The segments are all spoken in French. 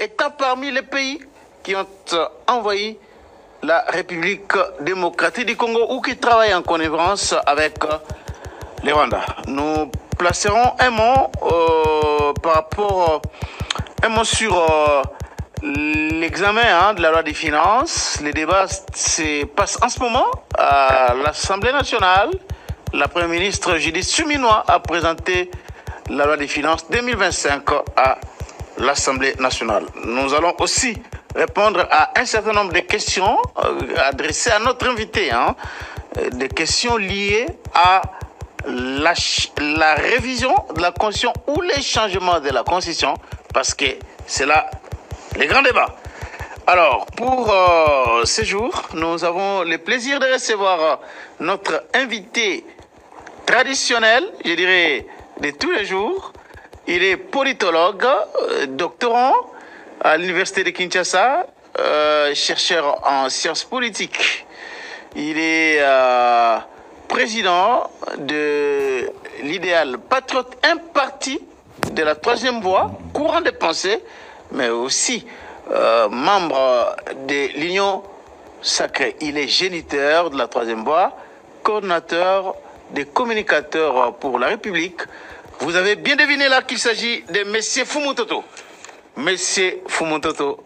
État parmi les pays qui ont envahi la République démocratique du Congo ou qui travaillent en connivence avec les Rwandais. Nous placerons un mot par rapport un mot sur l'examen de la loi des finances. Les débats se passent en ce moment à l'Assemblée nationale. La Première ministre Judith Suminwa a présenté la loi des finances 2025 à l'Assemblée nationale. Nous allons aussi répondre à un certain nombre de questions adressées à notre invité, des questions liées à la révision de la Constitution ou les changements de la Constitution, parce que c'est là les grands débats. Alors, pour ce jour, nous avons le plaisir de recevoir notre invité traditionnel, je dirais, de tous les jours. Il est politologue, doctorant à l'Université de Kinshasa, chercheur en sciences politiques. Il est président de l'idéal patriote, un parti de la troisième voie, courant de pensée, mais aussi membre de l'Union sacrée. Il est géniteur de la troisième voie, coordinateur des communicateurs pour la République. Vous avez bien deviné là qu'il s'agit de M. Fumu Toto. Monsieur Fumu Toto,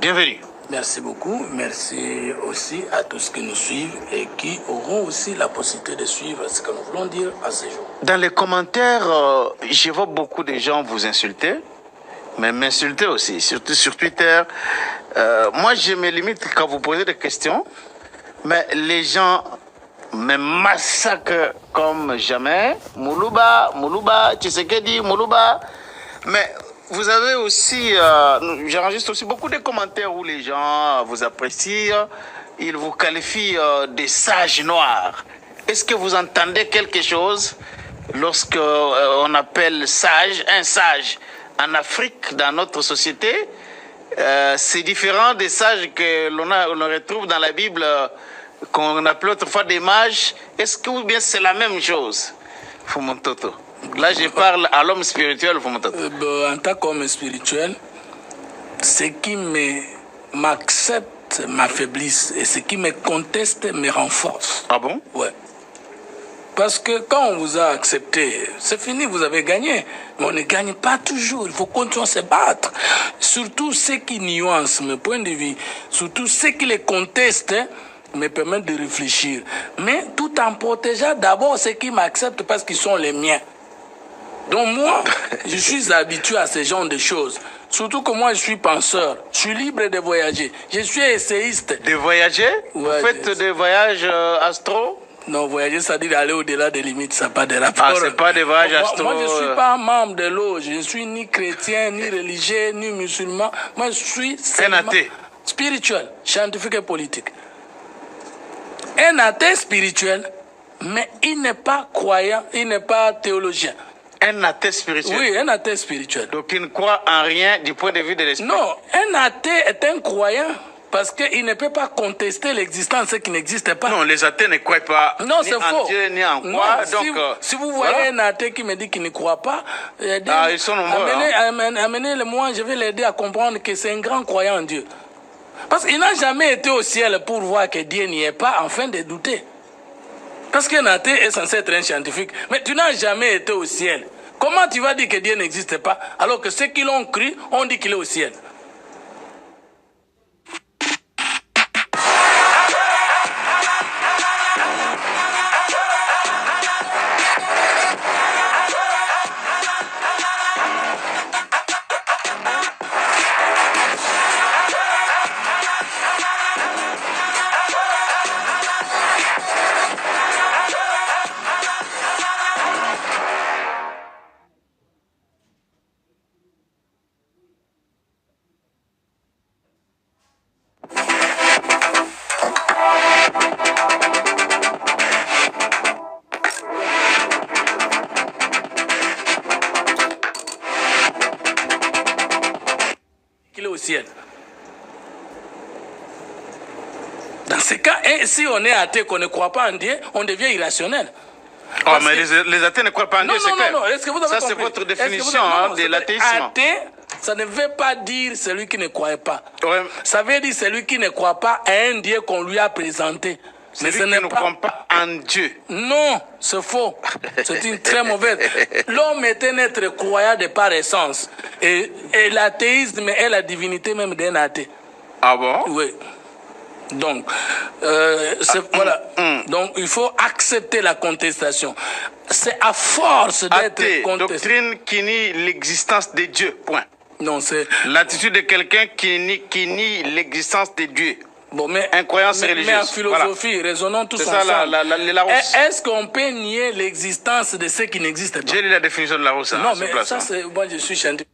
bienvenue. Merci beaucoup. Merci aussi à tous qui nous suivent et qui auront aussi la possibilité de suivre ce que nous voulons dire à ce jour. Dans les commentaires, je vois beaucoup de gens vous insulter, mais m'insulter aussi, surtout sur Twitter. Moi, je me limite quand vous posez des questions, mais les gens me massacrent comme jamais. Moulouba, Tshisekedi, Moulouba. Mais vous avez aussi, j'enregistre aussi beaucoup de commentaires où les gens vous apprécient, ils vous qualifient de sages noirs. Est-ce que vous entendez quelque chose lorsque on appelle sage, un sage en Afrique, dans notre société? C'est différent des sages que l'on retrouve dans la Bible, qu'on appelait autrefois des mages. Est-ce que ou bien c'est la même chose, Fumu Toto? Là, je parle à l'homme spirituel, Fumu Toto. En tant qu'homme spirituel, ce qui m'accepte m'affaiblisse et ce qui me conteste me renforce. Ah bon? Ouais. Parce que quand on vous a accepté, c'est fini, vous avez gagné. Mais on ne gagne pas toujours. Il faut continuer à se battre. Surtout ceux qui nuancent mes points de vue, surtout ceux qui les contestent, me permettent de réfléchir. Mais tout en protégeant d'abord ceux qui m'acceptent parce qu'ils sont les miens. Donc moi, je suis habitué à ce genre de choses. Surtout que moi, je suis penseur. Je suis libre de voyager. Je suis essayiste. De voyager? Ouais, vous faites des voyages astro? Non, voyager, ça dit aller au-delà des limites, ça n'a pas de rapport. Ah, c'est pas des voyages astro. Moi, je ne suis pas membre de loge. Je ne suis ni chrétien, ni religieux, ni musulman. Moi, je suis un athée spirituel, scientifique et politique. Un athée spirituel, mais il n'est pas croyant, il n'est pas théologien. Un athée spirituel? Oui, un athée spirituel. Donc il ne croit en rien du point de vue de l'esprit? Non, un athée est un croyant parce qu'il ne peut pas contester l'existence de ce qui n'existe pas. Non, les athées ne croient pas ni en Dieu, ni en quoi. Donc, si vous voyez voilà un athée qui me dit qu'il ne croit pas, ils sont nombreux. Amenez-le-moi, je vais l'aider à comprendre que c'est un grand croyant en Dieu. Parce qu'il n'a jamais été au ciel pour voir que Dieu n'y est pas, afin de douter. Parce qu'un athée est censé être un scientifique. Mais tu n'as jamais été au ciel. Comment tu vas dire que Dieu n'existe pas, alors que ceux qui l'ont cru ont dit qu'il est au ciel? Dans ce cas, si on est athée, qu'on ne croit pas en Dieu, on devient irrationnel. Oh, mais les athées ne croient pas en Dieu, c'est clair. Non, est-ce que vous avez ça, compris? C'est votre définition de l'athéisme. Athée, ça ne veut pas dire celui qui ne croit pas. Ouais. Ça veut dire celui qui ne croit pas à un Dieu qu'on lui a présenté. Mais ce n'est pas... en Dieu. Non, c'est faux. C'est une très mauvaise. L'homme est un être croyant de par essence. Et l'athéisme est la divinité même d'un athée. Ah bon? Oui. Donc, voilà. Donc, il faut accepter la contestation. C'est à force d'être contesté. Doctrine qui nie l'existence de Dieu. Point. Non, c'est l'attitude de quelqu'un qui nie l'existence de Dieu. Bon, mais incroyance religieuse. Mais en philosophie, voilà. Raisonnons tous ensemble. Est-ce qu'on peut nier l'existence de ce qui n'existe pas? J'ai lu la définition de Larousse. Non, mais ça, c'est moi, je suis scientifique.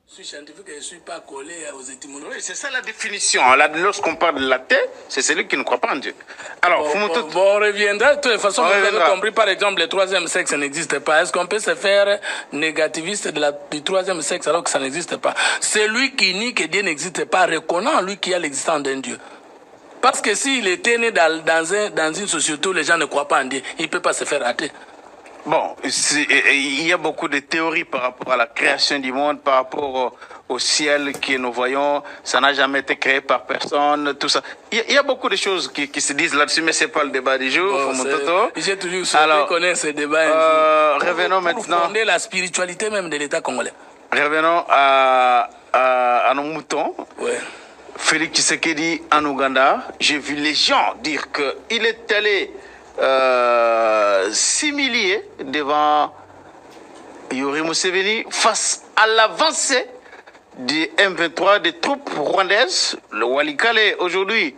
Je suis scientifique et je ne suis pas collé aux étymologies. Oui, c'est ça la définition. Lorsqu'on parle de l'athée, c'est celui qui ne croit pas en Dieu. Alors, on reviendra. De toute façon, vous avez compris, par exemple, le troisième sexe n'existe pas. Est-ce qu'on peut se faire négativiste du troisième sexe alors que ça n'existe pas? Celui qui nie que Dieu n'existe pas reconnaît lui qui a l'existence d'un Dieu. Parce que s'il était né dans une société où les gens ne croient pas en Dieu, il ne peut pas se faire athée. Bon, il y a beaucoup de théories par rapport à la création du monde, par rapport au ciel que nous voyons. Ça n'a jamais été créé par personne, tout ça. Il y a beaucoup de choses qui se disent là-dessus, mais ce n'est pas le débat du jour. J'ai toujours souhaité connaître ce débat. Revenons maintenant. Pour fonder la spiritualité même de l'État congolais. Revenons à nos moutons. Ouais. Félix Tshisekedi en Ouganda, j'ai vu les gens dire qu'il est allé s'humilier devant Yoweri Museveni face à l'avancée du M23 des troupes rwandaises. Le Walikale, aujourd'hui,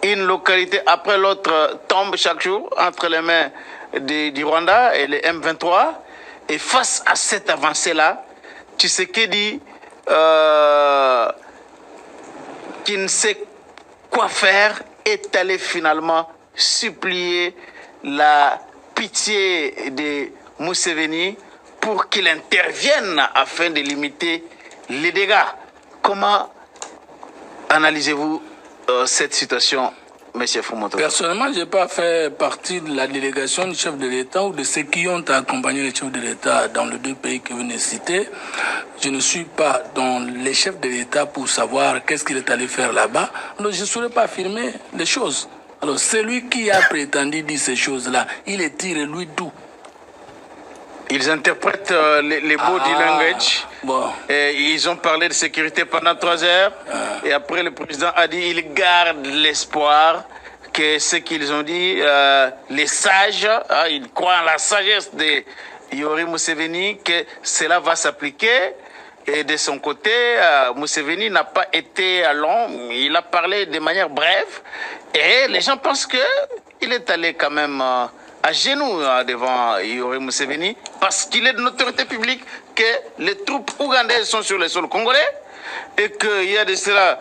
une localité après l'autre tombe chaque jour entre les mains du Rwanda et les M23. Et face à cette avancée-là, Tshisekedi qui ne sait quoi faire est allé finalement supplier la pitié de Museveni pour qu'il intervienne afin de limiter les dégâts. Comment analysez-vous cette situation, M. Fumoto? Personnellement, je n'ai pas fait partie de la délégation du chef de l'État ou de ceux qui ont accompagné le chef de l'État dans les deux pays que vous venez de citer. Je ne suis pas dans les chefs de l'État pour savoir qu'est-ce qu'il est allé faire là-bas. Donc, je ne saurais pas affirmer les choses. Alors, celui qui a prétendu dire ces choses-là, il est tiré lui d'où? Ils interprètent les body language. Bon. Et ils ont parlé de sécurité pendant 3 heures. Et après, le président a dit qu'il garde l'espoir que ce qu'ils ont dit, les sages, ils croient en la sagesse de Yoweri Museveni, que cela va s'appliquer. Et de son côté, Museveni n'a pas été long. Il a parlé de manière brève. Et les gens pensent qu'il est allé quand même à genoux devant Yoweri Museveni parce qu'il est de notoriété publique que les troupes ougandaises sont sur le sol congolais et qu'il y a de cela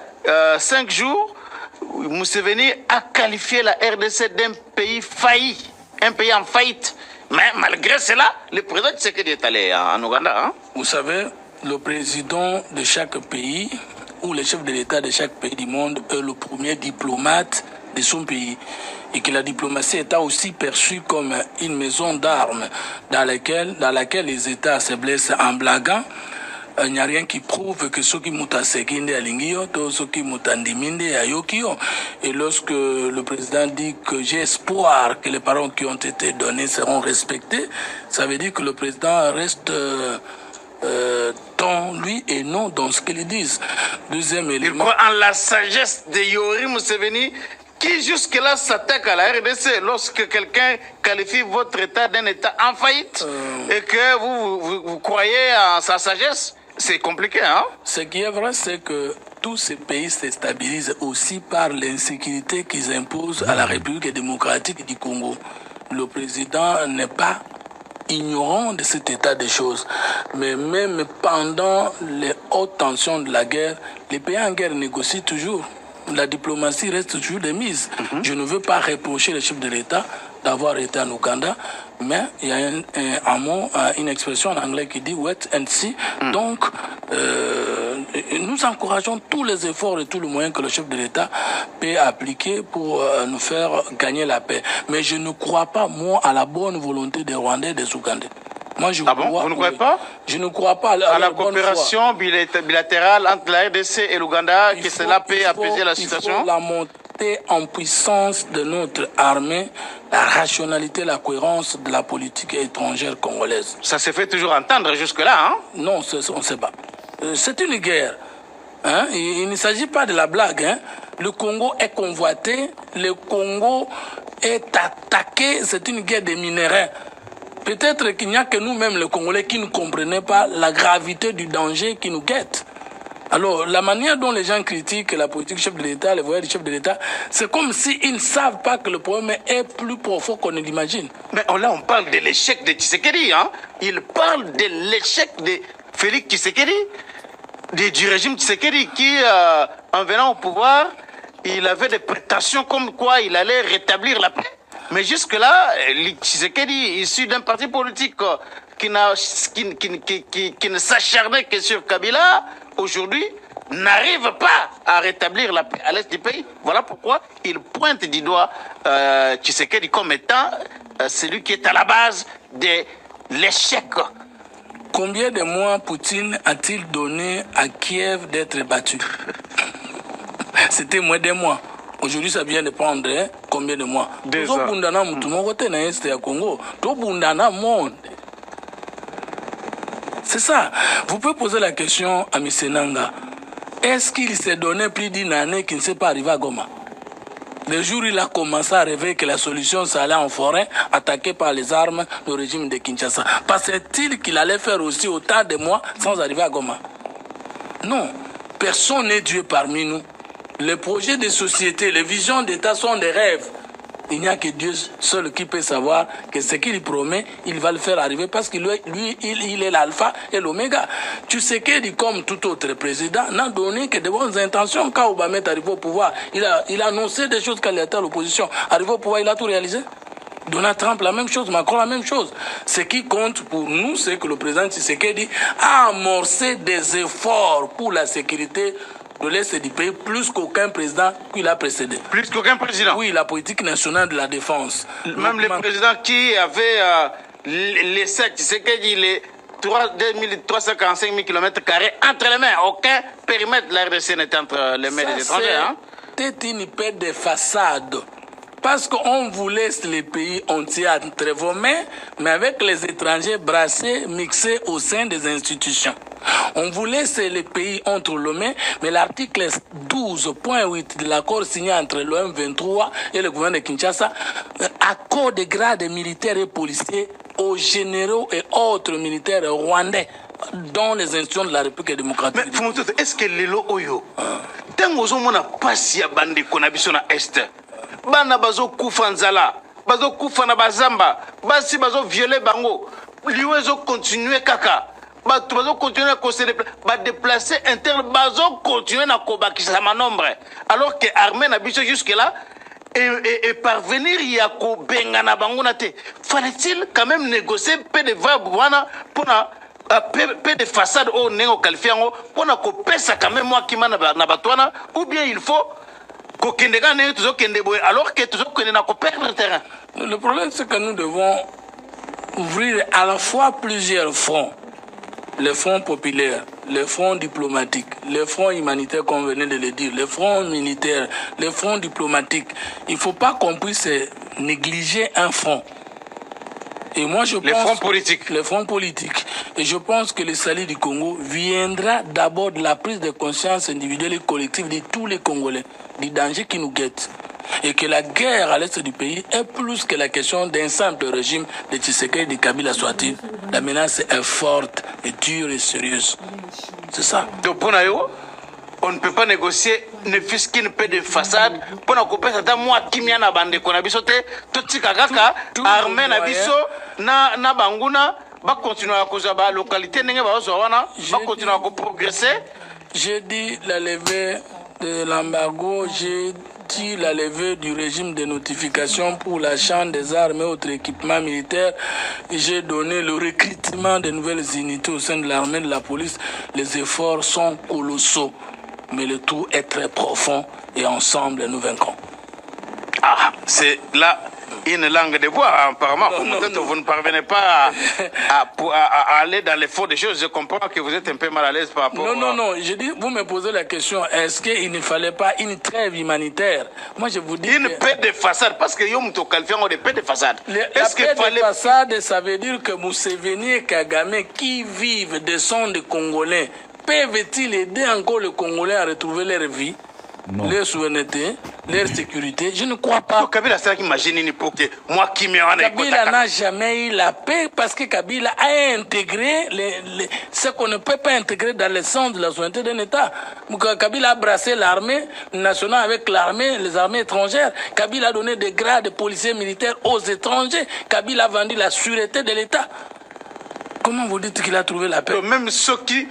5 jours, Museveni a qualifié la RDC d'un pays failli, un pays en faillite. Mais malgré cela, le président Tshisekedi est allé en Ouganda. Hein? Vous savez, le président de chaque pays ou le chef de l'État de chaque pays du monde est le premier diplomate de son pays. Et que la diplomatie est aussi perçue comme une maison d'armes dans laquelle les États se blessent en blaguant. Il n'y a rien qui prouve que ceux qui mutasekinde à l'ingio, ceux qui mutandiminde à yokio. Et lorsque le président dit que j'ai espoir que les paroles qui ont été données seront respectées, ça veut dire que le président reste dans lui et non dans ce qu'ils disent. Deuxième élément. Il croit en la sagesse de Yoweri Museveni qui jusque-là s'attaque à la RDC lorsque quelqu'un qualifie votre État d'un État en faillite et que vous croyez en sa sagesse, c'est compliqué, hein? Ce qui est vrai, c'est que tous ces pays se stabilisent aussi par l'insécurité qu'ils imposent à la République démocratique du Congo. Le président n'est pas ignorant de cet état des choses. Mais même pendant les hautes tensions de la guerre, les pays en guerre négocient toujours. La diplomatie reste toujours de mise. Je ne veux pas reprocher le chef de l'État d'avoir été en Ouganda, mais il y a un mot, une expression en anglais qui dit wait and see. Donc, nous encourageons tous les efforts et tous les moyens que le chef de l'État peut appliquer pour nous faire gagner la paix. Mais je ne crois pas, moi, à la bonne volonté des Rwandais et des Ougandais. Moi, je crois, vous ne croyez pas? Je ne crois pas à la coopération bilatérale entre la RDC et l'Ouganda, que cela peut apaiser la situation? Il faut la montée en puissance de notre armée, la rationalité, la cohérence de la politique étrangère congolaise. Ça se fait toujours entendre jusque-là, hein? Non, on ne sait pas. C'est une guerre. Hein? Il ne s'agit pas de la blague. Hein? Le Congo est convoité, le Congo est attaqué, c'est une guerre des minéraux. Peut-être qu'il n'y a que nous-mêmes, les Congolais, qui ne comprenaient pas la gravité du danger qui nous guette. Alors, la manière dont les gens critiquent la politique du chef de l'État, les voyages du chef de l'État, c'est comme s'ils ne savent pas que le problème est plus profond qu'on ne l'imagine. Mais là, on parle de l'échec de Tshisekedi. Hein? Il parle de l'échec de Félix Tshisekedi, du régime Tshisekedi qui, en venant au pouvoir, il avait des prétentions comme quoi il allait rétablir la paix. Mais jusque-là, Tshisekedi, issu d'un parti politique qui ne s'acharnait que sur Kabila, aujourd'hui, n'arrive pas à rétablir la paix à l'est du pays. Voilà pourquoi il pointe du doigt Tshisekedi comme étant celui qui est à la base de l'échec. Combien de mois Poutine a-t-il donné à Kiev d'être battu? C'était moins de mois. Aujourd'hui, ça vient de prendre combien de mois? 2 ans. C'est ça. Vous pouvez poser la question à M. Nanga. Est-ce qu'il s'est donné plus d'une année qu'il ne s'est pas arrivé à Goma? Le jour où il a commencé à rêver que la solution, c'est aller en forêt, attaqué par les armes du régime de Kinshasa. Pensait-il qu'il allait faire aussi autant de mois sans arriver à Goma? Non. Personne n'est Dieu parmi nous. Les projets de société, les visions d'État sont des rêves. Il n'y a que Dieu seul qui peut savoir que ce qu'il promet, il va le faire arriver parce que lui, il est l'alpha et l'oméga. Tu sais qu'il, comme tout autre président, n'a donné que de bonnes intentions. Quand Obama est arrivé au pouvoir, il a annoncé des choses quand il était à l'opposition. Arrivé au pouvoir, il a tout réalisé. Donald Trump, la même chose, Macron, la même chose. Ce qui compte pour nous, c'est que le président Tshisekedi a amorcé des efforts pour la sécurité de l'Est du pays, plus qu'aucun président qui l'a précédé. Plus qu'aucun président? Oui, la politique nationale de la défense. Même le président qui avait les 7, c'est qu'il dit les 2345 000 km entre les mains. Aucun périmètre de la RDC n'est entre les mains des étrangers. C'était une paix de façade. Parce qu'on vous laisse les pays entiers entre vos mains, mais avec les étrangers brassés, mixés au sein des institutions. On vous laisse les pays entre les mains, mais l'article 12.8 de l'accord signé entre l'OM 23 et le gouvernement de Kinshasa accorde des grades militaires et policiers aux généraux et autres militaires rwandais dans les institutions de la République démocratique. Mais Fumototo, est-ce que les lots oyo, tant que vous avez passé à bande de na Est, bana bazo kufa nzala, bazo kufa na bazamba, basi bazo violer bango, liwezo continuer kaka. Bazo continuer à déplacer interne, bazo continuer à kobakisa manombre. Alors que l'armée n'a pas jusque là et parvenir à kobenga na bango na te. Fallait-il quand même négocier peu de vrais pour peu de façade au néo qualifiant pour na kopesa quand même moi qui m'a na batwana ou bien il faut alors que toujours qu'on n'a pas perdre le terrain. Le problème c'est que nous devons ouvrir à la fois plusieurs fronts. Les fonds populaires, les fonds diplomatiques, les fonds humanitaires, comme venait de le dire, les fonds militaires, les fonds diplomatiques. Il ne faut pas qu'on puisse négliger un front. Et moi, je pense, les fonds politiques. Les fonds politiques. Et je pense que le salut du Congo viendra d'abord de la prise de conscience individuelle et collective de tous les Congolais, du danger qui nous guette. Et que la guerre à l'est du pays est plus que la question d'un simple régime de Tshisekedi et de Kabila soit-il. La menace est forte, et dure et sérieuse. C'est ça. Donc pour nous, on ne peut pas négocier ne fût-ce qu'une paix de façade pour nous couper ça. Moi qui m'y a bande qu'on a bisoté tout ce kaka armée na biso na banguna va continuer à causer la localité n'engé va continuer à progresser. J'ai dit la levée de l'embargo, j'ai dit la levée du régime de notification pour l'achat des armes et autres équipements militaires. J'ai donné le recrutement de nouvelles unités au sein de l'armée et de la police. Les efforts sont colossaux, mais le tout est très profond et ensemble nous vaincrons. Ah, c'est là une langue de bois, apparemment. Peut-être vous ne parvenez pas à aller dans les fonds des choses. Je comprends que vous êtes un peu mal à l'aise par rapport Non, je dis, vous me posez la question, est-ce qu'il ne fallait pas une trêve humanitaire? Moi, je vous dis une paix de façade, parce que Yom Tokalfian ont des paix de façade. Est-ce que paix de façade, ça veut dire que Museveni et Kagame, qui vivent des sons de Congolais, peuvent-ils aider encore les Congolais à retrouver leur vie? Non. Leur souveraineté, leur sécurité, je ne crois pas. Kabila, c'est imagine pour que moi qui me Kabila n'a jamais eu la paix parce que Kabila a intégré ce qu'on ne peut pas intégrer dans le sens de la souveraineté d'un État. Kabila a brassé l'armée nationale avec les armées étrangères. Kabila a donné des grades de policiers militaires aux étrangers. Kabila a vendu la sûreté de l'État. Comment vous dites qu'il a trouvé la paix? Même ceux qui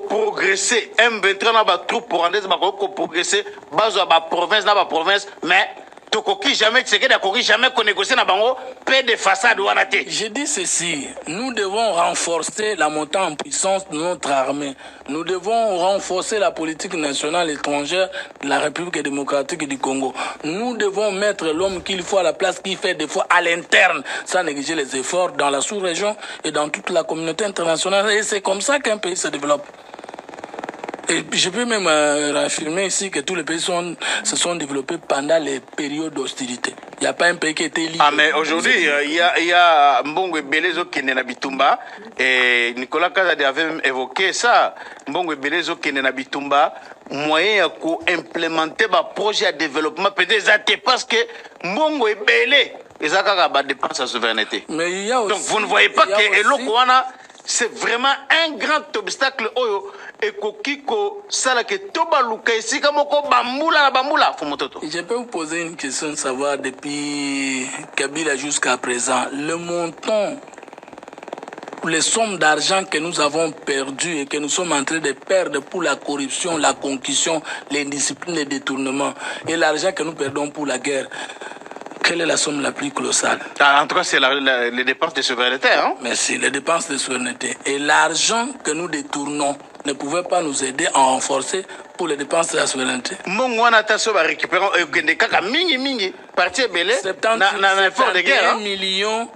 progresser M23 na ba troupe rwandaise ba progresser bazo ba province mais tokoki jamais Tshisekedi akoki jamais ko négocier na bango paix de façade wana te. Je dis ceci, nous devons renforcer la montée en puissance de notre armée. Nous devons renforcer la politique nationale étrangère de la République démocratique du Congo. Nous devons mettre l'homme qu'il faut à la place qu'il fait des fois à l'interne, sans négliger les efforts dans la sous-région et dans toute la communauté internationale. Et c'est comme ça qu'un pays se développe. Et je peux même réaffirmer ici que tous les pays se sont développés pendant les périodes d'hostilité. Il n'y a pas un pays qui était libre. Ah, mais aujourd'hui, il y a Mbongo Belezo qui est na Bitumba. Et Nicolas Kazadi avait même évoqué ça. Mbongo Belezo qui est na Bitumba. Moyen pour implémenter un projet de développement. Peut-être parce que Mbongo Bele, ils ont des dépenses à souveraineté. Mais il y a aussi, donc vous ne voyez pas que Elokwana, c'est vraiment un grand obstacle. Et Kokiko, Salake, Toba Luka, ici, comme Bamboula, Bamboula, Fumototo. Je peux vous poser une question de savoir depuis Kabila jusqu'à présent. Le montant, les sommes d'argent que nous avons perdues et que nous sommes en train de perdre pour la corruption, la concussion, l'indiscipline, les détournements, et l'argent que nous perdons pour la guerre. Quelle est la somme la plus colossale? En tout cas, c'est les dépenses de souveraineté. Hein? Merci, les dépenses de souveraineté. Et l'argent que nous détournons, ne pouvait pas nous aider à renforcer pour les dépenses de la souveraineté. Mongwana taso ba récupérons kaka mingi parti belé na effort de guerre. 1 million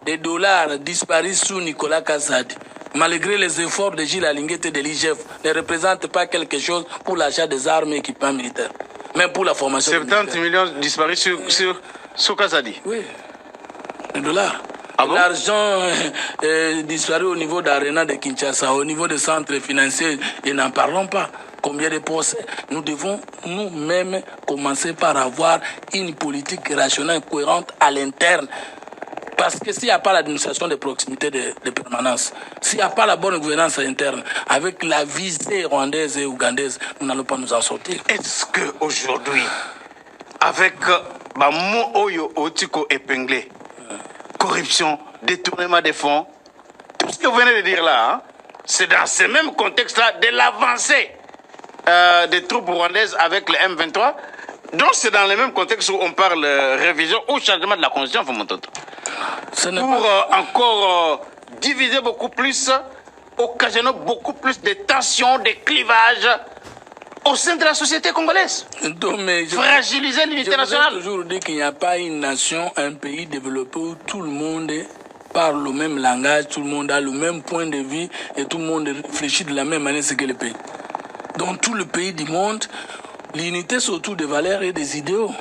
de dollars disparus sous Nicolas Kazadi. Malgré les efforts de Gilles Alinguet et de l'IGF, ne représentent pas quelque chose pour l'achat des armes et équipements militaires, même pour la formation. 70 millions disparus sur Kazadi. Oui, les dollars. Ah bon? L'argent disparu au niveau d'Arena de Kinshasa, au niveau des centres financiers, et n'en parlons pas. Combien de procès? Nous devons nous-mêmes commencer par avoir une politique rationnelle, cohérente à l'interne. Parce que s'il n'y a pas l'administration de proximité de permanence, s'il n'y a pas la bonne gouvernance interne, avec la visée rwandaise et ougandaise, nous n'allons pas nous en sortir. Est-ce qu'aujourd'hui, avec Bamo Oyo Otiko épinglé, corruption, détournement des fonds, tout ce que vous venez de dire là, hein, c'est dans ce même contexte-là de l'avancée des troupes rwandaises avec le M23. Donc c'est dans le même contexte où on parle révision ou changement de la constitution, pour encore diviser beaucoup plus, occasionner beaucoup plus de tensions, de clivages au sein de la société congolaise. Donc, fragiliser l'unité nationale. Je vous ai toujours dit qu'il n'y a pas une nation, un pays développé où tout le monde parle le même langage, tout le monde a le même point de vue et tout le monde réfléchit de la même manière que le pays. Dans tout le pays du monde, l'unité c'est autour des valeurs et des idéaux.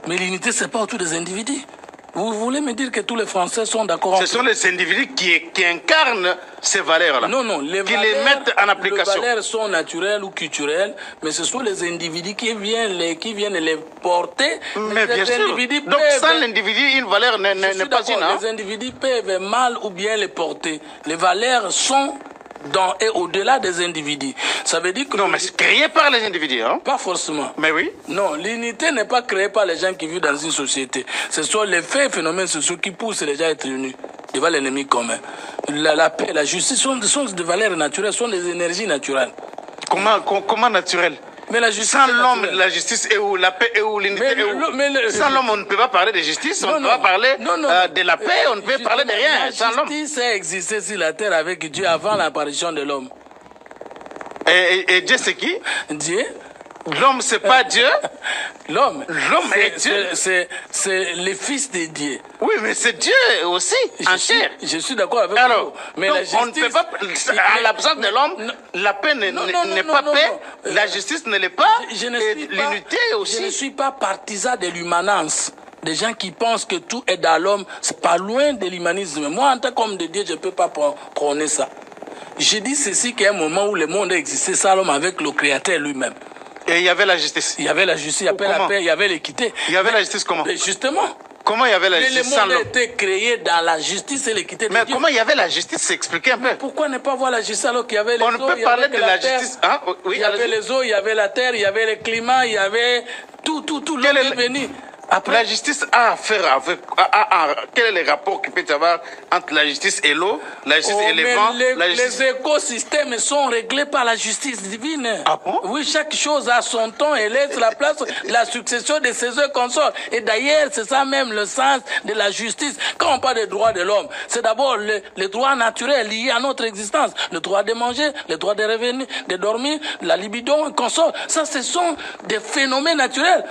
Mais l'unité c'est pas autour des individus. Vous voulez me dire que tous les Français sont d'accord? Ce sont les individus qui incarnent ces valeurs-là. Non, non, les mettent en application. Les valeurs sont naturelles ou culturelles, mais ce sont les individus qui viennent les porter. Mais bien sûr. Donc sans l'individu, une valeur n'est pas une. Les individus peuvent mal ou bien les porter. Les valeurs sont dans et au-delà des individus. Ça veut dire que... Non, mais c'est créé par les individus, hein? Pas forcément. Mais oui. Non, l'unité n'est pas créée par les gens qui vivent dans une société. Ce sont les faits et phénomènes sociaux qui poussent les gens à être unis devant l'ennemi commun. La paix, la justice sont des valeurs naturelles, sont des énergies naturelles. Comment naturelles? Mais la justice, sans l'homme, la justice est où? La paix est où? L'unité est où? Sans l'homme, on ne peut pas parler de justice, on ne peut pas parler de la paix, on ne peut parler de rien sans l'homme. La justice a existé sur la terre avec Dieu avant l'apparition de l'homme. Et Dieu, c'est qui? Dieu. L'homme, c'est pas Dieu. L'homme est Dieu. C'est le fils de Dieu. Oui, mais c'est Dieu aussi, en chair. Je suis d'accord avec vous. Mais donc, la justice, on ne peut pas, en l'absence de l'homme, la paix n'est pas paix, la justice ne l'est pas, et l'unité aussi. Je ne suis pas partisan de l'humanance. Des gens qui pensent que tout est dans l'homme, c'est pas loin de l'humanisme. Moi, en tant qu'homme de Dieu, je ne peux pas prôner ça. Je dis ceci qu'il y a un moment où le monde a existé sans l'homme avec le Créateur lui-même. Et il y avait la justice. Il y avait la justice, il y avait la paix, il y avait l'équité. Il y avait la justice comment? Mais justement. Comment il y avait la justice sans l'homme? Le monde a été créé dans la justice et l'équité de Mais Dieu. comment il y avait la justice? S'expliquer un peu. Pourquoi ne pas voir la justice alors qu'il y avait les eaux? On ne peut parler de la justice. Hein? Oui, il y avait les eaux, il y avait la terre, il y avait le climat, il y avait tout. L'homme est venu. Après, la justice a à faire avec... quel est le rapport qu'il peut y avoir entre la justice et l'eau, la justice et les vents? Les écosystèmes sont réglés par la justice divine. Ah bon? Oui, chaque chose a son temps et laisse la place, la succession de ses œuvres consorts. Et d'ailleurs, c'est ça même le sens de la justice. Quand on parle des droits de l'homme, c'est d'abord les droits naturels liés à notre existence. Le droit de manger, le droit de revenir, de dormir, la libido, et consort. Ça, ce sont des phénomènes naturels.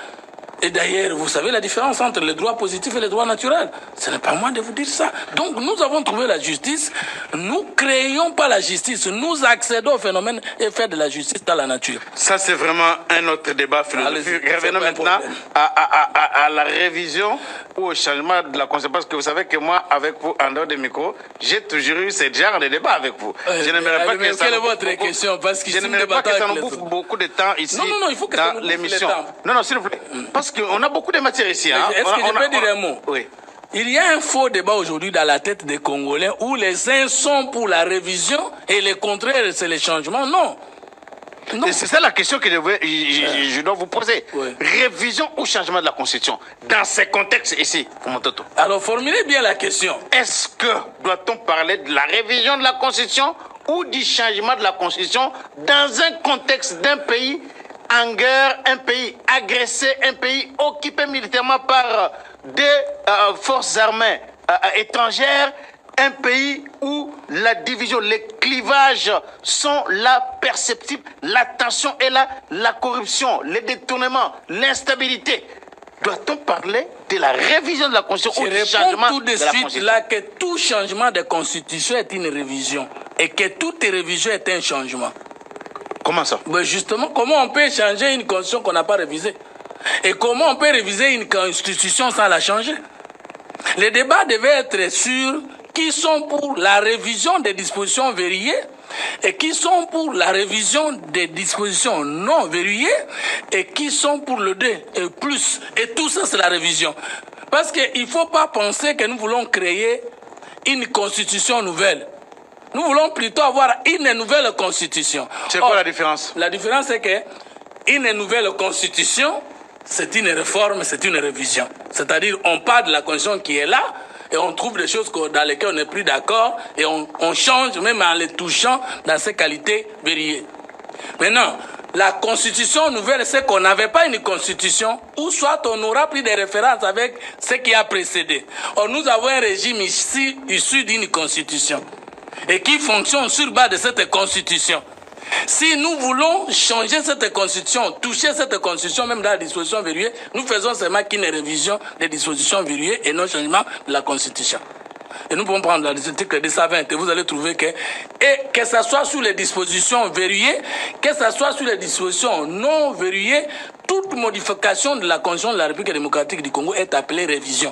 Et d'ailleurs, vous savez la différence entre les droits positifs et les droits naturels. Ce n'est pas moi de vous dire ça. Donc, nous avons trouvé la justice. Nous ne créons pas la justice. Nous accédons au phénomène et faisons de la justice dans la nature. Ça, c'est vraiment un autre débat philosophique. Revenons maintenant à la révision ou au changement de la constitution. Parce que vous savez que moi, avec vous, en dehors des micros, j'ai toujours eu ce genre de débat avec vous. Je n'aimerais pas que ça... Quelle est votre question? Parce que je n'aimerais pas que ça nous bouffe beaucoup de temps ici dans l'émission. Non, s'il vous plaît. Parce qu'on a beaucoup de matière ici. Hein. Est-ce que je peux dire un mot? Oui. Il y a un faux débat aujourd'hui dans la tête des Congolais où les uns sont pour la révision et les contraires, c'est le changement. Non. C'est ça la question que je dois vous poser. Oui. Révision ou changement de la Constitution dans ces contextes ici, Mototo. Alors formulez bien la question. Est-ce que doit-on parler de la révision de la Constitution ou du changement de la Constitution dans un contexte d'un pays en guerre, un pays agressé, un pays occupé militairement par des forces armées étrangères un pays où la division, les clivages sont là perceptibles, la tension est là, la corruption, les détournements, l'instabilité. Doit-on parler de la révision de la Constitution ou du changement tout de suite là que tout changement de Constitution est une révision et que toute révision est un changement. Comment ça? Ben justement, comment on peut changer une Constitution qu'on n'a pas révisée? Et comment on peut réviser une Constitution sans la changer? Les débats devaient être sur qui sont pour la révision des dispositions verrouillées et qui sont pour la révision des dispositions non verrouillées et qui sont pour le 2 et plus. Et tout ça, c'est la révision. Parce qu'il ne faut pas penser que nous voulons créer une constitution nouvelle. Nous voulons plutôt avoir une nouvelle constitution. C'est quoi la différence? La différence, c'est que une nouvelle constitution, c'est une réforme, c'est une révision. C'est-à-dire, on parle de la constitution qui est là, et on trouve des choses dans lesquelles on n'est plus d'accord, et on change même en les touchant dans ses qualités verrouillées. Maintenant, la constitution nouvelle, c'est qu'on n'avait pas une constitution, ou soit on aura pris des références avec ce qui a précédé. Or, nous avons un régime ici, issu d'une constitution, et qui fonctionne sur base de cette constitution. Si nous voulons changer cette constitution, toucher cette constitution, même dans la disposition verrouillée, nous faisons seulement qu'une révision des dispositions verrouillées et non changement de la constitution. Et nous pouvons prendre l'article 220 et vous allez trouver que ce soit sur les dispositions verrouillées, que ce soit sur les dispositions non verrouillées, toute modification de la Constitution de la République démocratique du Congo est appelée révision.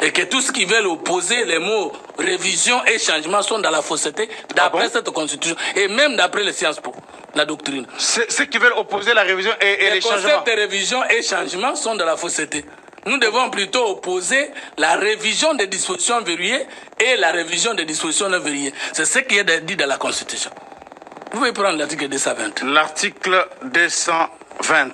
Et que tout ce qui veut opposer les mots révision et changement sont dans la fausseté d'après cette constitution et même d'après les sciences po, la doctrine. Ceux qui veulent opposer la révision et les changements. Les concepts de révision et changement sont dans la fausseté. Nous devons plutôt opposer la révision des dispositions verrouillées et la révision des dispositions non verrouillées. C'est ce qui est dit dans la Constitution. Vous pouvez prendre l'article 220. L'article 220.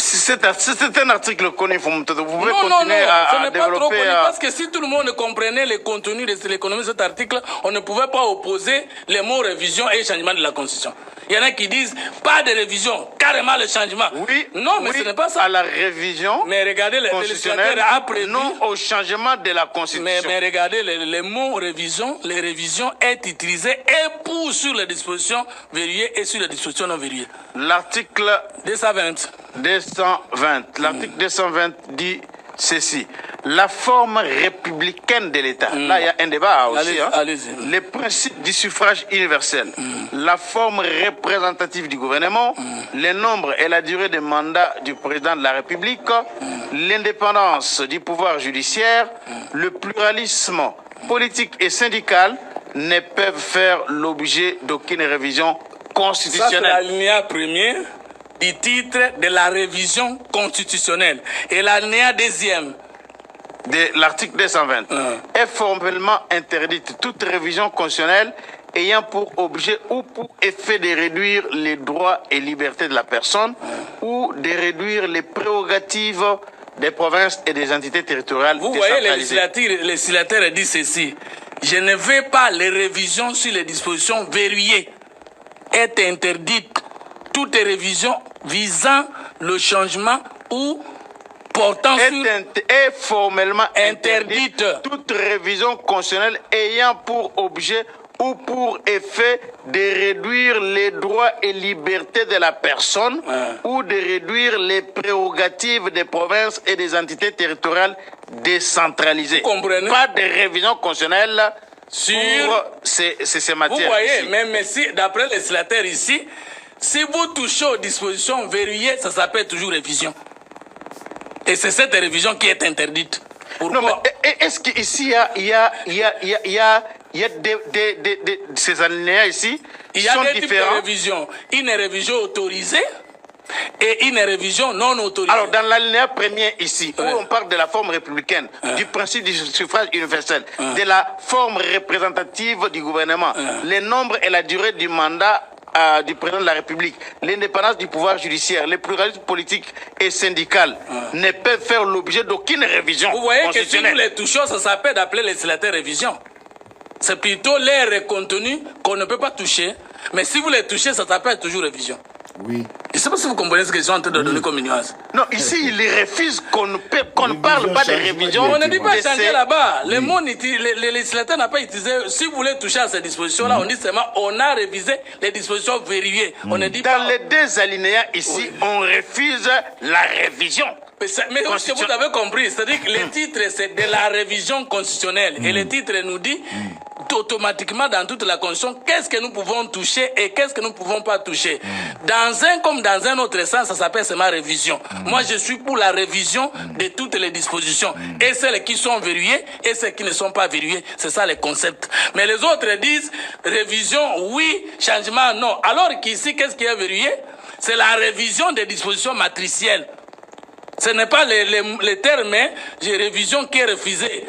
C'est un article connu, vous pouvez continuer à développer. Pas trop connu, parce que si tout le monde comprenait les contenus de l'économie de cet article, on ne pouvait pas opposer les mots révision et changement de la Constitution. Il y en a qui disent pas de révision, carrément le changement. Oui, non, mais ce n'est pas ça. À la révision. Mais regardez, les législateurs a prévu. Non au changement de la Constitution. Mais regardez, les mots révision, les révisions est utilisé et pour sur les dispositions verrouillées et sur les dispositions non verrouillées. L'article 220. L'article 220 dit ceci. La forme républicaine de l'État. Là, il y a un débat aussi. Allez-y. Les principes du suffrage universel. La forme représentative du gouvernement. Les nombres et la durée des mandats du président de la République. L'indépendance du pouvoir judiciaire. Le pluralisme politique et syndical ne peuvent faire l'objet d'aucune révision constitutionnelle. Ça, c'est l'alinéa premier du titre de la révision constitutionnelle. Et l'alinéa deuxième de l'article 220 est formellement interdite toute révision constitutionnelle ayant pour objet ou pour effet de réduire les droits et libertés de la personne ou de réduire les prérogatives des provinces et des entités territoriales. Vous voyez, le législateur dit ceci. Je ne veux pas les révisions sur les dispositions verrouillées. Est interdite toute révision visant le changement ou portant sur... Est formellement interdite toute révision constitutionnelle ayant pour objet ou pour effet de réduire les droits et libertés de la personne ou de réduire les prérogatives des provinces et des entités territoriales décentralisées. Vous comprenez? Pas de révision constitutionnelle sur ces matières. Vous voyez, même si, d'après le législateur ici, si vous touchez aux dispositions verrouillées, ça s'appelle toujours révision. Et c'est cette révision qui est interdite. Pourquoi? Non, mais est-ce qu'ici, il y a ces alinéas ici il y a des types de révisions. Une révision autorisée et une révision non autorisée. Alors, dans l'alinéa premier ici, où on parle de la forme républicaine, du principe du suffrage universel, de la forme représentative du gouvernement, les nombres et la durée du mandat du président de la République, l'indépendance du pouvoir judiciaire, les pluralismes politiques et syndicales ne peuvent faire l'objet d'aucune révision. Vous voyez que si nous les touchons, ça s'appelle d'appeler les législateurs révision. C'est plutôt l'air contenu qu'on ne peut pas toucher, mais si vous les touchez, ça s'appelle toujours révision. Oui. Je ne sais pas si vous comprenez ce que je suis en train de donner comme nuance. Non, ici, il refuse qu'on ne parle pas de révision. On ne dit pas changer là-bas. Le législateur n'a pas utilisé. Si vous voulez toucher à ces dispositions-là, on dit seulement on a révisé les dispositions verrouillées. On ne dit pas. Dans les deux alinéas ici, on refuse la révision. Mais ce que vous avez compris, c'est-à-dire que le titre, c'est de la révision constitutionnelle. Et le titre nous dit automatiquement dans toute la Constitution qu'est-ce que nous pouvons toucher et qu'est-ce que nous ne pouvons pas toucher. Dans un comme dans un autre sens, ça s'appelle seulement révision. Moi, je suis pour la révision de toutes les dispositions. Et celles qui sont verrouillées et celles qui ne sont pas verrouillées. C'est ça le concept. Mais les autres disent révision, oui, changement, non. Alors qu'ici, qu'est-ce qui est verrouillé? C'est la révision des dispositions matricielles. Ce n'est pas les termes révision qui est refusé.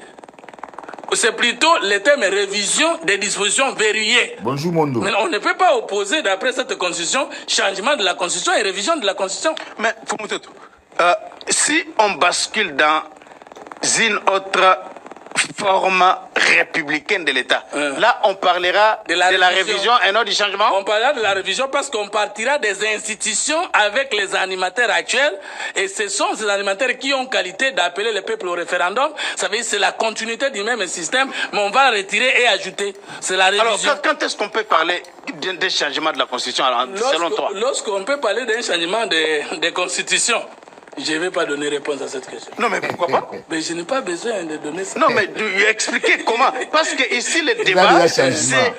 C'est plutôt le terme révision des dispositions verrouillées. Bonjour Mondo. Mais on ne peut pas opposer, d'après cette constitution, changement de la constitution et révision de la constitution. Mais, Fumutoto, si on bascule dans une autre forme républicaine de l'État, là, on parlera de la révision et non du changement. On parlera de la révision parce qu'on partira des institutions avec les animateurs actuels. Et ce sont ces animateurs qui ont qualité d'appeler le peuple au référendum. Ça veut dire que c'est la continuité du même système, mais on va retirer et ajouter. C'est la révision. Alors, quand est-ce qu'on peut parler d'un changement de la Constitution, selon toi? Lorsqu'on peut parler d'un changement de Constitution, je ne vais pas donner réponse à cette question. Non, mais pourquoi pas? Mais je n'ai pas besoin de donner ça. Non, mais expliquez comment. Parce que ici, le débat, c'est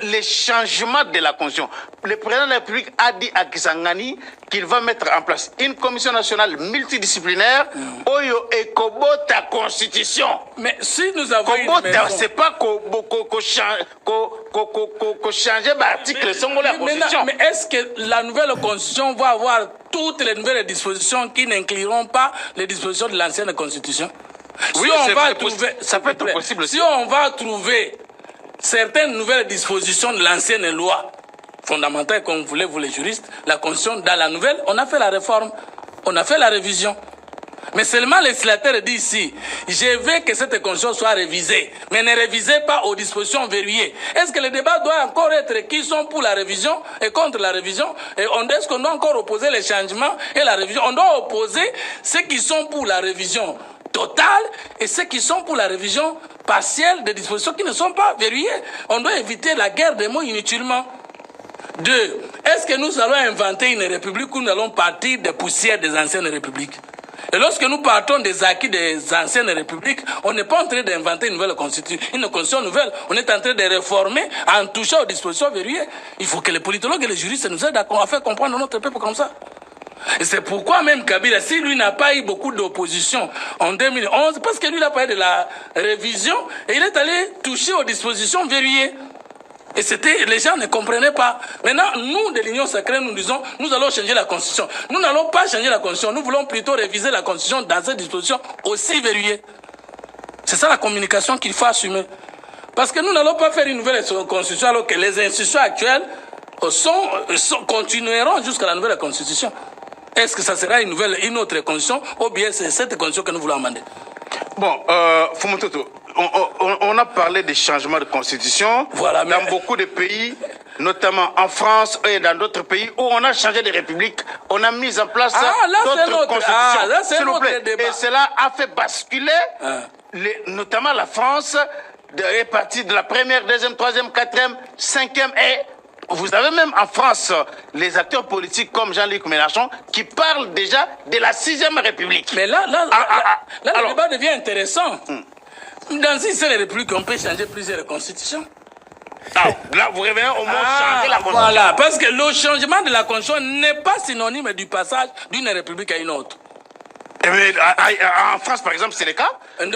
le changement de la Constitution. Le président de la République a dit à Kisangani qu'il va mettre en place une commission nationale multidisciplinaire, Oyo et Kobo ta Constitution. Mais si nous avons c'est pas changer l'article de la Constitution. Mais est-ce que la nouvelle Constitution va avoir toutes les nouvelles dispositions qui n'incluront pas les dispositions de l'ancienne Constitution? Oui, ça peut être possible. Si on va trouver certaines nouvelles dispositions de l'ancienne loi fondamentale, comme voulez vous les juristes, la Constitution, dans la nouvelle, on a fait la réforme, on a fait la révision. Mais seulement le législateur dit ici, je veux que cette constitution soit révisée, mais ne révisez pas aux dispositions verrouillées. Est-ce que le débat doit encore être qui sont pour la révision et contre la révision? Et est-ce qu'on doit encore opposer les changements et la révision? On doit opposer ceux qui sont pour la révision totale et ceux qui sont pour la révision partielle des dispositions qui ne sont pas verrouillées. On doit éviter la guerre des mots inutilement. 2. Est-ce que nous allons inventer une république où nous allons partir des poussières des anciennes républiques? Et lorsque nous partons des acquis des anciennes républiques, on n'est pas en train d'inventer une nouvelle constitution, une constitution nouvelle. On est en train de réformer en touchant aux dispositions verrouillées. Il faut que les politologues et les juristes nous aident à faire comprendre notre peuple comme ça. Et c'est pourquoi même Kabila, si lui n'a pas eu beaucoup d'opposition en 2011, parce que lui n'a pas eu de la révision, et il est allé toucher aux dispositions verrouillées. Et les gens ne comprenaient pas. Maintenant, nous, de l'Union sacrée, nous disons, nous allons changer la Constitution. Nous n'allons pas changer la Constitution. Nous voulons plutôt réviser la Constitution dans cette disposition aussi verrouillée. C'est ça la communication qu'il faut assumer. Parce que nous n'allons pas faire une nouvelle Constitution alors que les institutions actuelles continueront jusqu'à la nouvelle Constitution. Est-ce que ça sera une autre Constitution ou bien c'est cette Constitution que nous voulons amender? Bon, Fumutoto, on a parlé des changements de constitution dans beaucoup de pays, notamment en France et dans d'autres pays où on a changé de république, on a mis en place d'autres constitutions. S'il vous plaît. Et cela a fait basculer, notamment la France, est partie de la première, deuxième, troisième, quatrième, cinquième et... Vous avez même en France les acteurs politiques comme Jean-Luc Mélenchon qui parlent déjà de la 6e République. Mais là, le débat devient intéressant. Dans une seule République, on peut changer plusieurs constitutions. Là, vous revenez au mot changer la Constitution. Voilà, parce que le changement de la Constitution n'est pas synonyme du passage d'une République à une autre. Mais en France, par exemple, c'est le cas?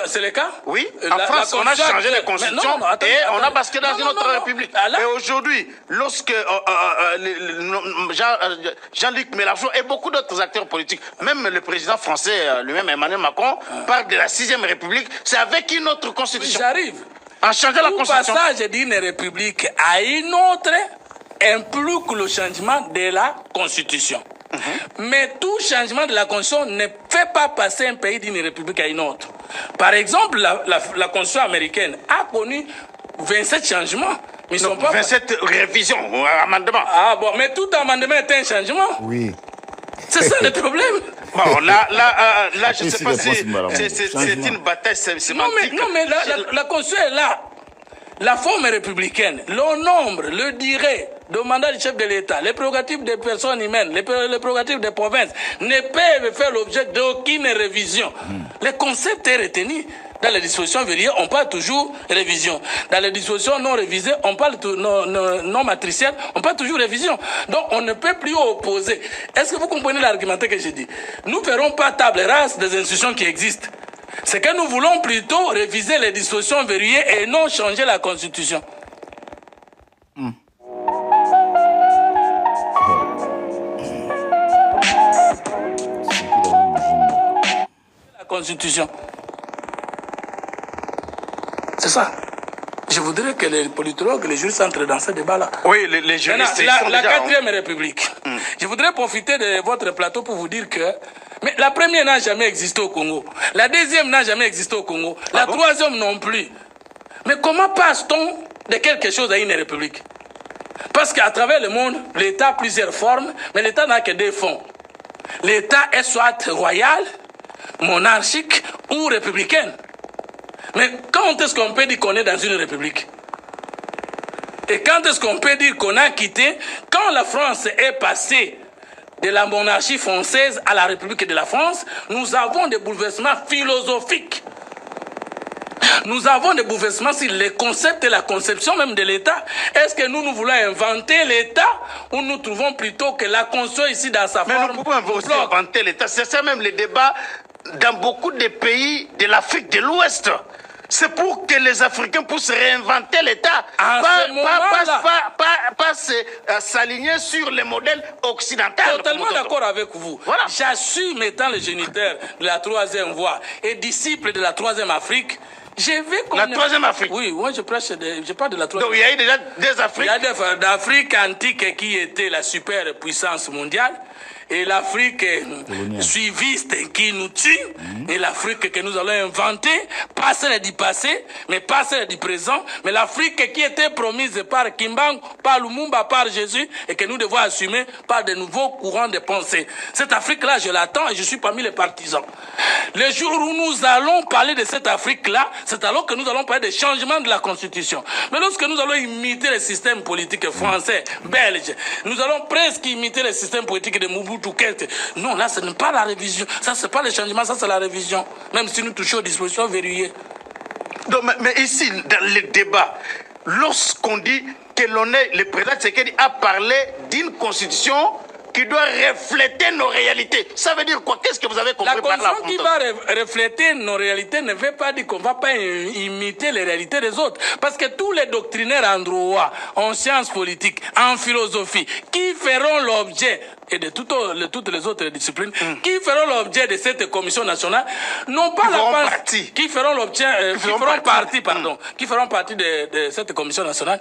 C'est le cas? Oui. En France, on a changé les constitutions et on a basculé dans une autre république. Et aujourd'hui, lorsque Jean-Luc Mélenchon et beaucoup d'autres acteurs politiques, même le président français lui-même, Emmanuel Macron, parle de la 6e République, c'est avec une autre constitution. J'arrive. En changeant la constitution. Le passage d'une république à une autre implique le changement de la constitution. Mais tout changement de la Constitution ne fait pas passer un pays d'une république à une autre. Par exemple, la Constitution américaine a connu 27 changements. Ils sont pas 27 révisions, amendements. Ah bon, mais tout amendement est un changement. Oui. C'est ça le problème. Bon, là, je ne sais pas si c'est une bataille sémantique. Non, mais la Constitution est là. La forme est républicaine. Le nombre, le durée de mandat du chef de l'État, les prérogatives des personnes humaines, les prérogatives des provinces ne peuvent faire l'objet d'aucune révision. Le concept est retenu. Dans les dispositions verrouillées, on parle toujours révision. Dans les dispositions non révisées, on parle non matricielles, on parle toujours révision. Donc, on ne peut plus opposer. Est-ce que vous comprenez l'argumentaire que j'ai dit? Nous ne ferons pas table rase des institutions qui existent. C'est que nous voulons plutôt réviser les dispositions verrouillées et non changer la Constitution. La Constitution. C'est ça. Je voudrais que les politologues, les juristes entrent dans ce débat-là. Oui, les juristes. La 4e République. Je voudrais profiter de votre plateau pour vous dire que mais la première n'a jamais existé au Congo. La deuxième n'a jamais existé au Congo. La troisième non plus. Mais comment passe-t-on de quelque chose à une république? Parce qu'à travers le monde, l'État a plusieurs formes, mais l'État n'a que deux fonds. L'État est soit royal, monarchique ou républicain. Mais quand est-ce qu'on peut dire qu'on est dans une république? Et quand est-ce qu'on peut dire qu'on a quitté? Quand la France est passée de la monarchie française à la République de la France, nous avons des bouleversements philosophiques. Nous avons des bouleversements sur les concepts et la conception même de l'État. Est-ce que nous voulons inventer l'État ou nous trouvons plutôt que la Constitution ici dans sa forme? Mais nous pouvons aussi inventer l'État. C'est ça même le débat dans beaucoup de pays de l'Afrique de l'Ouest. C'est pour que les Africains puissent réinventer l'État. Pas s'aligner sur les modèles occidentaux. Totalement d'accord avec vous. Voilà. J'assume, étant le géniteur de la troisième voie et disciple de la troisième Afrique, je vais la troisième Afrique. Oui, moi je parle de la troisième. Donc il y a eu déjà des Afriques. Il y a des Afriques antiques qui étaient la superpuissance mondiale. Et l'Afrique suiviste qui nous tue, et l'Afrique que nous allons inventer, pas celle du passé, mais pas celle du présent, mais l'Afrique qui était promise par Kimbangu, par Lumumba, par Jésus, et que nous devons assumer par de nouveaux courants de pensée. Cette Afrique-là, je l'attends et je suis parmi les partisans. Le jour où nous allons parler de cette Afrique-là, c'est alors que nous allons parler des changements de la Constitution. Mais lorsque nous allons imiter le système politique français, belge, nous allons presque imiter le système politique de Mobutu. Non, là, ce n'est pas la révision. Ça, ce n'est pas le changement, ça, c'est la révision. Même si nous touchons aux dispositions verrouillées. Donc, mais ici, dans le débat, lorsqu'on dit que le président Tshisekedi a parlé d'une constitution qui doit refléter nos réalités. Ça veut dire quoi? Qu'est-ce que vous avez compris par là? La constitution qui va refléter nos réalités ne veut pas dire qu'on ne va pas imiter les réalités des autres. Parce que tous les doctrinaires en droit, en sciences politiques, en philosophie, qui feront l'objet et de toutes les autres disciplines, qui feront l'objet de cette commission nationale, n'ont pas qui feront partie de cette commission nationale,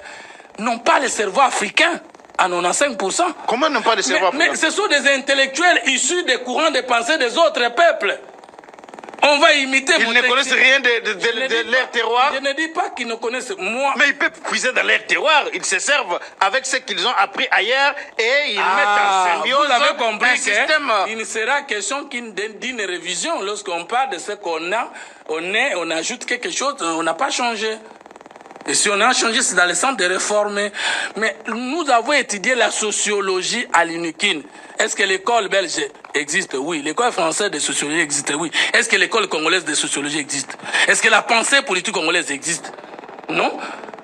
n'ont pas le cerveau africain. À 95%. Comment n'ont pas le cerveau africain? Mais ce sont des intellectuels issus des courants de pensée des autres peuples. On va imiter... Ils ne connaissent rien de leur terroir. Je ne dis pas qu'ils ne connaissent moi. Mais ils peuvent puiser dans leur terroir. Ils se servent avec ce qu'ils ont appris ailleurs et ils mettent en symbiose. Vous avez compris un système... Il ne sera question d'une révision. Lorsqu'on parle de ce qu'on a, on ajoute quelque chose, on n'a pas changé. Et si on a changé, c'est dans le sens de réformer. Mais nous avons étudié la sociologie à l'UNIKIN. Est-ce que l'école belge existe? Oui. L'école française de sociologie existe? Oui. Est-ce que l'école congolaise de sociologie existe? Est-ce que la pensée politique congolaise existe? Non.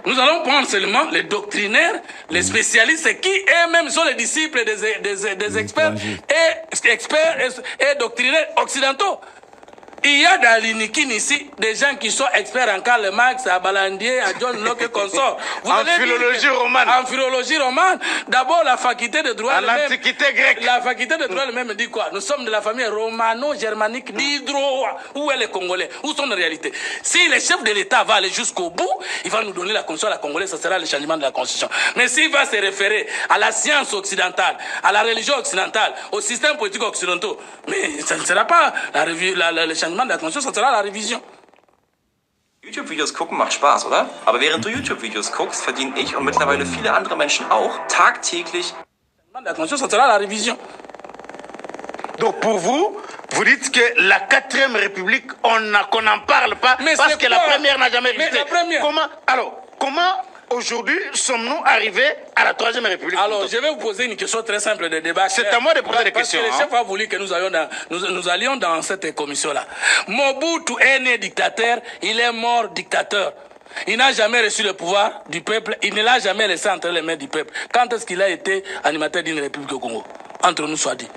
Nous allons prendre seulement les doctrinaires, les spécialistes qui eux-mêmes sont les disciples des experts et doctrinaires occidentaux. Il y a dans l'UNIKIN ici des gens qui sont experts en Karl Marx, à Balandier, à John Locke et consorts. En philologie romane. En philologie romane. D'abord, la faculté de droit. À l'Antiquité grecque. La faculté de droit elle-même dit quoi? Nous sommes de la famille romano-germanique d'Hydro. Où est le Congolais? Où sont nos réalités? Si le chef de l'État va aller jusqu'au bout, il va nous donner la constitution à la Congolaise, ça sera le changement de la constitution. Mais s'il va se référer à la science occidentale, à la religion occidentale, au système politique occidental, mais ça ne sera pas le changement de la Constitution, ça sera la révision. YouTube-Videos gucken macht Spaß, oder? Aber während du YouTube-Videos guckst, verdiene ich und mittlerweile viele andere Menschen auch tagtäglich. La Constitution, ça sera la révision. Donc pour vous, vous dites que la 4e République, qu'on n'en parle pas, mais parce que la première n'a jamais existé. Comment Comment aujourd'hui sommes-nous arrivés à la 3e République? Alors, je vais vous poser une question très simple de débat. C'est à moi de poser des questions. Parce que le chef a voulu que nous allions dans cette commission-là. Mobutu est né dictateur, il est mort dictateur. Il n'a jamais reçu le pouvoir du peuple, il ne l'a jamais laissé entre les mains du peuple. Quand est-ce qu'il a été animateur d'une République au Congo? Entre nous soit dit.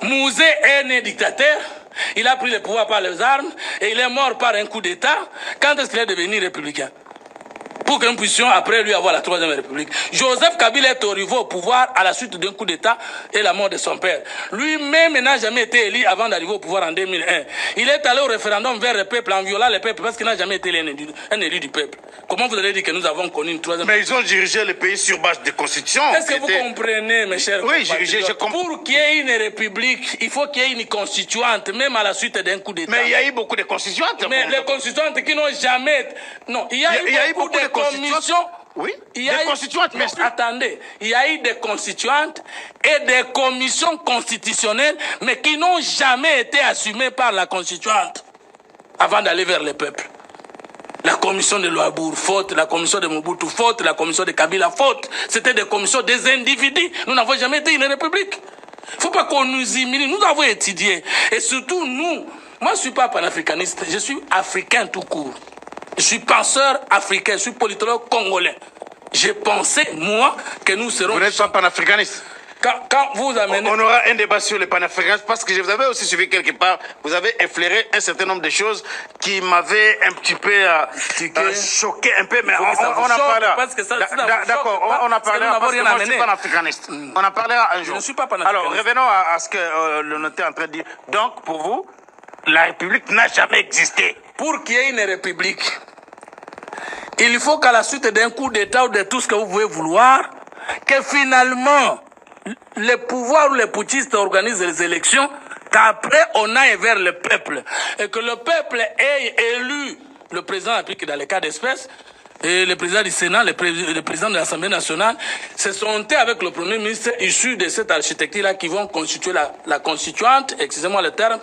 Mouzé est né dictateur, il a pris le pouvoir par les armes et il est mort par un coup d'État. Quand est-ce qu'il est devenu républicain? Pour que nous puissions après lui avoir la 3e République. Joseph Kabila est arrivé au pouvoir à la suite d'un coup d'État et la mort de son père. Lui-même n'a jamais été élu avant d'arriver au pouvoir en 2001. Il est allé au référendum vers le peuple en violant le peuple parce qu'il n'a jamais été un élu du peuple. Comment vous allez dire que nous avons connu une 3e? Mais ils ont dirigé le pays sur base de constitution. Est-ce que vous comprenez, mes chers compatriotes? Oui, je comprends. Pour qu'il y ait une république, il faut qu'il y ait une constituante, même à la suite d'un coup d'État. Mais il y a eu beaucoup de constituantes. Mais les constituantes qui n'ont jamais... Non, il y a eu beaucoup de commissions... Oui, il y a des constituantes, mais... Attendez, il y a eu des constituantes et des commissions constitutionnelles, mais qui n'ont jamais été assumées par la constituante avant d'aller vers le peuple. La commission de Louabour, faute. La commission de Mobutu, faute. La commission de Kabila, faute. C'était des commissions des individus. Nous n'avons jamais été une république. Il ne faut pas qu'on nous humilie. Nous avons étudié. Et surtout, nous, moi je ne suis pas panafricaniste, je suis africain tout court. Je suis penseur africain, je suis politologue congolais. J'ai pensé, moi, que nous serons... Vous n'êtes pas panafricaniste? Quand vous amenez... On aura un débat sur le panafricanisme parce que je vous avais aussi suivi quelque part. Vous avez effleuré un certain nombre de choses qui m'avaient un petit peu choqué un peu, mais on en parlera. D'accord, on en parlera parce que moi je suis panafricaniste. On en parlera un jour. Je ne suis pas panafricaniste. Alors, revenons à ce que le notaire est en train de dire. Donc, pour vous, la République n'a jamais existé. Pour qu'il y ait une République, il faut qu'à la suite d'un coup d'État ou de tout ce que vous pouvez vouloir, que finalement, les pouvoirs ou les putschistes organisent les élections, qu'après on aille vers le peuple. Et que le peuple ait élu le président de la République dans les cas d'espèce, et le président du Sénat, le président de l'Assemblée nationale, se sont tés avec le Premier ministre issu de cette architecture-là qui vont constituer la constituante, excusez-moi le terme.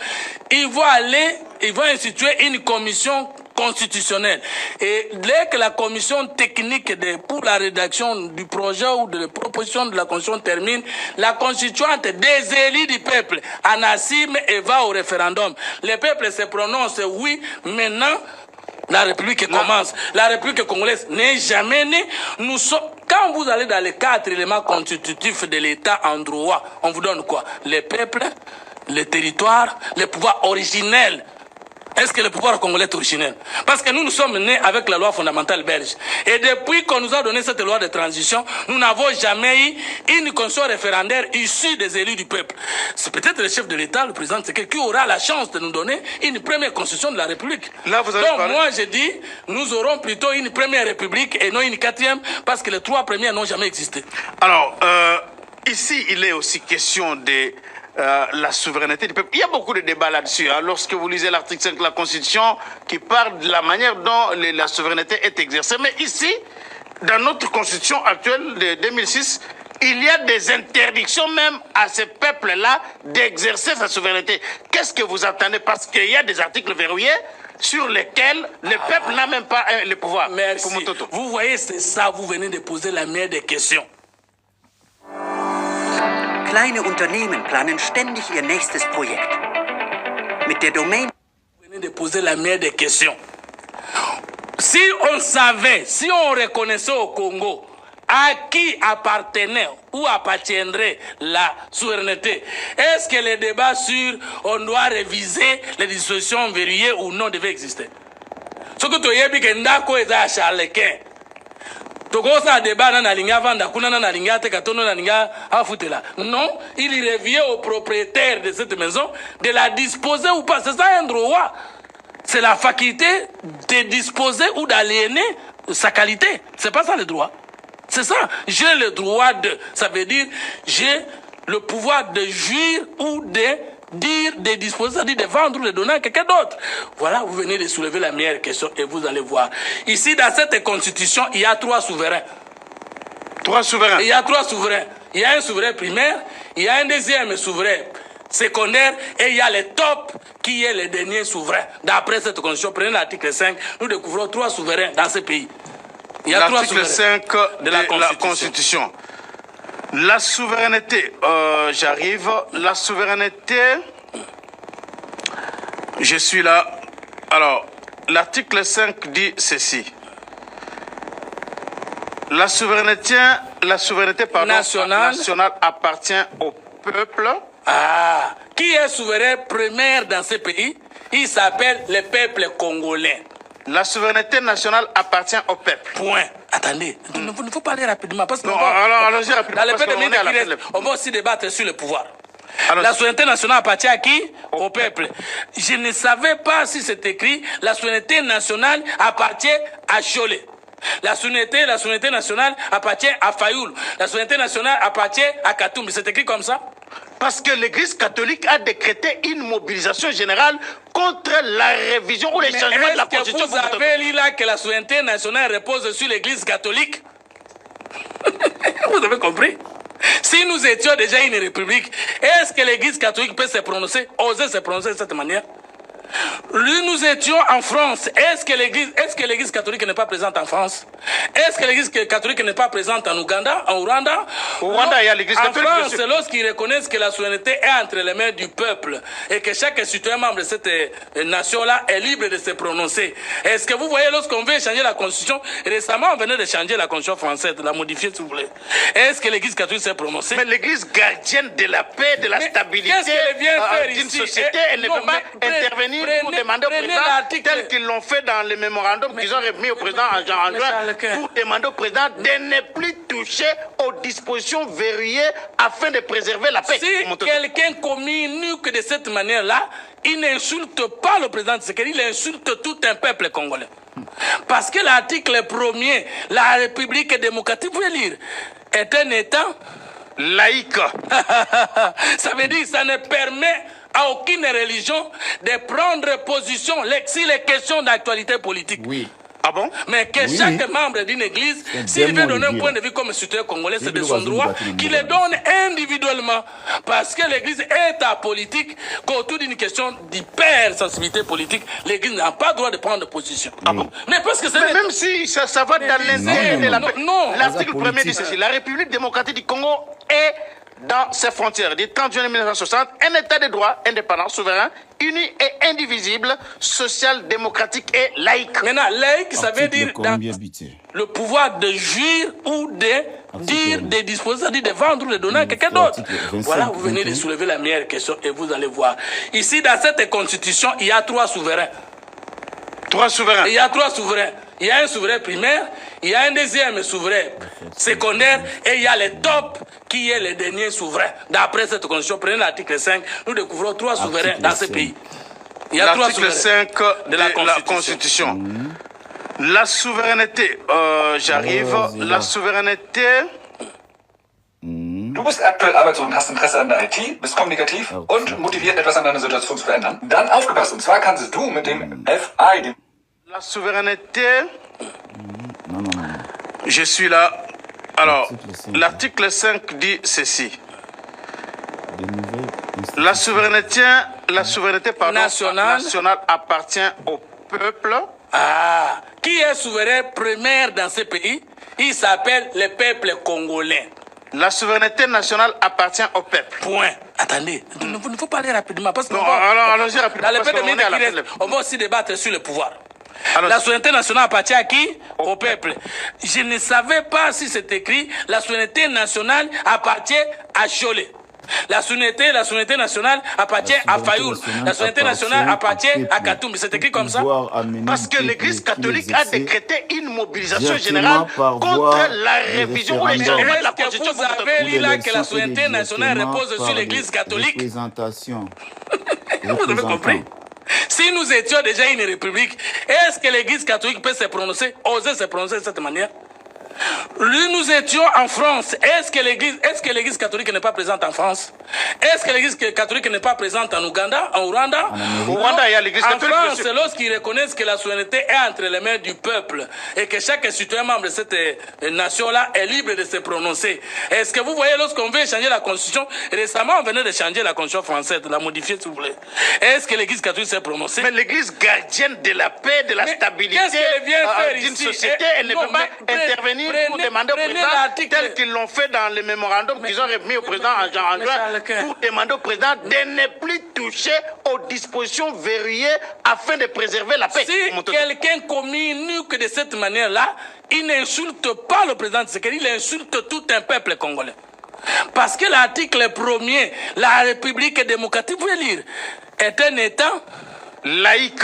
Ils vont instituer une commission constitutionnelle. Et dès que la commission technique pour la rédaction du projet ou de la proposition de la constitution termine, la constituante des élus du peuple en assume et va au référendum. Le peuple se prononce oui, maintenant, la République commence. La République congolaise n'est jamais née. Quand vous allez dans les 4 éléments constitutifs de l'État en droit, on vous donne quoi? Les peuples, les territoires, les pouvoirs originels. Est-ce que le pouvoir congolais est originel? Parce que nous sommes nés avec la loi fondamentale belge. Et depuis qu'on nous a donné cette loi de transition, nous n'avons jamais eu une constitution référendaire issue des élus du peuple. C'est peut-être le chef de l'État, le président Tshisekedi, qui aura la chance de nous donner une première constitution de la République. Là, vous avez parlé... moi, je dis, nous aurons plutôt une première République et non une 4e, parce que les 3 premières n'ont jamais existé. Alors, ici, il est aussi question de... la souveraineté du peuple. Il y a beaucoup de débats là-dessus. Hein. Lorsque vous lisez l'article 5 de la Constitution qui parle de la manière dont la souveraineté est exercée. Mais ici, dans notre Constitution actuelle de 2006, il y a des interdictions même à ce peuple-là d'exercer sa souveraineté. Qu'est-ce que vous attendez? Parce qu'il y a des articles verrouillés sur lesquels le peuple n'a même pas le pouvoir. Merci. Vous voyez, c'est ça, vous venez de poser la meilleure des questions. Kleine Unternehmen planen ständig ihr nächstes Projekt. Mit der Domain... Vous venez de poser la meilleure des questions. Si on savait, si on reconnaissait au Congo à qui appartenait ou appartiendrait la souveraineté, est-ce que les débats sur on doit réviser les dispositions verrouillées ou non devaient exister? Ce que tu as dit que ndako est à Charlequin. Tokosa débat na nalinga vanda kuna na nalinga te katono na nalinga afutela. Non, il revient au propriétaire de cette maison de la disposer ou pas. C'est ça un droit. C'est la faculté de disposer ou d'aliéner sa qualité. C'est pas ça le droit. C'est ça. J'ai le droit de. Ça veut dire j'ai le pouvoir de jouir ou de dire, de disposer, c'est-à-dire de vendre ou de donner à quelqu'un d'autre. Voilà, vous venez de soulever la meilleure question et vous allez voir. Ici, dans cette constitution, il y a 3 souverains. 3 souverains? Il y a 3 souverains. Il y a un souverain primaire, il y a un deuxième souverain secondaire, et il y a le top qui est le dernier souverain. D'après cette constitution, prenez l'article 5, nous découvrons 3 souverains dans ce pays. Il y a 3 souverains. L'article 5 de la Constitution. La souveraineté, j'arrive. La souveraineté, je suis là. Alors, l'article 5 dit ceci. La souveraineté nationale appartient au peuple. Ah, qui est souverain premier dans ce pays? Il s'appelle le peuple congolais. La souveraineté nationale appartient au peuple. Point. Attendez, il ne faut pas aller rapidement. Parce que non, allons-y rapidement. Dans le pays de Minutes, on va aussi débattre sur le pouvoir. La souveraineté nationale appartient à qui? Au peuple. Je ne savais pas si c'est écrit la souveraineté nationale appartient à Cholet. La souveraineté nationale appartient à Fayoul. La souveraineté nationale appartient à Katoum. C'est écrit comme ça? Parce que l'Église catholique a décrété une mobilisation générale contre la révision ou les changements de la Constitution. Vous avez lu là que la souveraineté nationale repose sur l'Église catholique? Vous avez compris? Si nous étions déjà une république, est-ce que l'Église catholique peut se prononcer, oser se prononcer de cette manière? Nous étions en France. Est-ce que l'Église catholique n'est pas présente en France? Est-ce que l'Église catholique n'est pas présente en Ouganda, en Rwanda? Au Rwanda, il y a l'Église catholique. En France, c'est lorsqu'ils reconnaissent que la souveraineté est entre les mains du peuple et que chaque citoyen membre de cette nation-là est libre de se prononcer. Est-ce que vous voyez, lorsqu'on veut changer la Constitution, récemment on venait de changer la Constitution française, de la modifier si vous voulez. Est-ce que l'Église catholique s'est prononcée? Mais l'Église gardienne de la paix, de la stabilité d'une société, elle ne peut pas intervenir pour demander au président, tel qu'ils l'ont fait dans le mémorandum qu'ils ont remis au président en juin, pour demander au président de ne plus toucher aux dispositions verrouillées afin de préserver la paix. Si quelqu'un communique de cette manière-là, il n'insulte pas le président de Tshisekedi, il insulte tout un peuple congolais. Parce que l'article 1er, la République démocratique, vous pouvez lire, est un État laïque. Ça veut dire que ça ne permet à aucune religion de prendre position sur les questions d'actualité politique. Oui. Ah bon? Mais que chaque membre d'une église, s'il veut donner un point de vue comme citoyen congolais, c'est de son droit, qu'il le donne individuellement. Parce que l'église est apolitique, qu'autour d'une question d'hypersensibilité politique, l'église n'a pas le droit de prendre position. Ah bon? Mais parce que c'est... Même si ça va dans l'intérêt de la paix. Non. L'article 1er dit ceci. La République démocratique du Congo est dans ses frontières du 30 juin 1960, un État de droit indépendant, souverain, uni et indivisible, social, démocratique et laïque. Maintenant, laïque, ça veut dire dans le pouvoir de jouir ou de dire, de disposer, c'est-à-dire de vendre ou de donner à quelqu'un d'autre. Voilà, vous venez de soulever la meilleure question et vous allez voir. Ici, dans cette constitution, il y a 3 souverains. 3 souverains. Il y a 3 souverains. Il y a un souverain primaire, il y a un deuxième souverain secondaire et il y a le top qui est le dernier souverain. D'après cette constitution, prenez l'article 5, nous découvrons 3 souverains dans ce pays. Il y a 3 souverains. L'article 5 de la Constitution. La souveraineté, j'arrive. La souveraineté... Du bist aktuell arbeitslos und hast Interesse an der IT, bist kommunikativ und motiviert, etwas an deiner Situation zu verändern. Dann aufgepasst, und zwar kannst du mit dem FI, dem... La souveraineté... Je suis là. Alors, l'article 5 dit ceci. La souveraineté nationale appartient au peuple. Ah, qui est souverain premier dans ce pays? Il s'appelle le peuple congolais. La souveraineté nationale appartient au peuple. Point. Attendez, il ne faut pas aller rapidement. Parce que allons-y rapidement. Dans le pays de Minutes, on va aussi débattre sur le pouvoir. La souveraineté nationale appartient à qui? Au peuple. Je ne savais pas si c'est écrit la souveraineté nationale appartient à Cholet. La souveraineté nationale appartient à Fayoul. La souveraineté nationale appartient à Katoum. C'est écrit comme ça? Parce que l'Église catholique a décrété une mobilisation générale contre la révision ou les changements de la Constitution. Vous avez lu là que la souveraineté nationale repose sur l'Église catholique? Vous avez compris? Si nous étions déjà une république, est-ce que l'Église catholique peut se prononcer, oser se prononcer de cette manière? Nous étions en France. Est-ce que l'église catholique n'est pas présente en France? Est-ce que l'église catholique n'est pas présente en Ouganda, en Rwanda? Au Rwanda, il y a l'église catholique. En France, lorsqu'ils reconnaissent que la souveraineté est entre les mains du peuple et que chaque citoyen membre de cette nation-là est libre de se prononcer. Est-ce que vous voyez, lorsqu'on veut changer la constitution, récemment on venait de changer la constitution française, de la modifier si vous voulez. Est-ce que l'église catholique s'est prononcée? Mais l'église gardienne de la paix, de la stabilité d'une société, elle ne peut pas intervenir pour demander au président, tel qu'ils l'ont fait dans le mémorandum qu'ils ont remis au président en juin, pour demander au président de ne plus toucher aux dispositions verrouillées afin de préserver la paix. Si quelqu'un communique de cette manière-là, il n'insulte pas le président Tshisekedi, il insulte tout un peuple congolais. Parce que l'article 1er, la République démocratique, vous pouvez lire, est un État laïque.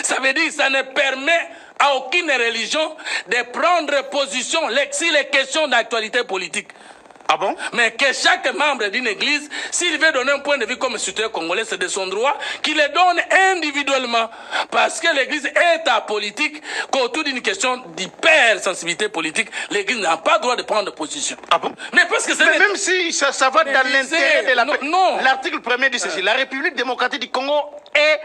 Ça veut dire que ça ne permet à aucune religion de prendre position sur les questions d'actualité politique. Ah bon? Mais que chaque membre d'une église, s'il veut donner un point de vue comme citoyen congolais, c'est de son droit, qu'il le donne individuellement. Parce que l'église est apolitique, qu'autour d'une question d'hypersensibilité politique, l'église n'a pas le droit de prendre position. Ah bon? Mais parce que c'est... Même si ça va dans l'intérêt de la paix. Non. L'article 1er dit ceci, la République démocratique du Congo est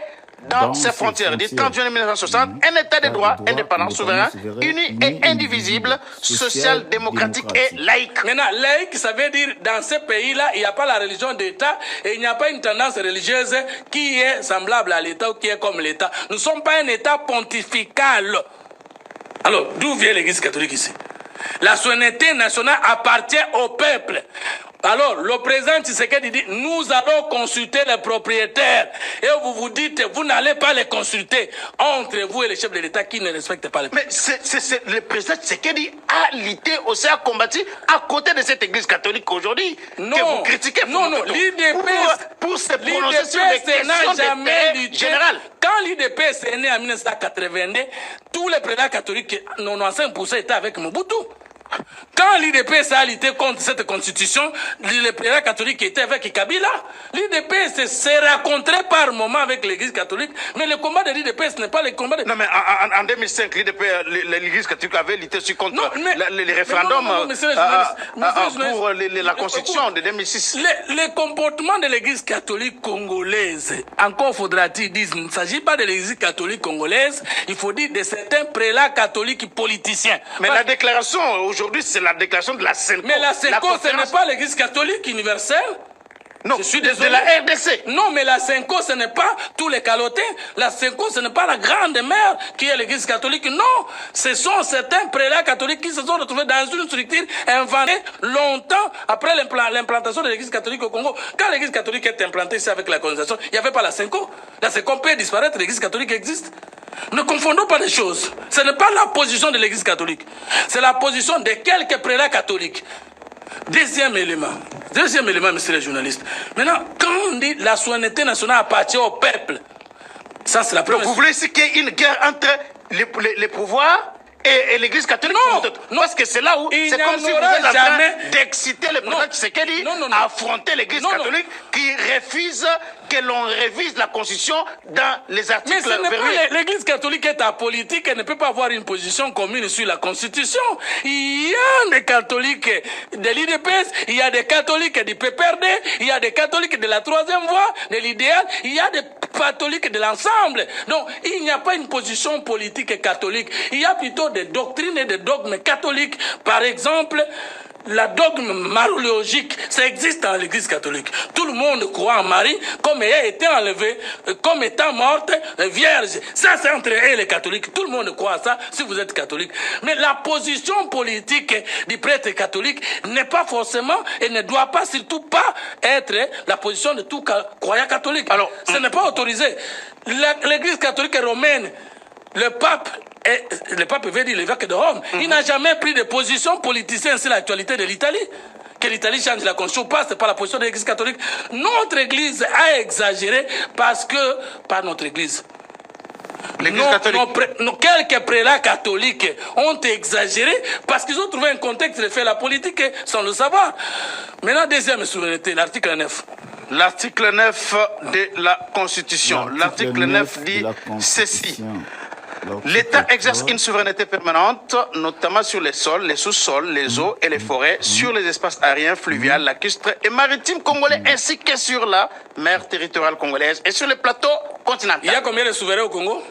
dans ses frontières, du 30 juin 1960, un État de droit indépendant, souverain, uni et indivisible, social, démocratique et laïque. Maintenant, laïque, ça veut dire, dans ce pays-là, il n'y a pas la religion d'État et il n'y a pas une tendance religieuse qui est semblable à l'État ou qui est comme l'État. Nous ne sommes pas un État pontifical. Alors, d'où vient l'Église catholique ici? La souveraineté nationale appartient au peuple. Alors, le président Tshisekedi dit, nous allons consulter les propriétaires. Et vous vous dites, vous n'allez pas les consulter entre vous et les chefs de l'État qui ne respectent pas les Mais le président Tshisekedi a lutté aussi, a combattu à côté de cette église catholique aujourd'hui. Que vous critiquez. Non, l'IDPS pour se prononcer sur les questions d'intérêt général. Quand l'IDPS est né en 1982, tous les présidents catholiques, 95% étaient avec Mobutu. Quand l'IDPS a lutté contre cette constitution, les présidents catholiques étaient avec Kabila. L'IDPS s'est rencontré par moment avec l'église catholique, mais le combat de l'IDPS n'est pas le combat de... Non, mais en 2005, l'église catholique avait lutté contre les référendums pour la constitution de 2006. Le comportement de l'église catholique congolaise, encore faudra-t-il dire, il ne s'agit pas de l'église catholique congolaise, il faut dire de certains prélats catholiques politiciens. Mais la déclaration aujourd'hui, c'est la déclaration de la CENCO. Mais la CENCO, ce n'est pas l'église catholique universelle. Non, je suis désolé. De la RDC. Non, mais la CENCO, ce n'est pas tous les calotins. La CENCO, ce n'est pas la grande mère qui est l'église catholique. Non, ce sont certains prélats catholiques qui se sont retrouvés dans une structure inventée longtemps après l'implantation de l'église catholique au Congo. Quand l'église catholique est implantée ici avec la colonisation, il n'y avait pas la CENCO. La CENCO peut disparaître, l'église catholique existe. Ne confondons pas les choses. Ce n'est pas la position de l'église catholique. C'est la position de quelques prélats catholiques. Deuxième élément, messieurs les journalistes. Maintenant, quand on dit la souveraineté nationale appartient au peuple, ça c'est la première. Vous voulez ici qu'il y ait une guerre entre les pouvoirs et l'église catholique? Non, parce que c'est là où c'est comme si vous êtes en train d'exciter le président Tshisekedi à affronter l'église catholique qui refuse que l'on révise la constitution dans les articles. Mais ce n'est pas l'église catholique est apolitique, elle ne peut pas avoir une position commune sur la constitution. Il y a des catholiques de l'IDPS, il y a des catholiques du PPRD, il y a des catholiques de la troisième voie, de l'idéal, il y a des catholiques de l'ensemble. Donc, il n'y a pas une position politique catholique. Il y a plutôt des doctrines et des dogmes catholiques. Par exemple, la dogme mariologique, ça existe dans l'église catholique. Tout le monde croit en Marie comme ayant été enlevée, comme étant morte, vierge. Ça, c'est entre eux et les catholiques. Tout le monde croit à ça si vous êtes catholique. Mais la position politique du prêtre catholique n'est pas forcément et ne doit pas, surtout pas, être la position de tout croyant catholique. Alors, ce n'est pas autorisé. L'église catholique romaine, le pape veut dire l'évêque de Rome. Il n'a jamais pris de position politicienne sur l'actualité de l'Italie. Que l'Italie change la constitution, c'est pas la position de l'église catholique. Notre église a exagéré parce que, pas notre église. L'église catholique. Quelques prélats catholiques ont exagéré parce qu'ils ont trouvé un contexte de faire la politique sans le savoir. Maintenant, deuxième souveraineté, l'article 9. L'article 9 de la Constitution. L'article 9 dit ceci. L'État exerce une souveraineté permanente, notamment sur les sols, les sous-sols, les eaux et les forêts, sur les espaces aériens, fluviales, lacustres et maritimes congolais, ainsi que sur la mer territoriale congolaise et sur les plateaux continentaux. Il y a combien de souverains au Congo?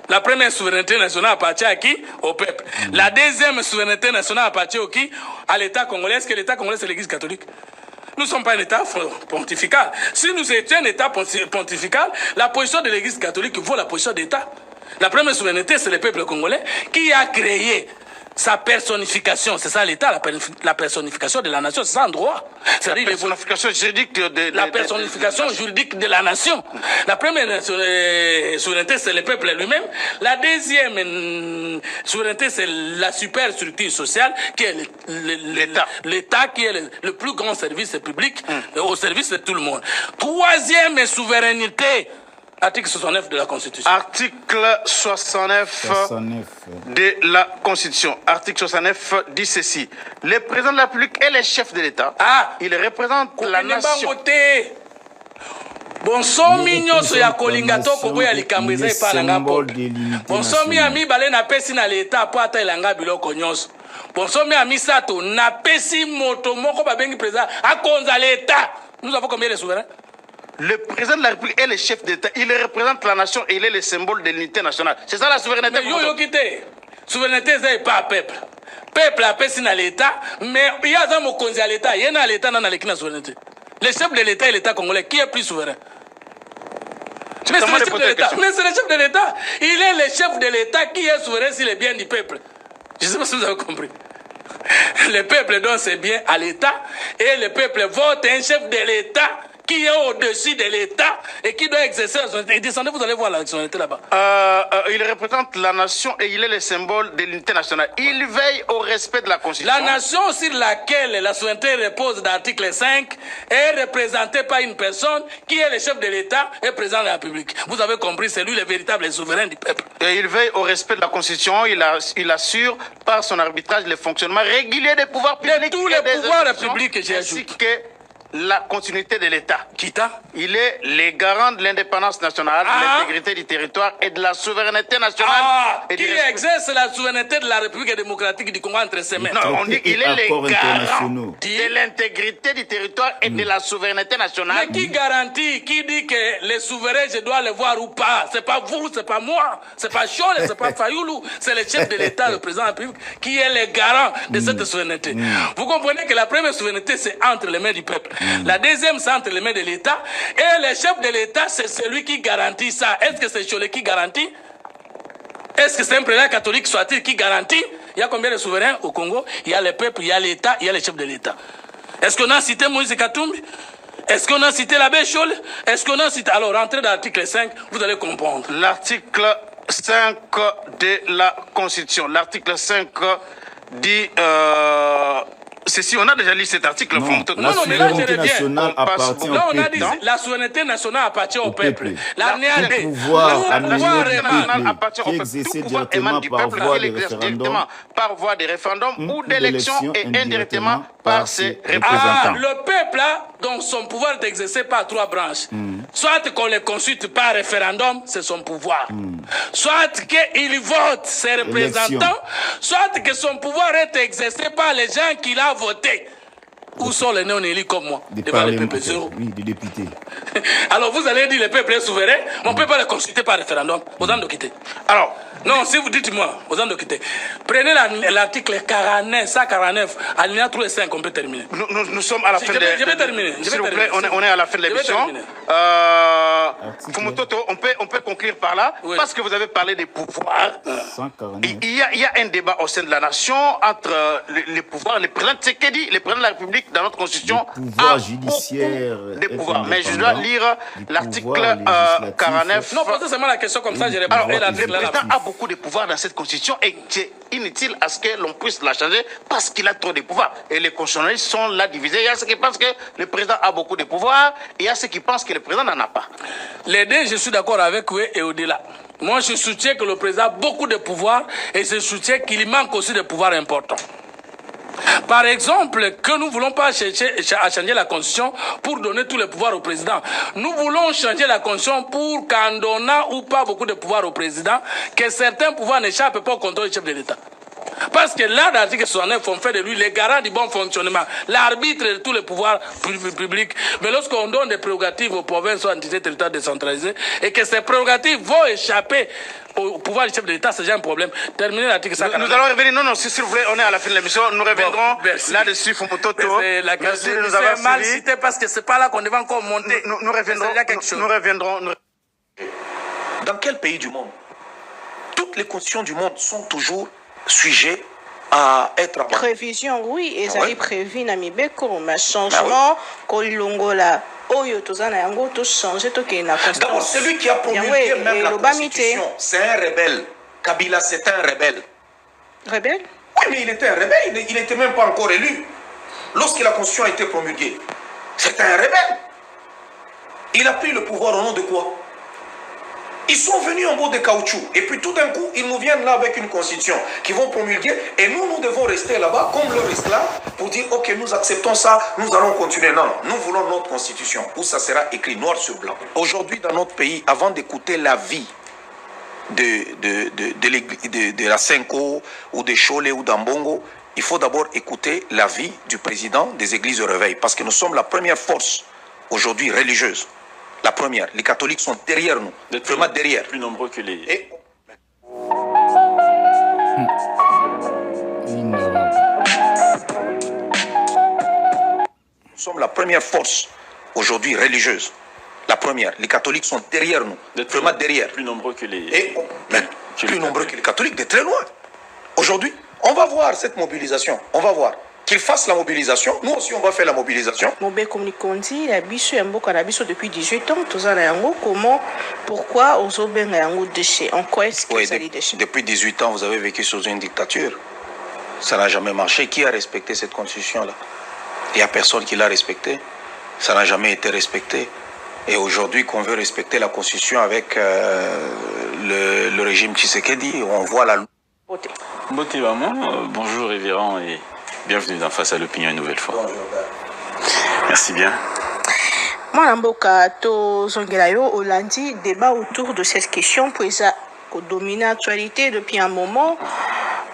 La première souveraineté nationale appartient à qui? Au peuple. La deuxième souveraineté nationale appartient au qui? À l'État congolais. Est-ce que l'État congolais, c'est l'Église catholique? Nous ne sommes pas un État pontifical. Si nous étions un État pontifical, la position de l'Église catholique vaut la position d'État. La première souveraineté, c'est le peuple congolais qui a créé sa personnification. C'est ça l'État, la personnification de la nation. C'est ça en droit. La personnification juridique la personnification juridique de la nation. La première souveraineté, c'est le peuple lui-même. La deuxième souveraineté, c'est la superstructure sociale, qui est l'État. L'État qui est le plus grand service public, au service de tout le monde. Troisième souveraineté, article 69 de la Constitution. Article 69 de la Constitution. Article 69 dit ceci. Le président de la République est le chef de l'État. Il représente la nation. Bonsomi nyonso ya kolinga to koboya likambo eza epalanga poto. Bonsomi ami bale na pesi na l'État po ata elanga biloko nyonso. Bonsomi ami sato na pesi moto moko babengi président akonza l'État. Nous avons combien de souverains? Le président de la République est le chef d'État. Il représente la nation et il est le symbole de l'unité nationale. C'est ça la souveraineté. Mais yo kité. Souveraineté c'est pas peuple. Peuple a pesi na l'État, mais il y a un mokonzi à l'État. Il y a l'État dans la souveraineté. Le chef de l'État et l'État congolais, qui est plus souverain? Mais c'est le chef de l'État. Mais c'est le chef de l'État. Il est le chef de l'État qui est souverain s'il est bien du peuple. Je ne sais pas si vous avez compris. Le peuple donne ses biens à l'État et le peuple vote un chef de l'État qui est au-dessus de l'État et qui doit exercer la souveraineté. Descendez, vous allez voir la souveraineté là-bas. Il représente la nation et il est le symbole de l'unité nationale. Il veille au respect de la Constitution. La nation sur laquelle la souveraineté repose d'article 5 est représentée par une personne qui est le chef de l'État et président de la République. Vous avez compris, c'est lui le véritable souverain du peuple. Et il veille au respect de la Constitution. Il assure par son arbitrage le fonctionnement régulier des pouvoirs publics. De tous les pouvoirs publics, j'ai ainsi que la continuité de l'État. Kita. Il est le garant de l'indépendance nationale, de l'intégrité du territoire et de la souveraineté nationale. Qui exerce la souveraineté de la République démocratique du Congo entre ses mains. Non, on dit qu'il est le garant de l'intégrité du territoire et de la souveraineté nationale. Mais qui garantit, qui dit que les souverains, je dois les voir ou pas? C'est pas vous, c'est pas moi, c'est pas Chol, c'est pas Fayoulou, c'est le chef de l'État, le président de la République, qui est le garant de cette souveraineté. Vous comprenez que la première souveraineté, c'est entre les mains du peuple. La deuxième, c'est entre les mains de l'État. Et le chef de l'État, c'est celui qui garantit ça. Est-ce que c'est Cholet qui garantit? Est-ce que c'est un président catholique soit-il qui garantit? Il y a combien de souverains au Congo? Il y a le peuple, il y a l'État, il y a le chef de l'État. Est-ce qu'on a cité Moïse Katumbi? Est-ce qu'on a cité l'abbé Cholet? Est-ce qu'on a cité... Alors, rentrez dans l'article 5, vous allez comprendre. L'article 5 de la Constitution. L'article 5 dit... ceci, on a déjà lu cet article. Non, la souveraineté nationale appartient au peuple. On a dit la souveraineté nationale appartient au peuple. Le pouvoir appartient au peuple. Qui directement par voie de référendum, par voie de référendum ou d'élection et indirectement par ses représentants. Le peuple a donc son pouvoir est exercé par trois branches. Soit qu'on le consulte par référendum, c'est son pouvoir. Soit qu'il vote ses représentants, soit que son pouvoir est exercé par les gens qu'il a voté. Où sont les non-élus comme moi? Devant le peuple. Oui, des députés. Alors vous allez dire le peuple est souverain, on ne peut pas le consulter par référendum. Aux quitter. Alors, non, si vous dites-moi, aux quitter. Prenez l'article 149, alinéa 3 et 5, on peut terminer. Nous sommes à la fin de l'émission. Je vais terminer. S'il vous plaît, on est à la fin de l'émission. Fumototo, on peut conclure par là, parce que vous avez parlé des pouvoirs. Il y a un débat au sein de la nation entre les pouvoirs, les présidents de Tshisekedi, les présidents de la République dans notre constitution. Pouvoir judiciaire. Des pouvoirs. Mais je dois lire l'article 49. Non, posez seulement la question comme ça, je réponds. Alors, le président a beaucoup de pouvoirs dans cette constitution et c'est inutile à ce que l'on puisse la changer parce qu'il a trop de pouvoirs. Et les constitutionnalistes sont là divisés. Il y a ceux qui pensent que le président a beaucoup de pouvoirs et il y a ceux qui pensent que le président n'en a pas. Les deux, je suis d'accord avec eux et au-delà. Moi, je soutiens que le président a beaucoup de pouvoirs et je soutiens qu'il manque aussi de pouvoirs importants. Par exemple, que nous ne voulons pas chercher à changer la Constitution pour donner tous les pouvoirs au président. Nous voulons changer la Constitution pour qu'en donnant ou pas beaucoup de pouvoirs au président, que certains pouvoirs n'échappent pas au contrôle du chef de l'État. Parce que là, dans l'article 69, on fait de lui le garant du bon fonctionnement, l'arbitre de tous les pouvoirs publics. Mais lorsqu'on donne des prérogatives aux provinces ou entités territoriales décentralisées, et que ces prérogatives vont échapper au pouvoir du chef de l'État, c'est déjà un problème. Terminer l'article 50. Nous allons revenir, non, s'il vous plaît, on est à la fin de l'émission, nous reviendrons là-dessus, Fumototo. Merci de nous avoir mal cité parce que c'est pas là qu'on devait encore monter. Nous reviendrons. Dans quel pays du monde? Toutes les constitutions du monde sont toujours sujets à être abandonnées. Révision, oui, et ça prévu Namibeko, mais changement, Kolongola. D'abord, celui qui a promulgué même la Constitution, c'est un rebelle. Kabila, c'est un rebelle. Rebelle? Oui, mais il était un rebelle, il n'était même pas encore élu. Lorsque la Constitution a été promulguée, c'était un rebelle. Il a pris le pouvoir au nom de quoi? Ils sont venus en bord de caoutchouc. Et puis tout d'un coup, ils nous viennent là avec une constitution qu'ils vont promulguer. Et nous devons rester là-bas comme leur esclave pour dire, ok, nous acceptons ça, nous allons continuer. Non, nous voulons notre constitution où ça sera écrit noir sur blanc. Aujourd'hui, dans notre pays, avant d'écouter la vie de la Senko ou de Cholet ou d'Ambongo, il faut d'abord écouter la vie du président des églises de réveil. Parce que nous sommes la première force aujourd'hui religieuse. La première, les catholiques sont derrière nous, vraiment derrière. Plus nombreux que les... Nous sommes la première force aujourd'hui religieuse. La première, les catholiques sont derrière nous, vraiment derrière. Plus nombreux que les... Plus nombreux que les catholiques, de très loin. Aujourd'hui, on va voir cette mobilisation, on va voir. Qu'ils fassent la mobilisation, nous aussi on va faire la mobilisation. Depuis 18 ans, comment, pourquoi en quoi est-ce que ça les déchets? Depuis 18 ans, vous avez vécu sous une dictature. Ça n'a jamais marché. Qui a respecté cette constitution-là? Il n'y a personne qui l'a respectée. Ça n'a jamais été respecté. Et aujourd'hui, qu'on veut respecter la constitution avec le régime Tshisekedi, on voit la... Beauté maman, bonjour révérend et... bienvenue dans Face à l'opinion une nouvelle fois. Merci bien. Mwanamboka to Zongelayo Olandi débat autour de cette question pour ça dominer l'actualité depuis un moment.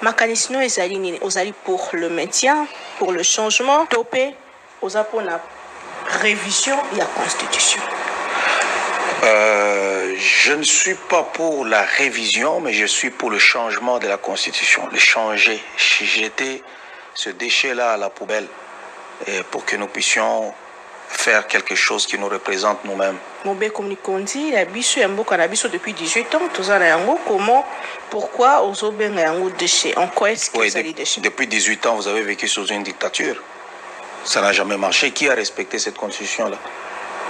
Makanisino ezali pour le maintien, pour le changement, topé aux pour la révision de la Constitution. Je ne suis pas pour la révision, mais je suis pour le changement de la Constitution. Le changer, jeter ce déchet-là à la poubelle pour que nous puissions faire quelque chose qui nous représente nous-mêmes. Depuis 18 ans, comment, pourquoi en quoi est-ce que ça les déchets? Depuis 18 ans, vous avez vécu sous une dictature. Ça n'a jamais marché. Qui a respecté cette constitution-là?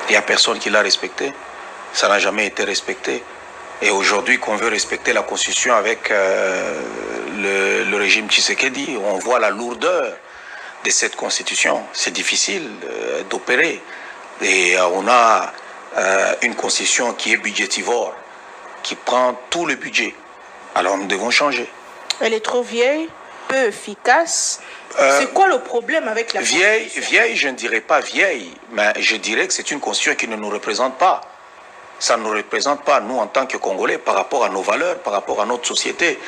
Il n'y a personne qui l'a respectée. Ça n'a jamais été respecté. Et aujourd'hui, qu'on veut respecter la constitution avec le régime Tshisekedi, on voit la lourdeur de cette constitution. C'est difficile d'opérer. Et on a une constitution qui est budgétivore, qui prend tout le budget. Alors nous devons changer. Elle est trop vieille, peu efficace. C'est quoi le problème avec la constitution? Vieille, je ne dirais pas vieille, mais je dirais que c'est une constitution qui ne nous représente pas. Ça ne nous représente pas, nous, en tant que Congolais, par rapport à nos valeurs, par rapport à notre société.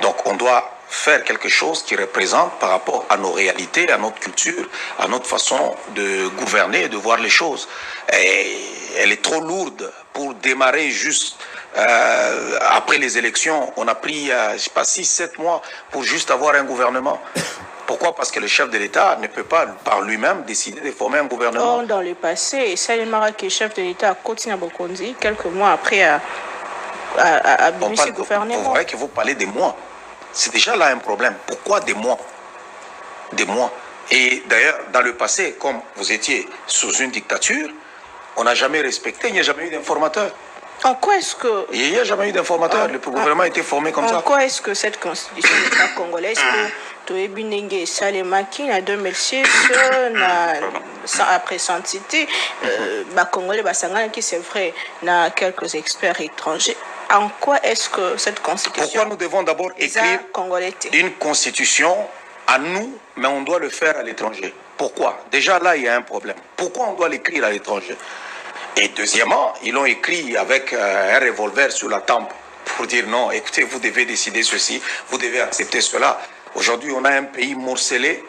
Donc, on doit faire quelque chose qui représente par rapport à nos réalités, à notre culture, à notre façon de gouverner et de voir les choses. Et elle est trop lourde pour démarrer juste après les élections. On a pris, je ne sais pas, 6-7 mois pour juste avoir un gouvernement. Pourquoi? Parce que le chef de l'État ne peut pas, par lui-même, décider de former un gouvernement. Dans le passé, Salim Maraki, chef de l'État, a continué à Bokondi, quelques mois après à ce gouvernement. Vous voyez que vous parlez des mois. C'est déjà là un problème. Pourquoi des mois? Des mois. Et d'ailleurs, dans le passé, comme vous étiez sous une dictature, on n'a jamais respecté, il n'y a jamais eu d'informateur. En quoi est-ce que... Il n'y a jamais eu d'informateur. Le gouvernement a été formé comme ça. En quoi est-ce que cette constitution de l'État congolaise Toebinenge Salemaki en 2006 après son titre, Congolais qui c'est vrai, na quelques experts étrangers. En quoi est-ce que cette constitution... Pourquoi nous devons d'abord écrire une constitution à nous, mais on doit le faire à l'étranger. Pourquoi? Déjà là, il y a un problème. Pourquoi on doit l'écrire à l'étranger? Et deuxièmement, ils l'ont écrit avec un revolver sur la tempe pour dire non, écoutez, vous devez décider ceci, vous devez accepter cela. Aujourd'hui, on a un pays morcelé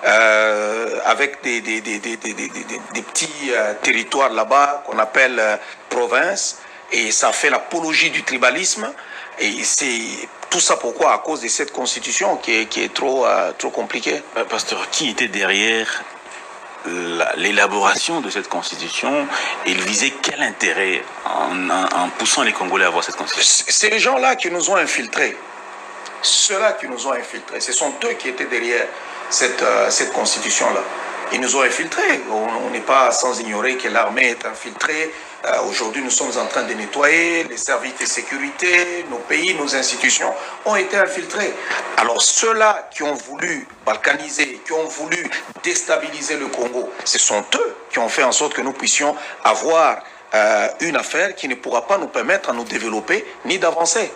avec des petits territoires là-bas qu'on appelle provinces, et ça fait l'apologie du tribalisme. Et c'est tout ça pourquoi? À cause de cette constitution qui est trop compliquée. Pasteur, qui était derrière l'élaboration de cette constitution, et il visait quel intérêt en poussant les Congolais à avoir cette constitution? C'est les gens-là qui nous ont infiltrés. Ceux-là qui nous ont infiltrés. Ce sont eux qui étaient derrière cette constitution-là. Ils nous ont infiltrés. On n'est pas sans ignorer que l'armée est infiltrée. Aujourd'hui, nous sommes en train de nettoyer les services de sécurité, nos pays, nos institutions ont été infiltrés. Alors ceux-là qui ont voulu balkaniser, qui ont voulu déstabiliser le Congo, ce sont eux qui ont fait en sorte que nous puissions avoir une affaire qui ne pourra pas nous permettre de nous développer ni d'avancer.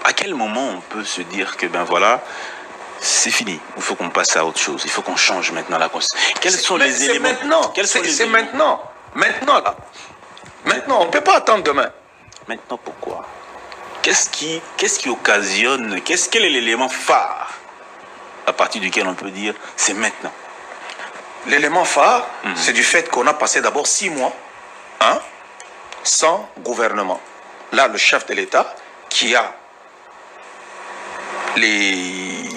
À quel moment on peut se dire que ben voilà, c'est fini, il faut qu'on passe à autre chose, il faut qu'on change maintenant la constitution? Quels sont les éléments? C'est maintenant. Maintenant, là. Maintenant, on ne peut pas attendre demain. Maintenant, pourquoi? Qu'est-ce qui occasionne, quel est l'élément phare à partir duquel on peut dire c'est maintenant? L'élément phare, c'est du fait qu'on a passé d'abord 6 mois sans gouvernement. Là, le chef de l'État qui a les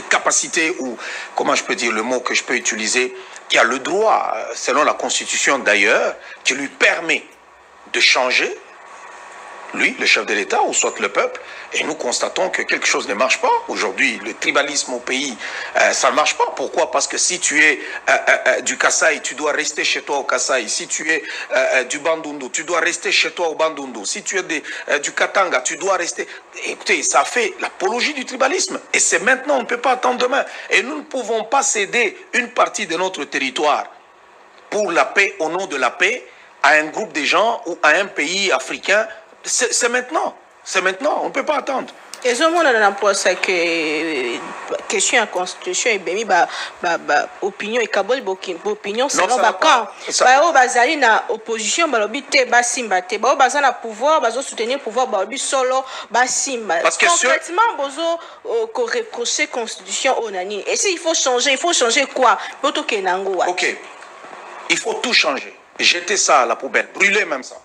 capacités, ou comment je peux dire le mot que je peux utiliser, qui a le droit, selon la Constitution d'ailleurs, qui lui permet de changer, lui, le chef de l'État, ou soit le peuple, et nous constatons que quelque chose ne marche pas. Aujourd'hui, le tribalisme au pays, ça ne marche pas. Pourquoi? Parce que si tu es du Kasaï, tu dois rester chez toi au Kasaï. Si tu es du Bandundu, tu dois rester chez toi au Bandundu. Si tu es du Katanga, tu dois rester... Écoutez, ça fait l'apologie du tribalisme. Et c'est maintenant, on ne peut pas attendre demain. Et nous ne pouvons pas céder une partie de notre territoire pour la paix, au nom de la paix, à un groupe de gens ou à un pays africain. C'est maintenant. C'est maintenant. On ne peut pas attendre. Et ce moment on pense que question à constitution et bemi opinion et kabol opinion selon bakan ba bazali na opposition balobi te basimba te ba bazana pouvoir bazo soutenir pouvoir balobi solo basimba. Parce que concrètement bozo ko reprocher constitution onani. Et si il faut changer quoi? Poto kenango wa. OK. Il faut tout changer. Jeter ça à la poubelle, brûler même ça.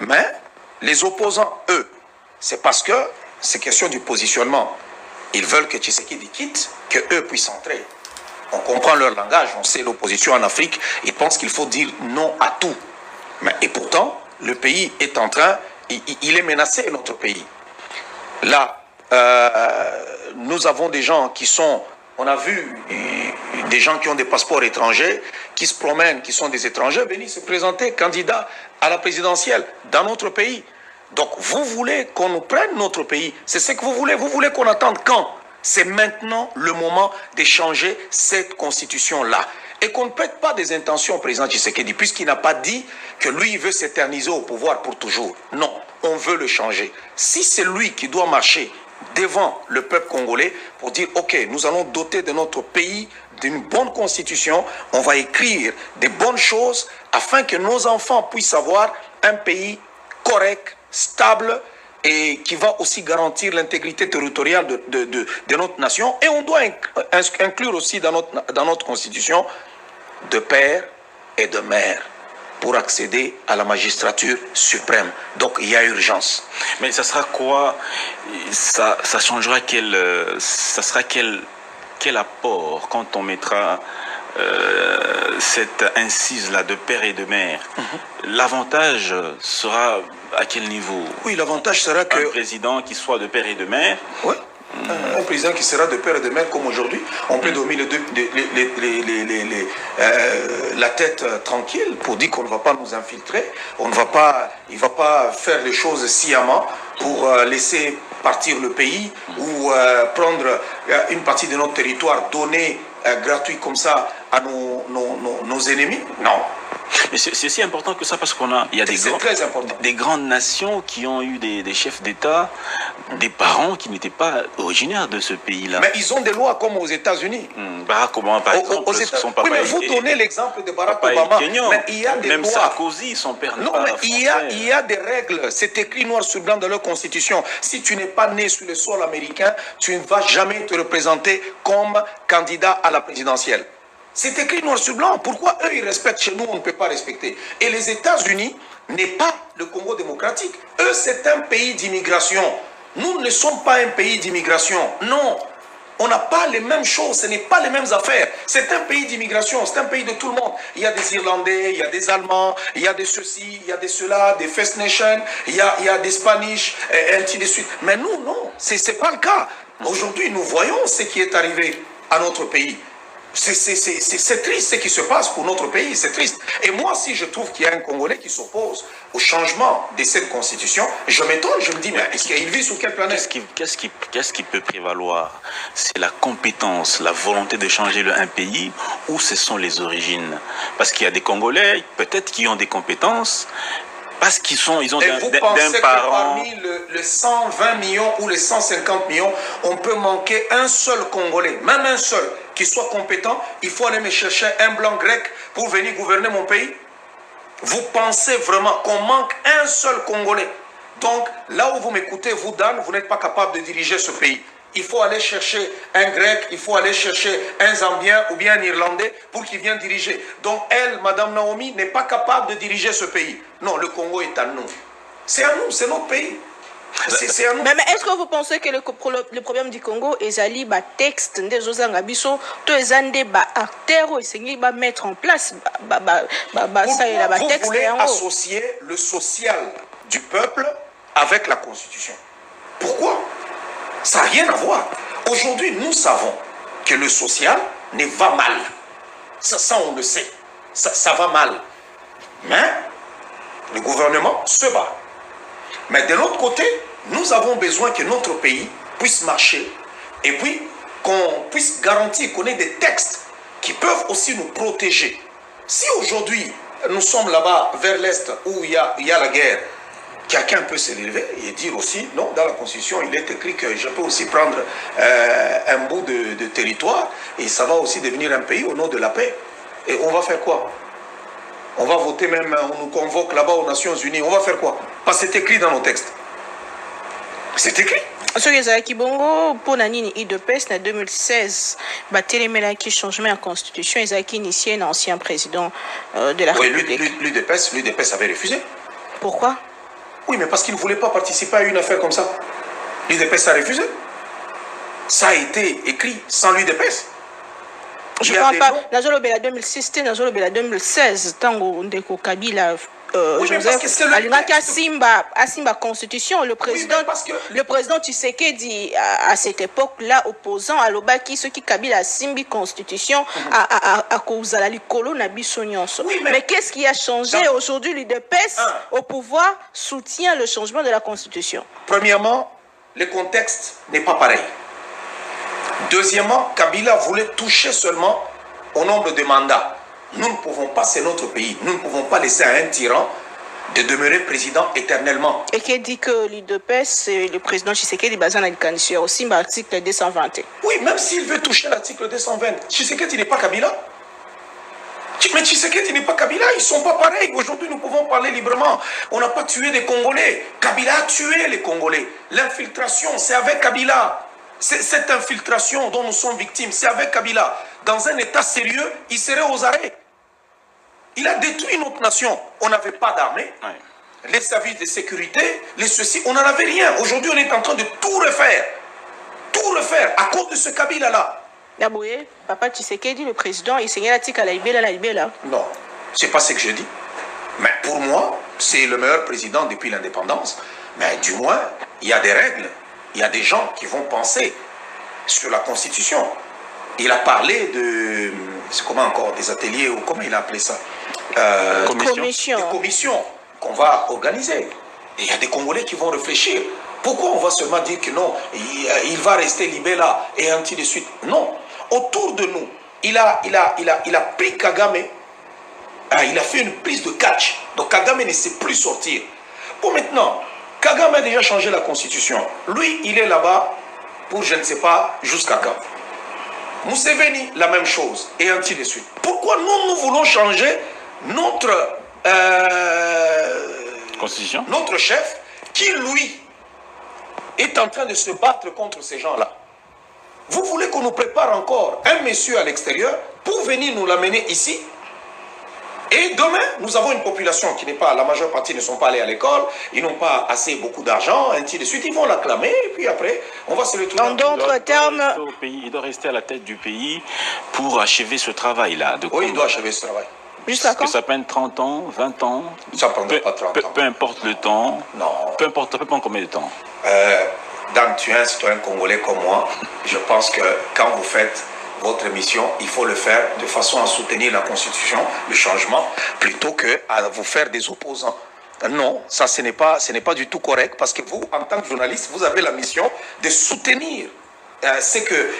Mais les opposants, eux, c'est parce que c'est question du positionnement. Ils veulent que Tshisekedi quitte, qu'eux puissent entrer. On comprend leur langage, on sait l'opposition en Afrique, ils pensent qu'il faut dire non à tout. Et pourtant, le pays est en train, il est menacé, notre pays. Là, nous avons des gens qui sont, on a vu des gens qui ont des passeports étrangers, qui se promènent, qui sont des étrangers, venir se présenter candidats à la présidentielle dans notre pays. Donc vous voulez qu'on nous prenne notre pays, c'est ce que vous voulez qu'on attende quand? C'est maintenant le moment de changer cette constitution-là. Et qu'on ne pète pas des intentions au président Tshisekedi, puisqu'il n'a pas dit que lui, il veut s'éterniser au pouvoir pour toujours. Non, on veut le changer. Si c'est lui qui doit marcher devant le peuple congolais pour dire, OK, nous allons doter de notre pays d'une bonne constitution, on va écrire des bonnes choses afin que nos enfants puissent avoir un pays correct, stable et qui va aussi garantir l'intégrité territoriale de notre nation. Et on doit inclure aussi dans notre constitution de père et de mère pour accéder à la magistrature suprême. Donc il y a urgence. Mais ça sera quoi? Ça changera quel apport quand on mettra cette incise-là de père et de mère? L'avantage sera à quel niveau? Oui, l'avantage sera que... Un président qui soit de père et de mère? Oui, un président qui sera de père et de mère comme aujourd'hui. On peut dormir la tête tranquille pour dire qu'on ne va pas nous infiltrer. Il ne va pas faire les choses sciemment pour laisser partir le pays ou prendre une partie de notre territoire donné gratuit comme ça à nos ennemis. Non. Mais c'est si important que ça parce il y a des grandes nations qui ont eu des chefs d'État, des parents qui n'étaient pas originaires de ce pays-là. Mais ils ont des lois comme aux États-Unis. Barack Obama, par exemple, son papa mais vous donnez l'exemple de Barack Obama. Mais il y a des même lois. Sarkozy, son père n'est pas mais français. il y a des règles. C'est écrit noir sur blanc dans leur constitution. Si tu n'es pas né sur le sol américain, tu ne vas jamais te représenter comme candidat à la présidentielle. C'est écrit noir sur blanc. Pourquoi eux, ils respectent chez nous, on ne peut pas respecter? Et les États-Unis n'est pas le Congo démocratique. Eux, c'est un pays d'immigration. Nous ne sommes pas un pays d'immigration. Non. On n'a pas les mêmes choses. Ce n'est pas les mêmes affaires. C'est un pays d'immigration. C'est un pays de tout le monde. Il y a des Irlandais, il y a des Allemands, il y a des ceci, il y a des cela, des First Nations, il y a des Spanish, et ainsi de suite. Mais nous, non. Ce n'est pas le cas. Aujourd'hui, nous voyons ce qui est arrivé à notre pays. C'est triste ce qui se passe pour notre pays, c'est triste. Et moi, si je trouve qu'il y a un Congolais qui s'oppose au changement de cette constitution, je m'étonne, je me dis, mais est-ce qu'il vit sur quelle planète? Qu'est-ce qui peut prévaloir? C'est la compétence, la volonté de changer un pays, ou ce sont les origines? Parce qu'il y a des Congolais, peut-être, qui ont des compétences, parce qu'ils ont d'un parent. Parmi les 120 millions ou les 150 millions, on peut manquer un seul Congolais, même un seul, qui soit compétent. Il faut aller me chercher un blanc grec pour venir gouverner mon pays. Vous pensez vraiment qu'on manque un seul Congolais? Donc, là où vous m'écoutez, vous, Dan, vous n'êtes pas capable de diriger ce pays. Il faut aller chercher un Grec, il faut aller chercher un Zambien ou bien un Irlandais pour qu'il vienne diriger. Donc elle, Madame Naomi, n'est pas capable de diriger ce pays. Non, le Congo est à nous. C'est à nous, c'est notre pays. C'est à nous. Mais est-ce que vous pensez que le problème du Congo est ali ba texte des ozanga biso to ezande ba acteurs et ba mettre en place ça et la ba texte? Vous voulez associer le social du peuple avec la Constitution. Pourquoi? Ça n'a rien à voir. Aujourd'hui, nous savons que le social ne va mal. Ça on le sait. Ça va mal. Mais le gouvernement se bat. Mais de l'autre côté, nous avons besoin que notre pays puisse marcher et puis qu'on puisse garantir qu'on ait des textes qui peuvent aussi nous protéger. Si aujourd'hui, nous sommes là-bas vers l'Est où il y a la guerre, quelqu'un peut se lever et dire aussi, non, dans la Constitution, il est écrit que je peux aussi prendre un bout de territoire et ça va aussi devenir un pays au nom de la paix. Et on va faire quoi? On va voter même, on nous convoque là-bas aux Nations Unies, on va faire quoi? Parce que c'est écrit dans nos textes. C'est écrit. Ce que Zaki Bongo, pour Nanini IDPS, en 2016, qui changement en constitution, Zaki initié un ancien président de la République. Oui, l'UDPS avait refusé. Pourquoi? Oui, mais parce qu'il ne voulait pas participer à une affaire comme ça. L'UDPS a refusé. Ça a été écrit sans l'UDPS. Je ne parle pas. Dans le 2006, dans le 2016, Tango Ndeko Kabila, Joseph Alingaki Asimba Constitution, le président Tshisekedi à cette époque-là, opposant à l'Obaki, ce qui Kabila Asimbi Constitution à cause de la Likolo Nabiso Nyonso. Mais qu'est-ce qui a changé aujourd'hui? L'UDPS au pouvoir soutient le changement de la Constitution. Premièrement, le contexte n'est pas pareil. Deuxièmement, Kabila voulait toucher seulement au nombre de mandats. Nous ne pouvons pas, c'est notre pays, nous ne pouvons pas laisser à un tyran de demeurer président éternellement. Et qui dit que l'UDPS, le président Tshisekedi Bazana il aussi l'article 220. Oui, même s'il veut toucher l'article 220, Tshisekedi n'est pas Kabila. Mais Tshisekedi n'est pas Kabila, ils ne sont pas pareils. Aujourd'hui, nous pouvons parler librement. On n'a pas tué des Congolais. Kabila a tué les Congolais. L'infiltration, c'est avec Kabila. Cette infiltration dont nous sommes victimes, c'est avec Kabila. Dans un état sérieux, il serait aux arrêts. Il a détruit notre nation. On n'avait pas d'armée. Les services de sécurité, les ceci, on n'en avait rien. Aujourd'hui, on est en train de tout refaire. Tout refaire à cause de ce Kabila-là. Yaboué, Papa Tshisekedi, le président, il s'est à la Libéla. Non, c'est pas ce que je dis. Mais pour moi, c'est le meilleur président depuis l'indépendance. Mais du moins, il y a des règles. Il y a des gens qui vont penser sur la Constitution. Il a parlé de... C'est comment encore? Des ateliers ou comment il a appelé ça? Commission. Des commissions qu'on va organiser. Et il y a des Congolais qui vont réfléchir. Pourquoi on va seulement dire que non, il va rester libéré là et ainsi de suite? Non. Autour de nous, il a pris Kagame il a fait une prise de catch. Donc Kagame ne sait plus sortir. Bon, maintenant, Kagame a déjà changé la constitution. Lui, il est là-bas pour je ne sais pas jusqu'à quand. Museveni, la même chose, et ainsi de suite. Pourquoi nous voulons changer notre constitution, notre chef, qui lui est en train de se battre contre ces gens-là? Vous voulez qu'on nous prépare encore un monsieur à l'extérieur pour venir nous l'amener ici? Et demain, nous avons une population qui n'est pas, la majeure partie ne sont pas allés à l'école, ils n'ont pas assez beaucoup d'argent, ainsi de suite, ils vont l'acclamer, et puis après, on va se retrouver. En d'autres termes, il doit rester à la tête du pays pour achever ce travail-là. Oui, il doit achever ce travail. Jusqu'à quand? Que ça prenne 30 ans, 20 ans. Ça ne prendra pas 30 ans. Peu importe le temps. Non. Peu importe, ça peut prendre combien de temps? Dan, tu es un citoyen congolais comme moi. Je pense que quand vous faites votre mission, il faut le faire de façon à soutenir la Constitution, le changement, plutôt qu'à vous faire des opposants. Non, ça ce n'est pas du tout correct, parce que vous, en tant que journaliste, vous avez la mission de soutenir c'est que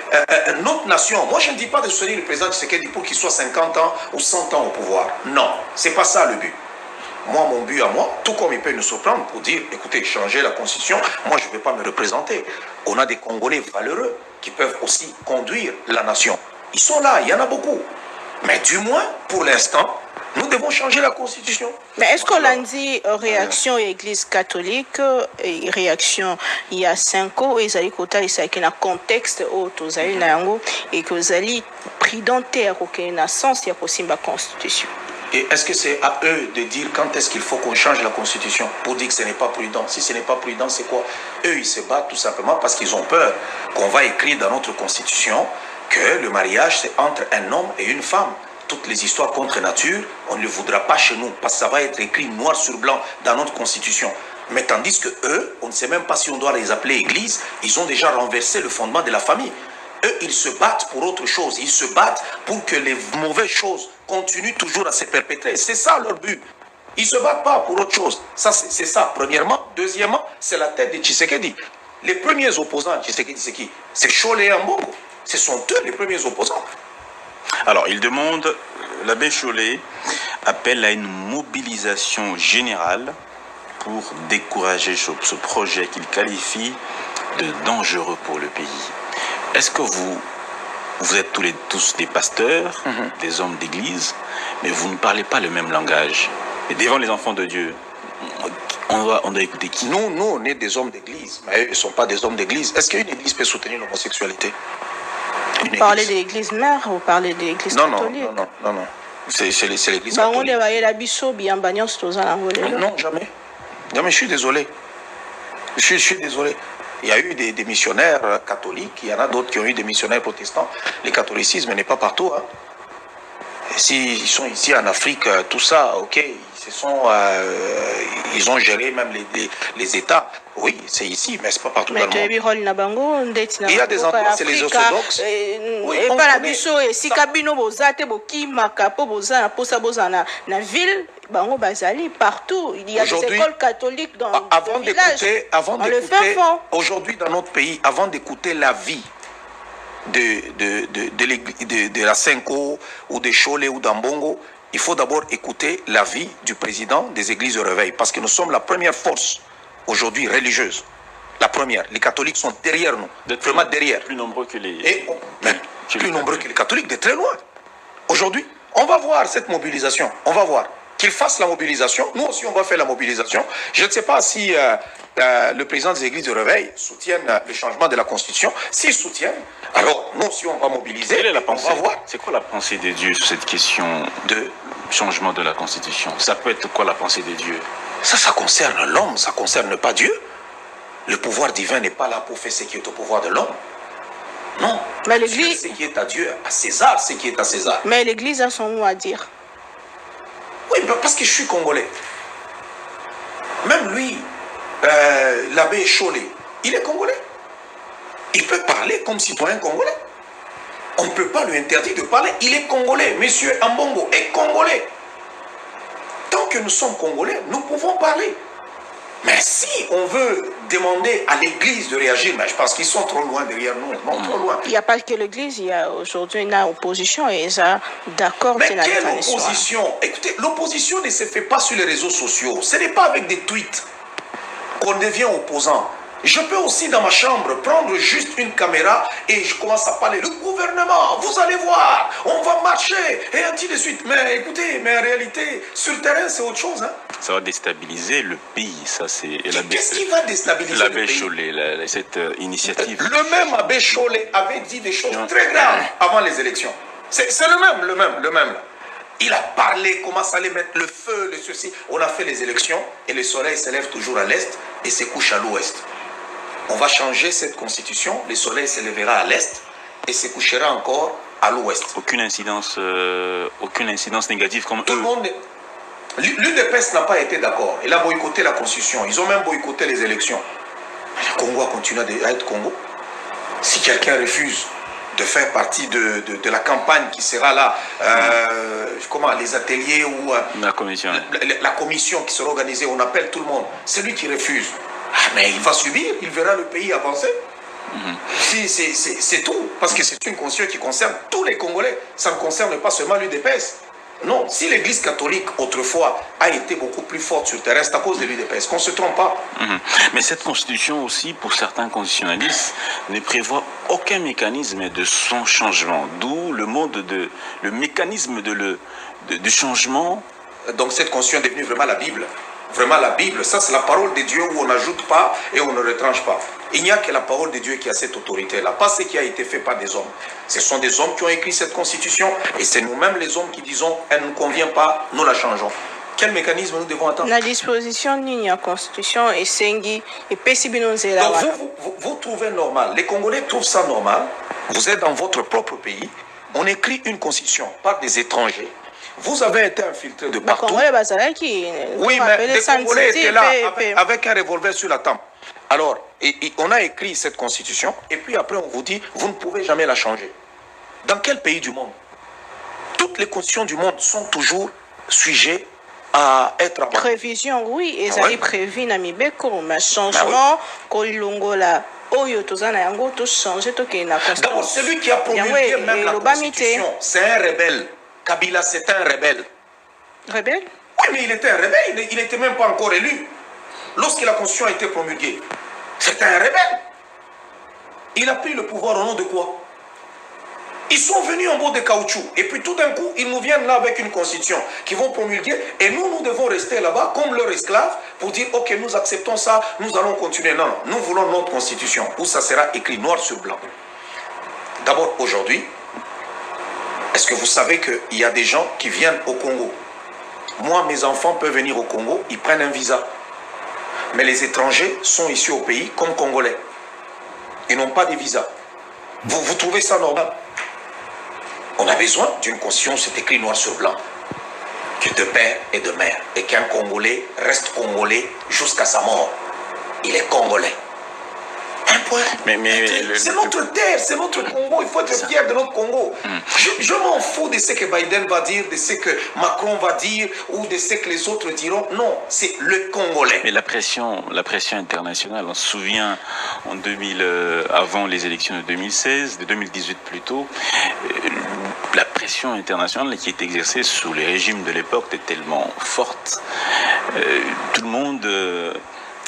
notre nation, moi je ne dis pas de soutenir le président Tshisekedi pour qu'il soit 50 ans ou 100 ans au pouvoir. Non, c'est pas ça le but. Moi, mon but à moi, tout comme il peut nous surprendre pour dire, écoutez, changer la constitution, moi je ne vais pas me représenter. On a des Congolais valeureux qui peuvent aussi conduire la nation. Ils sont là, il y en a beaucoup. Mais du moins, pour l'instant, nous devons changer la constitution. Mais est-ce qu'on l'a dit, réaction Église catholique, et réaction il y a 5 ans, et ils kota isaki na contexte où tous allez na yango et que vous allez prudenter à aucun sens il y a possible la constitution. Et est-ce que c'est à eux de dire quand est-ce qu'il faut qu'on change la constitution pour dire que ce n'est pas prudent? Si ce n'est pas prudent, c'est quoi? Eux, ils se battent tout simplement parce qu'ils ont peur qu'on va écrire dans notre constitution que le mariage, c'est entre un homme et une femme. Toutes les histoires contre nature, on ne le voudra pas chez nous parce que ça va être écrit noir sur blanc dans notre constitution. Mais tandis que eux, on ne sait même pas si on doit les appeler église, ils ont déjà renversé le fondement de la famille. Eux, ils se battent pour autre chose. Ils se battent pour que les mauvaises choses continuent toujours à se perpétrer. C'est ça leur but. Ils ne se battent pas pour autre chose. Ça, c'est ça, premièrement. Deuxièmement, c'est la tête de Tshisekedi. Les premiers opposants à Tshisekedi, c'est qui? C'est Cholé et Ambongo. Ce sont eux les premiers opposants. Alors, il demande, l'abbé Cholé appelle à une mobilisation générale pour décourager ce projet qu'il qualifie de dangereux pour le pays. Est-ce que vous êtes tous des pasteurs, des hommes d'église, mais vous ne parlez pas le même langage? Et devant les enfants de Dieu, on doit écouter qui? Nous, on est des hommes d'église, mais eux, ils ne sont pas des hommes d'église. Est-ce qu'une église peut soutenir l'homosexualité? Vous parlez de l'église mère, vous parlez de l'église catholique? Non. C'est l'église Bah, catholique. Non, jamais. Jamais, je suis désolé. Je suis désolé. Il y a eu des missionnaires catholiques, il y en a d'autres qui ont eu des missionnaires protestants. Le catholicisme n'est pas partout. Hein. S'ils sont ici en Afrique, tout ça, ok, ils ont géré même les États. Oui, c'est ici, mais c'est pas partout dans le monde. Il y a des endroits, c'est les orthodoxes. Oui, on connaît. Partout, il y a des écoles catholiques dans le village. Aujourd'hui, dans notre pays, avant d'écouter la vie de la Senko ou de Cholé ou d'Ambongo, il faut d'abord écouter l'avis du président des églises de réveil, parce que nous sommes la première force aujourd'hui religieuse. La première. Les catholiques sont derrière nous, vraiment derrière. Plus nombreux que les... plus nombreux que les catholiques, de très loin. Aujourd'hui, on va voir cette mobilisation, on va voir. Qu'ils fassent la mobilisation, nous aussi on va faire la mobilisation. Je ne sais pas si le président des églises de réveil soutienne le changement de la constitution. S'ils soutiennent, alors nous aussi on va mobiliser. Quelle est la pensée? On va voir. C'est quoi la pensée des dieux sur cette question de changement de la constitution? Ça peut être quoi la pensée des dieux? Ça concerne l'homme, ça ne concerne pas Dieu. Le pouvoir divin n'est pas là pour faire ce qui est au pouvoir de l'homme. Non. Mais l'Église... Ce qui est à Dieu, à César, ce qui est à César. Mais l'Église a son mot à dire. Oui, parce que je suis congolais. Même lui, l'abbé Cholé, il est congolais. Il peut parler comme citoyen congolais. On ne peut pas lui interdire de parler. Il est congolais. Monsieur Ambongo est congolais. Tant que nous sommes congolais, nous pouvons parler. Mais si on veut demander à l'Église de réagir, mais je pense qu'ils sont trop loin derrière nous. Non, trop loin. Il n'y a pas que l'Église, il y a aujourd'hui une opposition et ça, d'accord. Mais quelle opposition? Écoutez, l'opposition ne se fait pas sur les réseaux sociaux. Ce n'est pas avec des tweets qu'on devient opposant. Je peux aussi dans ma chambre prendre juste une caméra et je commence à parler. Le gouvernement, vous allez voir, on va marcher et ainsi de suite. Mais écoutez, mais en réalité, sur le terrain, c'est autre chose. Hein. Ça va déstabiliser le pays. Ça, c'est qu'est-ce qui va déstabiliser le pays? L'abbé Chollet, cette initiative. Le même abbé Chollet avait dit des choses très graves avant les élections. C'est le même. Il a parlé, comment ça allait mettre le feu, le ceci. On a fait les élections et le soleil se lève toujours à l'est et se couche à l'ouest. On va changer cette constitution, le soleil se lèvera à l'est et se couchera encore à l'ouest. Aucune incidence négative comme tout le monde. L'UDPS n'a pas été d'accord. Il a boycotté la constitution. Ils ont même boycotté les élections. Le Congo a continué à être Congo. Si quelqu'un refuse de faire partie de la campagne qui sera là, les ateliers ou la commission qui sera organisée, on appelle tout le monde. C'est lui qui refuse. Ah, mais il va subir, il verra le pays avancer. C'est tout, parce que c'est une conscience qui concerne tous les Congolais. Ça ne concerne pas seulement l'UDPS. Non, si l'Église catholique autrefois a été beaucoup plus forte sur le terrain, c'est à cause de l'UDPS, qu'on ne se trompe pas. Mais cette constitution aussi, pour certains constitutionnalistes, ne prévoit aucun mécanisme de son changement. D'où le mécanisme de changement. Donc cette constitution est devenue vraiment la Bible. Vraiment la Bible, ça c'est la parole de Dieu où on n'ajoute pas et on ne retranche pas. Il n'y a que la parole de Dieu qui a cette autorité-là, pas ce qui a été fait par des hommes. Ce sont des hommes qui ont écrit cette constitution et c'est nous-mêmes les hommes qui disons « elle ne nous convient pas, nous la changeons ». Quel mécanisme nous devons attendre? La disposition de la constitution est sengi et donc vous trouvez normal, les Congolais trouvent ça normal, vous êtes dans votre propre pays, on écrit une constitution par des étrangers. Vous avez été infiltré de partout. Oui, mais les Congolais étaient là avec un revolver sur la tempe. Alors, on a écrit cette constitution et puis après on vous dit, vous ne pouvez jamais la changer. Dans quel pays du monde? Toutes les constitutions du monde sont toujours sujets à être abandonnées. Révision, oui, et ça est prévu dans Mibeko, mais changement, Kolongola. D'abord, celui qui a promulgué même la constitution, c'est un rebelle. Kabila, c'est un rebelle. Rebelle? Oui, mais il était un rebelle, il n'était même pas encore élu. Lorsque la constitution a été promulguée, c'était un rebelle. Il a pris le pouvoir au nom de quoi? Ils sont venus en bord de caoutchouc. Et puis tout d'un coup, ils nous viennent là avec une constitution qu'ils vont promulguer. Et nous devons rester là-bas comme leurs esclaves pour dire, ok, nous acceptons ça, nous allons continuer. Non, nous voulons notre constitution où ça sera écrit noir sur blanc. D'abord, aujourd'hui, est-ce que vous savez qu'il y a des gens qui viennent au Congo? Moi, mes enfants peuvent venir au Congo, ils prennent un visa. Mais les étrangers sont ici au pays comme Congolais. Ils n'ont pas de visa. Vous trouvez ça normal? On a besoin d'une constitution, c'est écrit noir sur blanc, que de père et de mère, et qu'un Congolais reste Congolais jusqu'à sa mort. Il est Congolais. Un point. C'est notre terre, c'est notre Congo. Il faut être fier de notre Congo. Je m'en fous de ce que Biden va dire, de ce que Macron va dire, ou de ce que les autres diront. Non, c'est le Congolais. Mais la pression internationale, on se souvient avant les élections de 2016, de 2018 plutôt, la pression internationale qui est exercée sous les régimes de l'époque était tellement forte. Tout le monde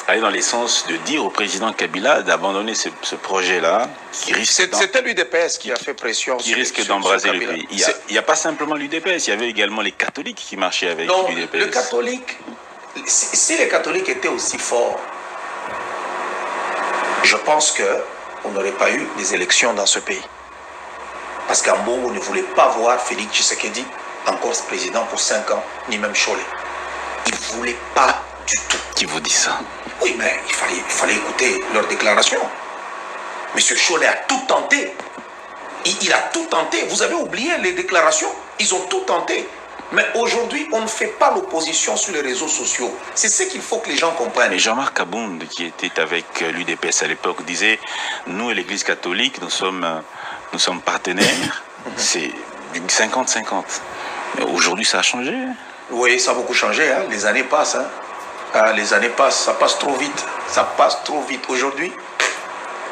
aller dans l'essence de dire au président Kabila d'abandonner ce projet-là qui risque... C'était l'UDPS qui a fait pression. Qui risque d'embraser le pays. Il n'y a pas simplement l'UDPS, il y avait également les catholiques qui marchaient avec l'UDPS. Le catholique, si les catholiques étaient aussi forts, je pense qu'on n'aurait pas eu des élections dans ce pays. Parce qu'Ambongo ne voulait pas voir Félix Tshisekedi encore président pour 5 ans, ni même Chollet. Il ne voulait pas du tout. Qui vous dit ça? Oui, mais il fallait écouter leur déclaration. Monsieur Chollet a tout tenté. Il a tout tenté. Vous avez oublié les déclarations? Ils ont tout tenté. Mais aujourd'hui, on ne fait pas l'opposition sur les réseaux sociaux. C'est ce qu'il faut que les gens comprennent. Et Jean-Marc Abound, qui était avec l'UDPS à l'époque, disait « Nous et l'Église catholique, nous sommes partenaires. » C'est du 50-50. Mais aujourd'hui, ça a changé. Oui, ça a beaucoup changé. Hein. Les années passent. Hein. Les années passent, ça passe trop vite. Ça passe trop vite. Aujourd'hui,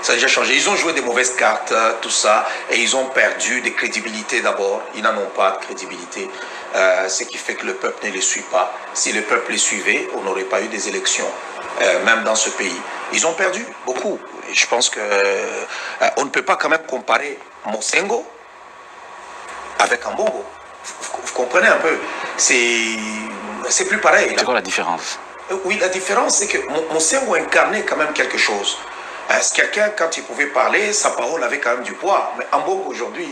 ça a déjà changé. Ils ont joué des mauvaises cartes, tout ça, et ils ont perdu des crédibilités d'abord. Ils n'en ont pas de crédibilité, ce qui fait que le peuple ne les suit pas. Si le peuple les suivait, on n'aurait pas eu des élections, même dans ce pays. Ils ont perdu beaucoup. Et je pense qu'on ne peut pas quand même comparer Mosengo avec Ambongo. Vous comprenez un peu? C'est plus pareil. C'est quoi la différence? Oui, la différence, c'est que Mosengo incarnait quand même quelque chose. C'est quelqu'un, quand il pouvait parler, sa parole avait quand même du poids. Mais Ambongo, aujourd'hui,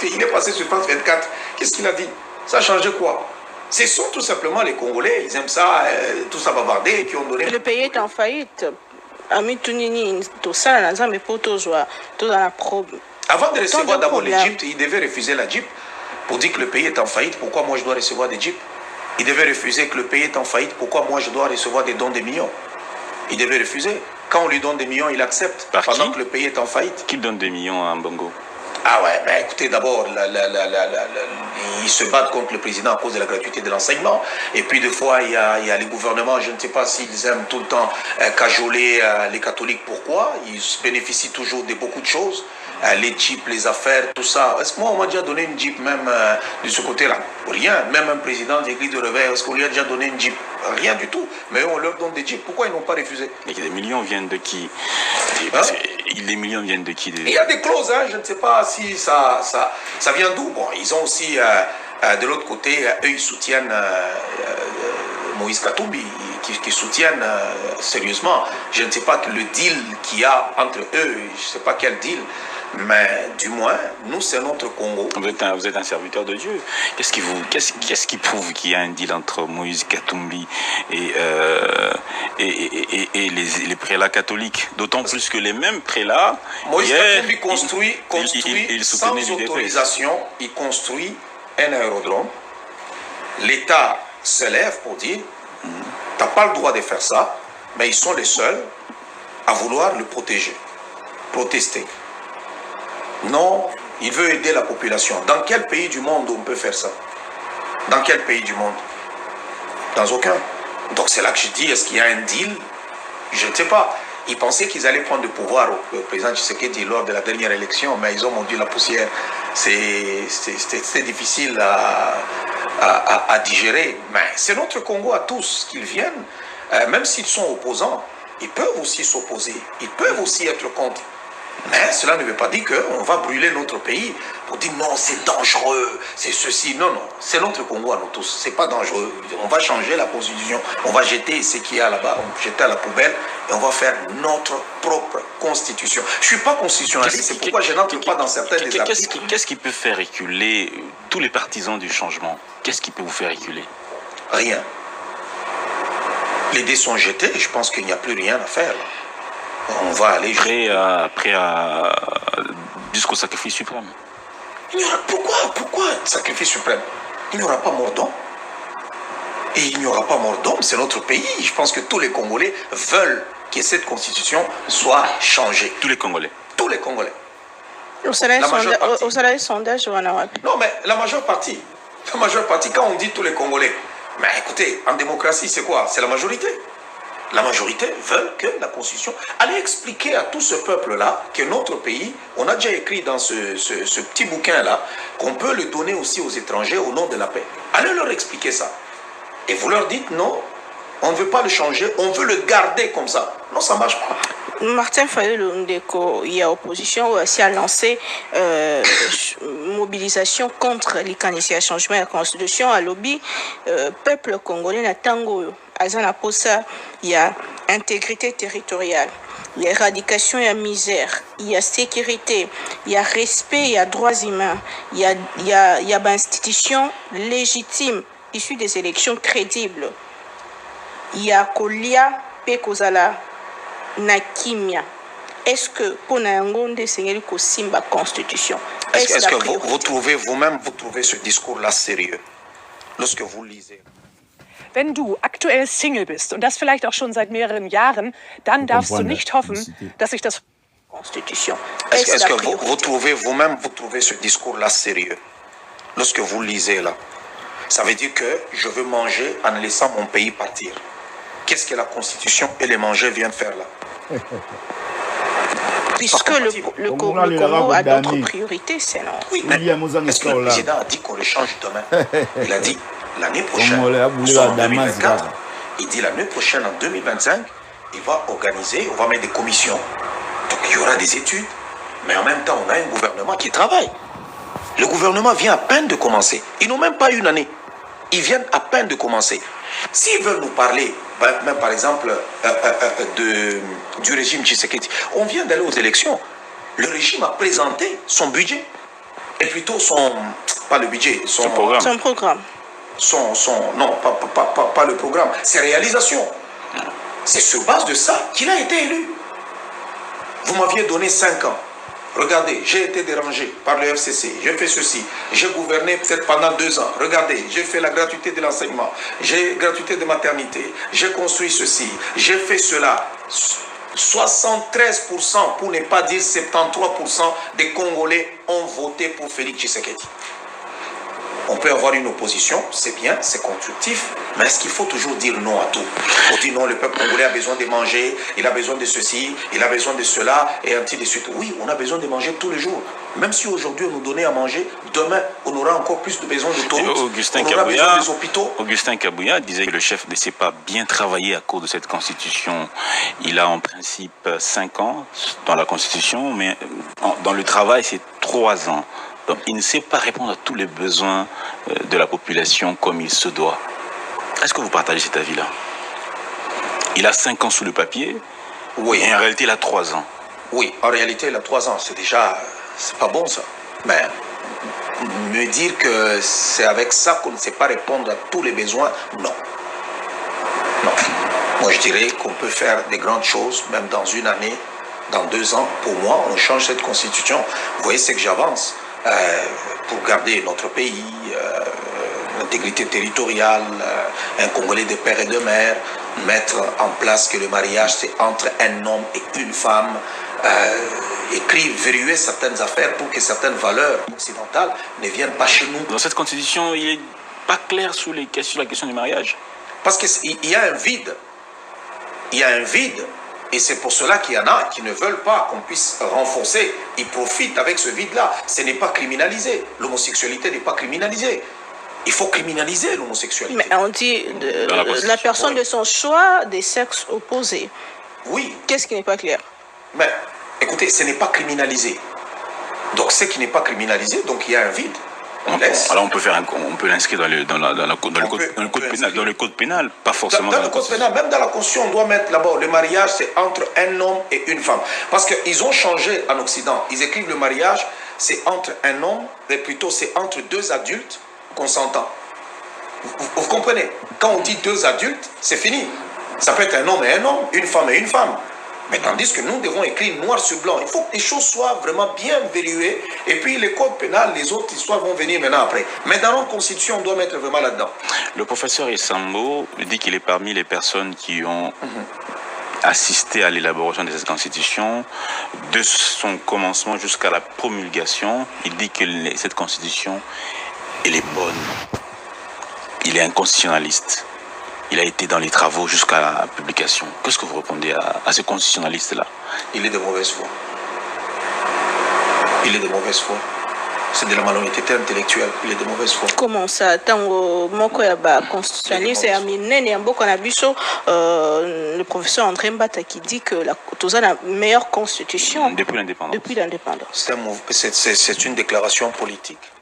il est passé sur France 24. Qu'est-ce qu'il a dit? Ça a changé quoi? Ce sont tout simplement les Congolais, ils aiment ça, tout ça bavarder, qui ont donné... Le pays est en faillite. Ami Tunini, tout ça, mais pour tout dans la probe. Avant de recevoir d'abord l'Égypte, il devait refuser la Jeep pour dire que le pays est en faillite. Pourquoi moi je dois recevoir des Jeeps? Il devait refuser que le pays est en faillite. Pourquoi moi je dois recevoir des dons de millions? Il devait refuser. Quand on lui donne des millions, il accepte. Pendant que le pays est en faillite. Qui donne des millions à Mbongo? Ah ouais, ben écoutez, d'abord, ils se battent contre le président à cause de la gratuité de l'enseignement. Et puis, des fois, il y a les gouvernements, je ne sais pas s'ils aiment tout le temps cajoler les catholiques. Pourquoi? Ils bénéficient toujours de beaucoup de choses. Les jeeps, les affaires, tout ça. Est-ce que moi, on m'a déjà donné une jeep même de ce côté-là? Rien. Même un président de l'église de réveil, est-ce qu'on lui a déjà donné une jeep? Rien du tout. Mais on leur donne des jeeps. Pourquoi ils n'ont pas refusé? Mais les millions viennent de qui? Les millions viennent de qui? Il y a des clauses, hein, je ne sais pas si ça vient d'où. Bon, ils ont aussi, de l'autre côté, eux, ils soutiennent Moïse Katumbi, qui soutiennent sérieusement. Je ne sais pas le deal qu'il y a entre eux, je ne sais pas quel deal. Mais du moins, nous, c'est notre Congo. Vous êtes un serviteur de Dieu. Qu'est-ce qui prouve qu'il y a un deal entre Moïse Katumbi et les prélats catholiques? D'autant plus que les mêmes prélats... Moïse Katumbi construit sans autorisation, il construit un aérodrome. L'État se lève pour dire, tu n'as pas le droit de faire ça, mais ils sont les seuls à vouloir le protéger, protester. Non, il veut aider la population. Dans quel pays du monde on peut faire ça? Dans quel pays du monde? Dans aucun. Donc c'est là que je dis, est-ce qu'il y a un deal? Je ne sais pas. Ils pensaient qu'ils allaient prendre le pouvoir au président Tshisekedi lors de la dernière élection, mais ils ont monté la poussière. C'est difficile à digérer. Mais c'est notre Congo à tous qu'ils viennent. Même s'ils sont opposants, ils peuvent aussi s'opposer. Ils peuvent aussi être contre. Mais cela ne veut pas dire qu'on va brûler notre pays pour dire non, c'est dangereux, c'est ceci. Non, non, c'est notre Congo à nous tous. C'est pas dangereux. On va changer la constitution. On va jeter ce qu'il y a là-bas, on va jeter à la poubelle et on va faire notre propre constitution. Je suis pas constitutionnaliste, c'est pourquoi je n'entre pas dans certaines des articles. Qu'est-ce qui peut faire reculer tous les partisans du changement? Qu'est-ce qui peut vous faire reculer? Rien. Les dés sont jetés et je pense qu'il n'y a plus rien à faire. On va aller jusqu'au sacrifice suprême. Pourquoi sacrifice suprême? Il n'y aura pas mort d'homme. Et il n'y aura pas mort d'homme, c'est notre pays. Je pense que tous les Congolais veulent que cette constitution soit changée. Tous les Congolais? Tous les Congolais. Au salaire sondage, non, mais la majeure partie, quand on dit tous les Congolais, mais écoutez, en démocratie, c'est quoi? C'est la majorité. La majorité veut que la Constitution... Allez expliquer à tout ce peuple-là que notre pays, on a déjà écrit dans ce petit bouquin-là, qu'on peut le donner aussi aux étrangers au nom de la paix. Allez leur expliquer ça. Et vous leur dites non, on ne veut pas le changer, on veut le garder comme ça. Non, ça ne marche pas. Martin Fayulu Ndeko, il y a opposition aussi a lancé mobilisation contre les changement de la Constitution à lobby peuple congolais na tango azana posa il y a intégrité territoriale, il y a éradication et misère, il y a sécurité, il y a respect, il y a droits humains, il y a institutions légitimes issues des élections crédibles, il y a Kolia Pekozala Nakimia. Est-ce que pour Nangonde Seigneur Kosimba Constitution? Est-ce que vous trouvez vous-même ce discours-là sérieux lorsque vous lisez? Wenn du aktuell Single bist und das vielleicht auch schon seit mehreren Jahren, dann darfst du nicht hoffen, dass sich das Constitution. Est-ce que vous trouvez vous-même ce discours-là sérieux lorsque vous lisez là? Ça veut dire que je veux manger en laissant mon pays partir. qu'est-ce que la Constitution et les mangeurs viennent faire là? Puisque le Congo a d'autres priorités, c'est non. Oui, mais est-ce que le président a dit qu'on le change demain? Il a dit l'année prochaine, en 2024, il dit l'année prochaine, en 2025, il va organiser, on va mettre des commissions. Donc il y aura des études, mais en même temps, on a un gouvernement qui travaille. Le gouvernement vient à peine de commencer. Ils n'ont même pas une année. Ils viennent à peine de commencer. S'ils veulent nous parler, même par exemple, du régime Tshisekedi, on vient d'aller aux élections. Le régime a présenté son budget. Et plutôt pas le budget, son programme. Son programme. Non, pas le programme, ses réalisations. C'est sur base de ça qu'il a été élu. Vous m'aviez donné 5 ans. Regardez, j'ai été dérangé par le FCC, j'ai fait ceci, j'ai gouverné peut-être pendant 2 ans. Regardez, j'ai fait la gratuité de l'enseignement, j'ai gratuité de maternité, j'ai construit ceci, j'ai fait cela. 73%, pour ne pas dire 73% des Congolais ont voté pour Félix Tshisekedi. On peut avoir une opposition, c'est bien, c'est constructif, mais est-ce qu'il faut toujours dire non à tout? On dit non, le peuple congolais a besoin de manger, il a besoin de ceci, il a besoin de cela, et ainsi de suite. Oui, on a besoin de manger tous les jours. Même si aujourd'hui on nous donnait à manger, demain on aura encore plus de besoin de touristes, on aura besoin des hôpitaux. Augustin Kabouya disait que le chef ne sait pas bien travailler à cause de cette constitution. Il a en principe 5 ans dans la constitution, mais dans le travail c'est 3 ans. Donc il ne sait pas répondre à tous les besoins de la population comme il se doit. Est-ce que vous partagez cet avis-là? Il a 5 ans sous le papier, oui. Et en réalité il a 3 ans. Oui, en réalité il a 3 ans, c'est déjà, c'est pas bon ça. Mais me dire que c'est avec ça qu'on ne sait pas répondre à tous les besoins, non. Non. Moi je dirais qu'on peut faire des grandes choses, même dans une année, dans 2 ans. Pour moi, on change cette constitution. Vous voyez, c'est que j'avance. Pour garder notre pays, l'intégrité territoriale, un Congolais de père et de mère, mettre en place que le mariage c'est entre un homme et une femme, verrouiller certaines affaires pour que certaines valeurs occidentales ne viennent pas chez nous. Dans cette constitution, il n'est pas clair sur la question du mariage? Parce qu'il y a un vide. Il y a un vide. Et c'est pour cela qu'il y en a qui ne veulent pas qu'on puisse renforcer. Ils profitent avec ce vide-là. Ce n'est pas criminalisé. L'homosexualité n'est pas criminalisée. Il faut criminaliser l'homosexualité. Mais on dit la personne de son choix des sexes opposés. Oui. Qu'est-ce qui n'est pas clair? Mais écoutez, ce n'est pas criminalisé. Donc ce qui n'est pas criminalisé, donc il y a un vide. Alors on peut l'inscrire dans le code pénal, pas forcément dans le code pénal. Même dans la Constitution, on doit mettre d'abord le mariage, c'est entre un homme et une femme. Parce qu'ils ont changé en Occident. Ils écrivent le mariage, c'est entre un homme, mais plutôt c'est entre 2 adultes consentants. Vous comprenez? Quand on dit 2 adultes, c'est fini. Ça peut être un homme et un homme, une femme et une femme. Mais tandis que nous devons écrire noir sur blanc. Il faut que les choses soient vraiment bien verrouillées. Et puis les codes pénals, les autres histoires vont venir maintenant après. Mais dans notre constitution, on doit mettre vraiment là-dedans. Le professeur Essambo dit qu'il est parmi les personnes qui ont assisté à l'élaboration de cette constitution. De son commencement jusqu'à la promulgation, il dit que cette constitution, elle est bonne. Il est un constitutionnaliste. Il a été dans les travaux jusqu'à la publication. Qu'est-ce que vous répondez à ce constitutionnaliste-là? Il est de mauvaise foi. Il est de mauvaise foi. C'est de la malhonnêteté intellectuelle. Il est de mauvaise foi. Comment ça? Tango moko ya ba constitutionnaliste ya minene ya mboka na biso, le professeur André Mbata qui dit que toza la meilleure constitution depuis l'indépendance. Depuis l'indépendance. C'est une déclaration politique.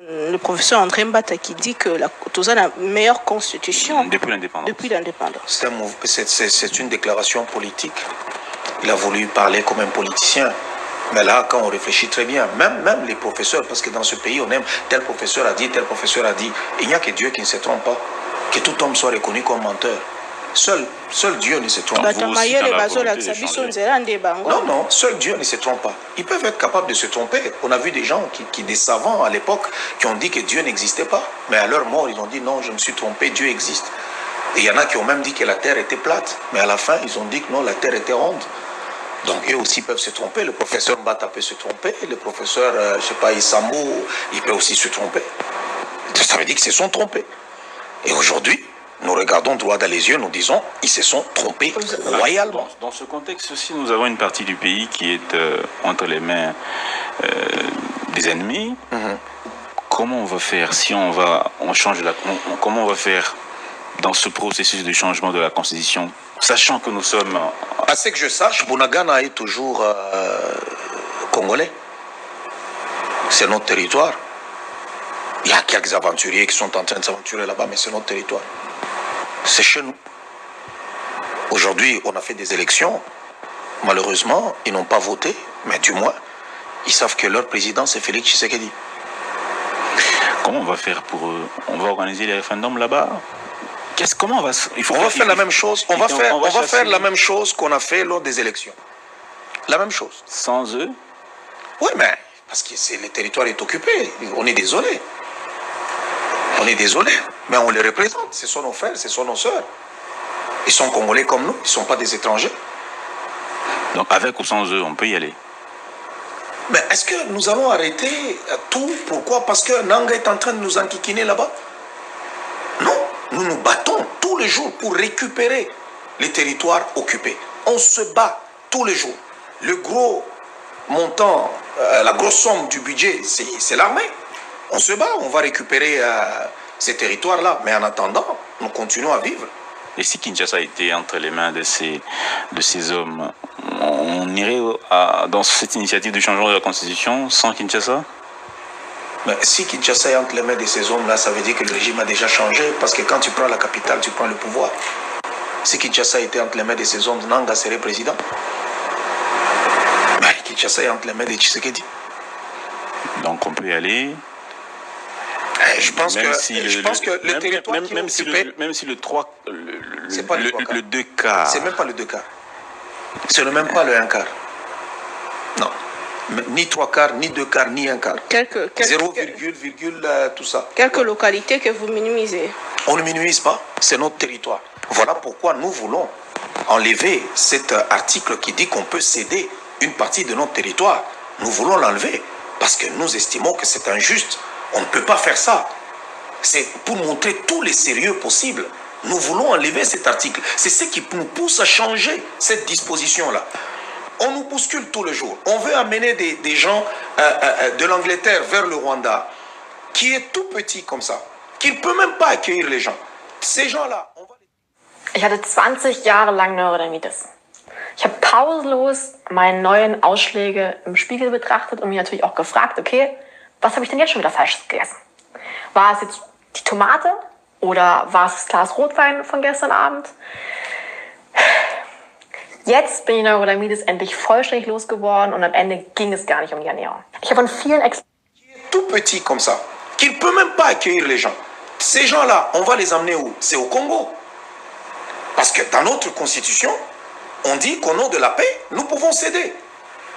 Le professeur André Mbata qui dit que toza la meilleure constitution depuis l'indépendance. Depuis l'indépendance. C'est une déclaration politique. Il a voulu parler comme un politicien. Mais là, quand on réfléchit très bien, même les professeurs, parce que dans ce pays, on aime tel professeur a dit, tel professeur a dit, il n'y a que Dieu qui ne se trompe pas. Que tout homme soit reconnu comme menteur. Seul Dieu ne se trompe pas. Non, seul Dieu ne se trompe pas. Ils peuvent être capables de se tromper. On a vu des gens, des savants à l'époque, qui ont dit que Dieu n'existait pas. Mais à leur mort, ils ont dit non, je me suis trompé, Dieu existe. Et il y en a qui ont même dit que la terre était plate. Mais à la fin, ils ont dit que non, la terre était ronde. Donc eux aussi peuvent se tromper. Le professeur Mbata peut se tromper. Le professeur, je ne sais pas, Isambo, il peut aussi se tromper. Ça veut dire qu'ils se sont trompés. Et aujourd'hui, nous regardons droit dans les yeux, nous disons, ils se sont trompés royalement. Dans ce contexte aussi, nous avons une partie du pays qui est entre les mains des ennemis. Comment on va faire si on change comment on va faire dans ce processus de changement de la Constitution, sachant que nous sommes... À ce que je sache, Bunagana est toujours congolais. C'est notre territoire. Il y a quelques aventuriers qui sont en train de s'aventurer là-bas, mais c'est notre territoire. C'est chez nous. Aujourd'hui, on a fait des élections. Malheureusement, ils n'ont pas voté, mais du moins, ils savent que leur président, c'est Félix Tshisekedi. Comment on va faire pour eux? On va organiser les référendums là-bas? Comment on va... On va faire la même chose. On va faire la même chose qu'on a fait lors des élections. La même chose. Sans eux? Oui, mais parce que le territoire est occupé. On est désolé. On est désolé. Mais on les représente. Ce sont nos frères, ce sont nos sœurs. Ils sont congolais comme nous. Ils ne sont pas des étrangers. Donc avec ou sans eux, on peut y aller. Mais est-ce que nous allons arrêter tout? Pourquoi? Parce que Nanga est en train de nous enquiquiner là-bas? Non. Nous nous battons tous les jours pour récupérer les territoires occupés. On se bat tous les jours. Le gros montant, la grosse somme du budget, c'est l'armée. On se bat, on va récupérer ces territoires-là. Mais en attendant, nous continuons à vivre. Et si Kinshasa était entre les mains de ces hommes, on irait dans cette initiative de changement de la Constitution sans Kinshasa? Mais si Kinshasa est entre les mains de ces hommes-là, ça veut dire que le régime a déjà changé, parce que quand tu prends la capitale, tu prends le pouvoir. Si Kinshasa était entre les mains de ces hommes, Nanga serait président. Mais Kinshasa est entre les mains de Tshisekedi. Donc on peut y aller. Je pense que le territoire qui est occupé... Même si le 3... le 2 quarts... C'est même pas le 2 quarts. Ce n'est même pas le 1 quart. Non. Ni 3 quarts, ni 2 quarts, ni 1 quart. 0, tout ça. Quelques localités que vous minimisez. On ne minimise pas, c'est notre territoire. Voilà pourquoi nous voulons enlever cet article qui dit qu'on peut céder une partie de notre territoire. Nous voulons l'enlever parce que nous estimons que c'est injuste. On ne peut pas faire ça. C'est pour montrer tous les sérieux possibles. Nous voulons enlever cet article. C'est ce qui nous pousse à changer cette disposition-là. On nous bouscule tous les jours. On veut amener des gens de l'Angleterre vers le Rwanda, qui est tout petit comme ça, qui ne peut même pas accueillir les gens. Ces gens-là, on va... Ich hatte 20 Jahre lang Neurodermitis. Ich habe pausenlos meine neuen Ausschläge im Spiegel betrachtet und mich natürlich auch gefragt, okay, was habe ich denn jetzt schon wieder Falsches gegessen? War es jetzt die Tomate oder war es das Glas Rotwein von gestern Abend? Jetzt bin ich Neurodermitis endlich vollständig losgeworden und am Ende ging es gar nicht um die Ernährung. Ich habe von vielen tout petit comme ça, qui ne peut même pas accueillir les gens. Ces gens-là, on va les emmener où? C'est au Congo. Parce que dans notre constitution, on dit qu'au nom de la paix, nous pouvons céder.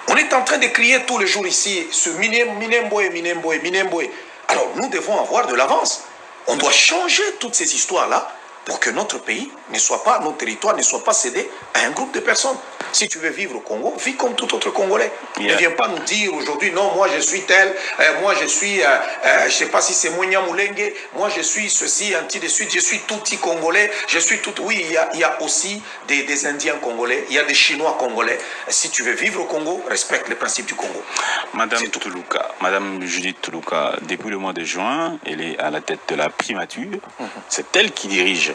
On est en train de crier tous les jours ici, ce Minemboé, Minemboé, Minemboé. Alors nous devons avoir de l'avance. On doit changer toutes ces histoires-là pour que notre pays ne soit pas, notre territoire ne soit pas cédé à un groupe de personnes. Si tu veux vivre au Congo, vis comme tout autre Congolais. Ne viens pas nous dire aujourd'hui, non, moi je suis tel, moi je suis, je ne sais pas si c'est Mounia Moulengue, moi je suis ceci, ainsi de suite, je suis tout petit Congolais, je suis tout... Oui, il y a aussi des Indiens Congolais, il y a des Chinois Congolais. Si tu veux vivre au Congo, respecte les principes du Congo. Madame Judith Toulouka, depuis le mois de juin, elle est à la tête de la primature. C'est elle qui dirige.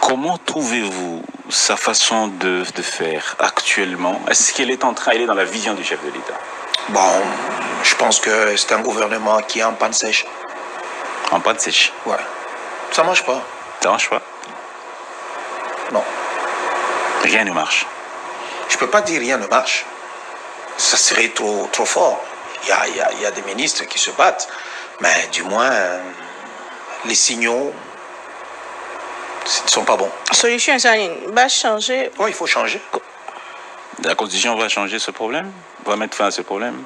Comment trouvez-vous sa façon de faire actuellement? Est-ce qu'elle est elle est dans la vision du chef de l'État? Bon, je pense que c'est un gouvernement qui est en panne sèche. En panne sèche? Ouais. Ça marche pas. Ça marche pas? Non. Rien ne marche? Je peux pas dire rien ne marche. Ça serait trop fort. Il y a des ministres qui se battent, mais du moins, les signaux ne sont pas bons. Solution, ça va changer. Oui, il faut changer. La Constitution va changer ce problème? Va mettre fin à ce problème?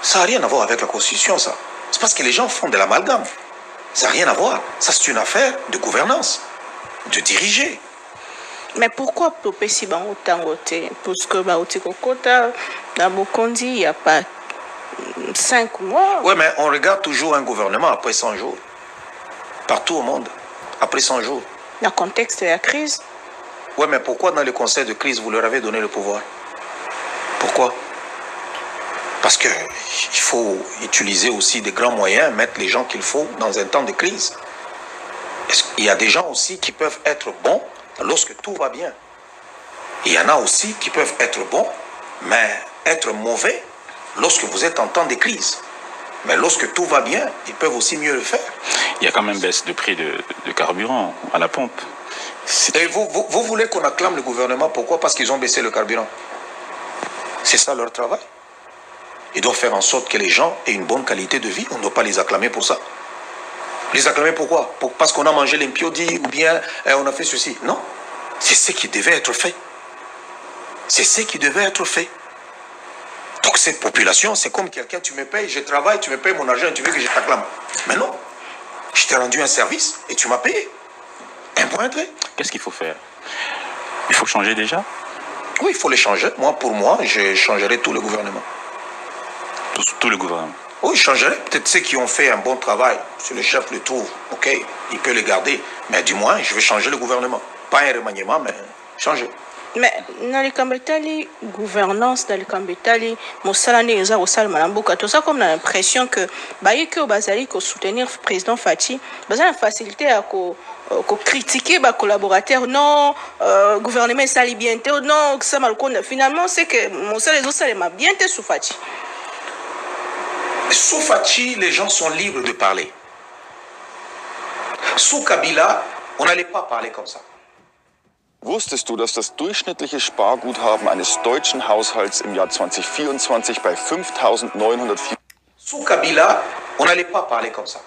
Ça n'a rien à voir avec la Constitution, ça. C'est parce que les gens font de l'amalgame. Ça n'a rien à voir. Ça, c'est une affaire de gouvernance, de diriger. Mais pourquoi Popesi Bango Tangote? Parce que Baote Kokota, dans Bokondi, il n'y a pas 5 mois. Oui, mais on regarde toujours un gouvernement après 100 jours. Partout au monde, après 100 jours. Dans le contexte de la crise. Oui, mais pourquoi dans le conseil de crise, vous leur avez donné le pouvoir? Pourquoi? Parce qu'il faut utiliser aussi des grands moyens, mettre les gens qu'il faut dans un temps de crise. Il y a des gens aussi qui peuvent être bons lorsque tout va bien. Il y en a aussi qui peuvent être bons, mais être mauvais lorsque vous êtes en temps de crise. Mais lorsque tout va bien, ils peuvent aussi mieux le faire. Il y a quand même baisse de prix de carburant à la pompe. Et vous voulez qu'on acclame le gouvernement? Pourquoi? Parce qu'ils ont baissé le carburant. C'est ça leur travail. Ils doivent faire en sorte que les gens aient une bonne qualité de vie. On ne doit pas les acclamer pour ça. Les acclamer pourquoi? Parce qu'on a mangé l'impiodi ou bien on a fait ceci. Non. C'est ce qui devait être fait. C'est ce qui devait être fait. Donc cette population, c'est comme quelqu'un, tu me payes, je travaille, tu me payes mon argent et tu veux que je t'acclame. Mais non. Je t'ai rendu un service et tu m'as payé. Un point entrée. Qu'est-ce qu'il faut faire? Il faut changer déjà? Oui, il faut les changer. Pour moi, je changerai tout le gouvernement. Tout le gouvernement? Oui, je changerai. Peut-être ceux qui ont fait un bon travail, si le chef le trouve, ok, il peut le garder. Mais du moins, je vais changer le gouvernement. Pas un remaniement, mais changer. Mais dans les Kambetali, gouvernance, dans les Kambetali, Mossalane et Osal Malamboka, tout ça comme on a l'impression que Baïke ou Bazali, qu'on soutenir le président Fati, Bazali a facilité à critiquer les collaborateurs. Non, gouvernement sali bien, non, ça mal. Finalement, c'est que Mossal et Osal m'a bien été sous Fati. Sous Fati, les gens sont libres de parler. Sous Kabila, on n'allait pas parler comme ça. Wusstest du, dass das durchschnittliche Sparguthaben eines deutschen Haushalts im Jahr 2024 bei 5.904... Sous Kabila, on n'allait pas parler comme ça.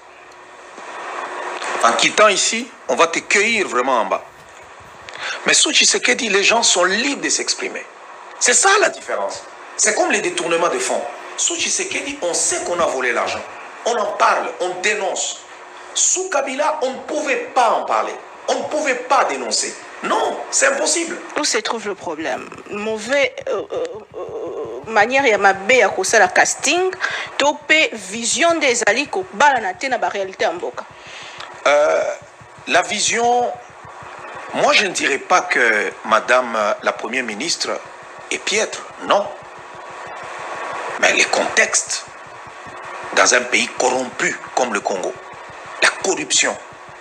En quittant ici, on va te cueillir vraiment en bas. Mais sous Tshisekedi, les gens sont libres de s'exprimer. C'est ça la différence. C'est comme les détournements de fonds. Sous Tshisekedi, on sait qu'on a volé l'argent. On en parle, on dénonce. Sous Kabila, on ne pouvait pas en parler. On ne pouvait pas dénoncer. Non, c'est impossible. Où se trouve le problème? Mauvaise manière, il y a ma bé à cause la casting, topé vision des alliés qui balanate na réalité en boca. La vision, moi je ne dirais pas que Madame la Première ministre est piètre, non. Mais les contextes dans un pays corrompu comme le Congo, la corruption.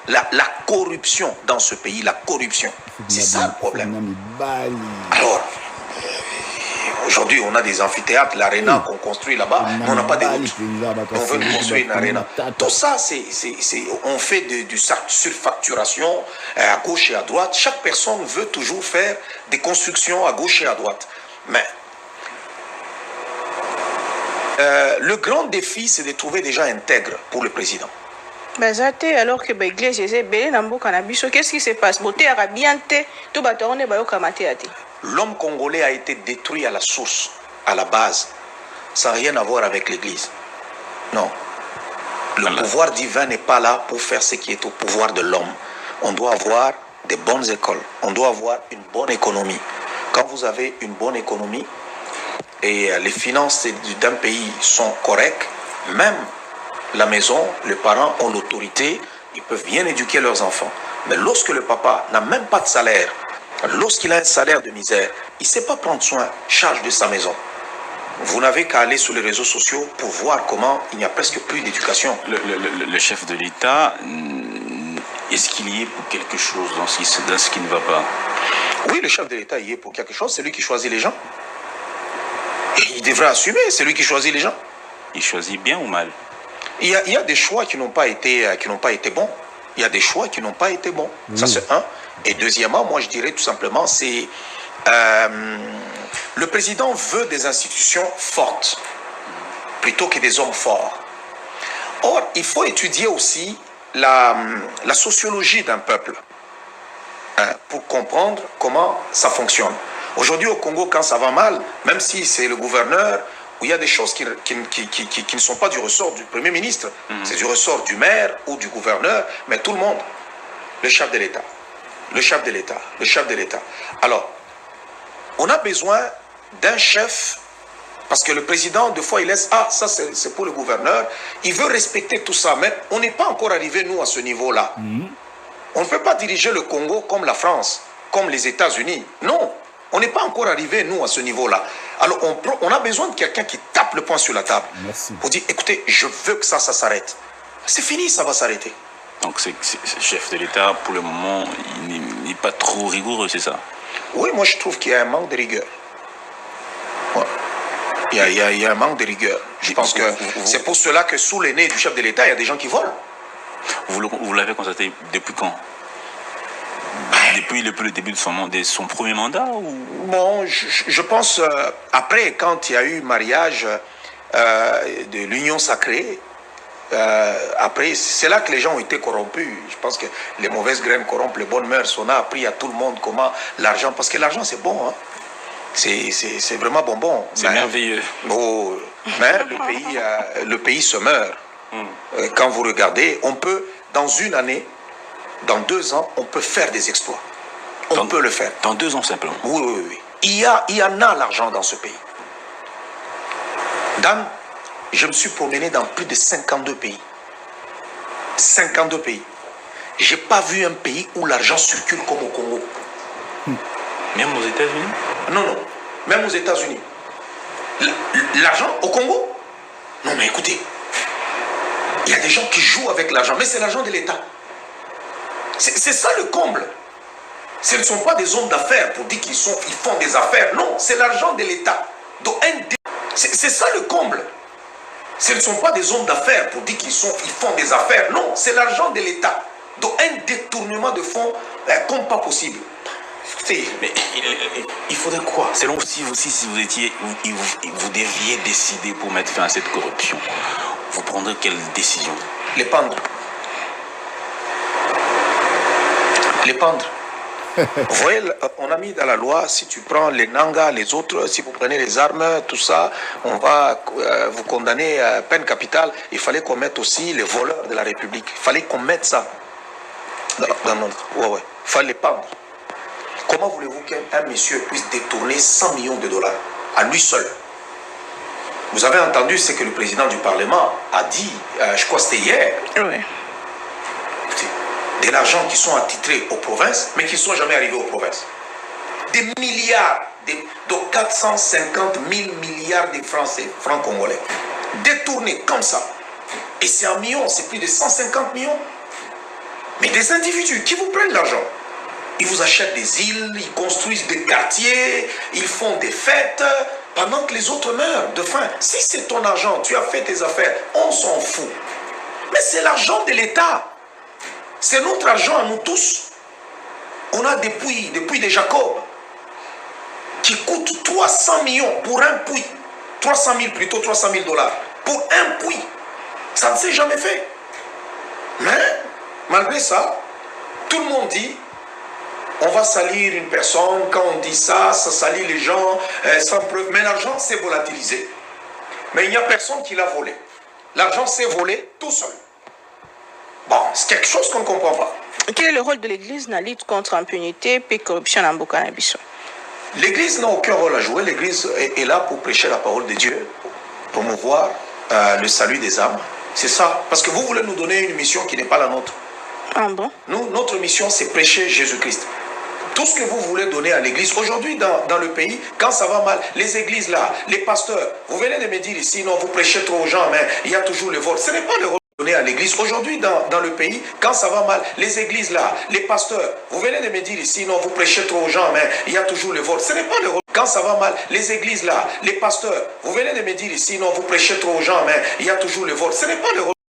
La corruption dans ce pays, la corruption, c'est ça le problème. Alors, aujourd'hui, on a des amphithéâtres, l'aréna qu'on construit là-bas, mais on n'a pas de routes. On veut construire une aréna. Tout ça, on fait du surfacturation à gauche et à droite. Chaque personne veut toujours faire des constructions à gauche et à droite. Mais le grand défi, c'est de trouver des gens intègres pour le président. Alors que l'église est belle dans le cannabis, qu'est-ce qui se passe? L'homme congolais a été détruit à la source, à la base, sans rien avoir avec l'église. Non. Le pouvoir divin n'est pas là pour faire ce qui est au pouvoir de l'homme. On doit avoir des bonnes écoles. On doit avoir une bonne économie. Quand vous avez une bonne économie et les finances d'un pays sont correctes, même la maison, les parents ont l'autorité, ils peuvent bien éduquer leurs enfants. Mais lorsque le papa n'a même pas de salaire, lorsqu'il a un salaire de misère, il ne sait pas prendre charge de sa maison. Vous n'avez qu'à aller sur les réseaux sociaux pour voir comment il n'y a presque plus d'éducation. Le chef de l'État, est-ce qu'il y est pour quelque chose dans ce qui ne va pas? Oui, le chef de l'État y est pour quelque chose, c'est lui qui choisit les gens. Et il devrait assumer, c'est lui qui choisit les gens. Il choisit bien ou mal? Il y a des choix qui n'ont pas été bons. Il y a des choix qui n'ont pas été bons. Ça, c'est un. Et deuxièmement, moi, je dirais tout simplement, c'est... le président veut des institutions fortes, plutôt que des hommes forts. Or, il faut étudier aussi la sociologie d'un peuple, pour comprendre comment ça fonctionne. Aujourd'hui, au Congo, quand ça va mal, même si c'est le gouverneur, où il y a des choses qui ne sont pas du ressort du Premier ministre, c'est du ressort du maire ou du gouverneur, mais tout le monde, le chef de l'État. Le chef de l'État. Le chef de l'État. Alors, on a besoin d'un chef, parce que le président, des fois, il laisse, ah, ça c'est pour le gouverneur, il veut respecter tout ça, mais on n'est pas encore arrivé, nous, à ce niveau-là. On ne peut pas diriger le Congo comme la France, comme les États-Unis. Non, on n'est pas encore arrivé, nous, à ce niveau-là. Alors, on a besoin de quelqu'un qui tape le poing sur la table. Merci. Pour dire, écoutez, je veux que ça s'arrête. C'est fini, ça va s'arrêter. Donc, ce chef de l'État, pour le moment, il n'est pas trop rigoureux, c'est ça? Oui, moi, je trouve qu'il y a un manque de rigueur. Ouais. Il y a un manque de rigueur. Je pense que c'est pour cela que sous le nez du chef de l'État, il y a des gens qui volent. Vous l'avez constaté depuis quand? Depuis le début de son premier mandat ou... Bon, je pense, après, quand il y a eu mariage de l'union sacrée, après, c'est là que les gens ont été corrompus. Je pense que les mauvaises graines corrompent les bonnes mœurs. On a appris à tout le monde comment l'argent... Parce que l'argent, c'est bon, hein. C'est vraiment bonbon. C'est merveilleux. Oh, mais le pays se meurt. Quand vous regardez, on peut, dans une année, dans 2 ans, on peut faire des exploits. On peut le faire. Dans 2 ans simplement? Oui, oui, oui. Il y en a l'argent dans ce pays. Je me suis promené dans plus de 52 pays. 52 pays. Je n'ai pas vu un pays où l'argent circule comme au Congo. Même aux États-Unis? Non, non. Même aux États-Unis. L'argent au Congo? Non, mais écoutez. Il y a des gens qui jouent avec l'argent, mais c'est l'argent de l'État. C'est ça le comble. Ce ne sont pas des hommes d'affaires pour dire qu'ils font des affaires. Non, c'est l'argent de l'État. C'est ça le comble. Ce ne sont pas des hommes d'affaires pour dire qu'ils font des affaires. Non, c'est l'argent de l'État. Donc un détournement de fonds comme pas possible. Mais il faudrait quoi? Selon si vous deviez décider pour mettre fin à cette corruption, vous prendrez quelle décision? Les pendre. Les pendre. Vous voyez, on a mis dans la loi, si tu prends les Nanga, les autres, si vous prenez les armes, tout ça, on va vous condamner à peine capitale. Il fallait qu'on mette aussi les voleurs de la République. Il fallait qu'on mette ça dans notre... Ouais. Il fallait les pendre. Comment voulez-vous qu'un monsieur puisse détourner 100 millions de dollars à lui seul? Vous avez entendu ce que le président du Parlement a dit, je crois que c'était hier. Oui. De l'argent qui sont attitrés aux provinces, mais qui ne sont jamais arrivés aux provinces. Des milliards, de 450 000 milliards de francs congolais. Détournés comme ça. Et c'est en millions, c'est plus de 150 millions. Mais des individus qui vous prennent l'argent. Ils vous achètent des îles, ils construisent des quartiers, ils font des fêtes, pendant que les autres meurent de faim. Si c'est ton argent, tu as fait tes affaires, on s'en fout. Mais c'est l'argent de l'État. C'est notre argent à nous tous. On a des puits de Jacob, qui coûtent 300 millions pour un puits. 300 000 plutôt, 300 000 $. Pour un puits. Ça ne s'est jamais fait. Mais, malgré ça, tout le monde dit, on va salir une personne, quand on dit ça, ça salit les gens sans preuve. Mais l'argent s'est volatilisé. Mais il n'y a personne qui l'a volé. L'argent s'est volé tout seul. Bon, c'est quelque chose qu'on ne comprend pas. Quel est le rôle de l'Église dans la lutte contre l'impunité et la corruption dans Mboka na biso? L'Église n'a aucun rôle à jouer. L'Église est là pour prêcher la parole de Dieu, promouvoir le salut des âmes. C'est ça. Parce que vous voulez nous donner une mission qui n'est pas la nôtre. Ah bon? Nous, notre mission, c'est prêcher Jésus-Christ. Tout ce que vous voulez donner à l'église, aujourd'hui dans le pays, quand ça va mal, les églises là, les pasteurs, vous venez de me dire ici, non, vous prêchez trop aux gens, mais il y a toujours le vote. Ce n'est pas le rôle donné à l'église. Aujourd'hui dans le pays, quand ça va mal, les églises là, les pasteurs, vous venez de me dire ici, non, vous prêchez trop aux gens, mais il y a toujours le vote. Ce n'est pas le rôle. Quand ça va mal, les églises là, les pasteurs, vous venez de me dire ici, non, vous prêchez trop aux gens, mais il y a toujours le vote. Ce n'est pas le rôle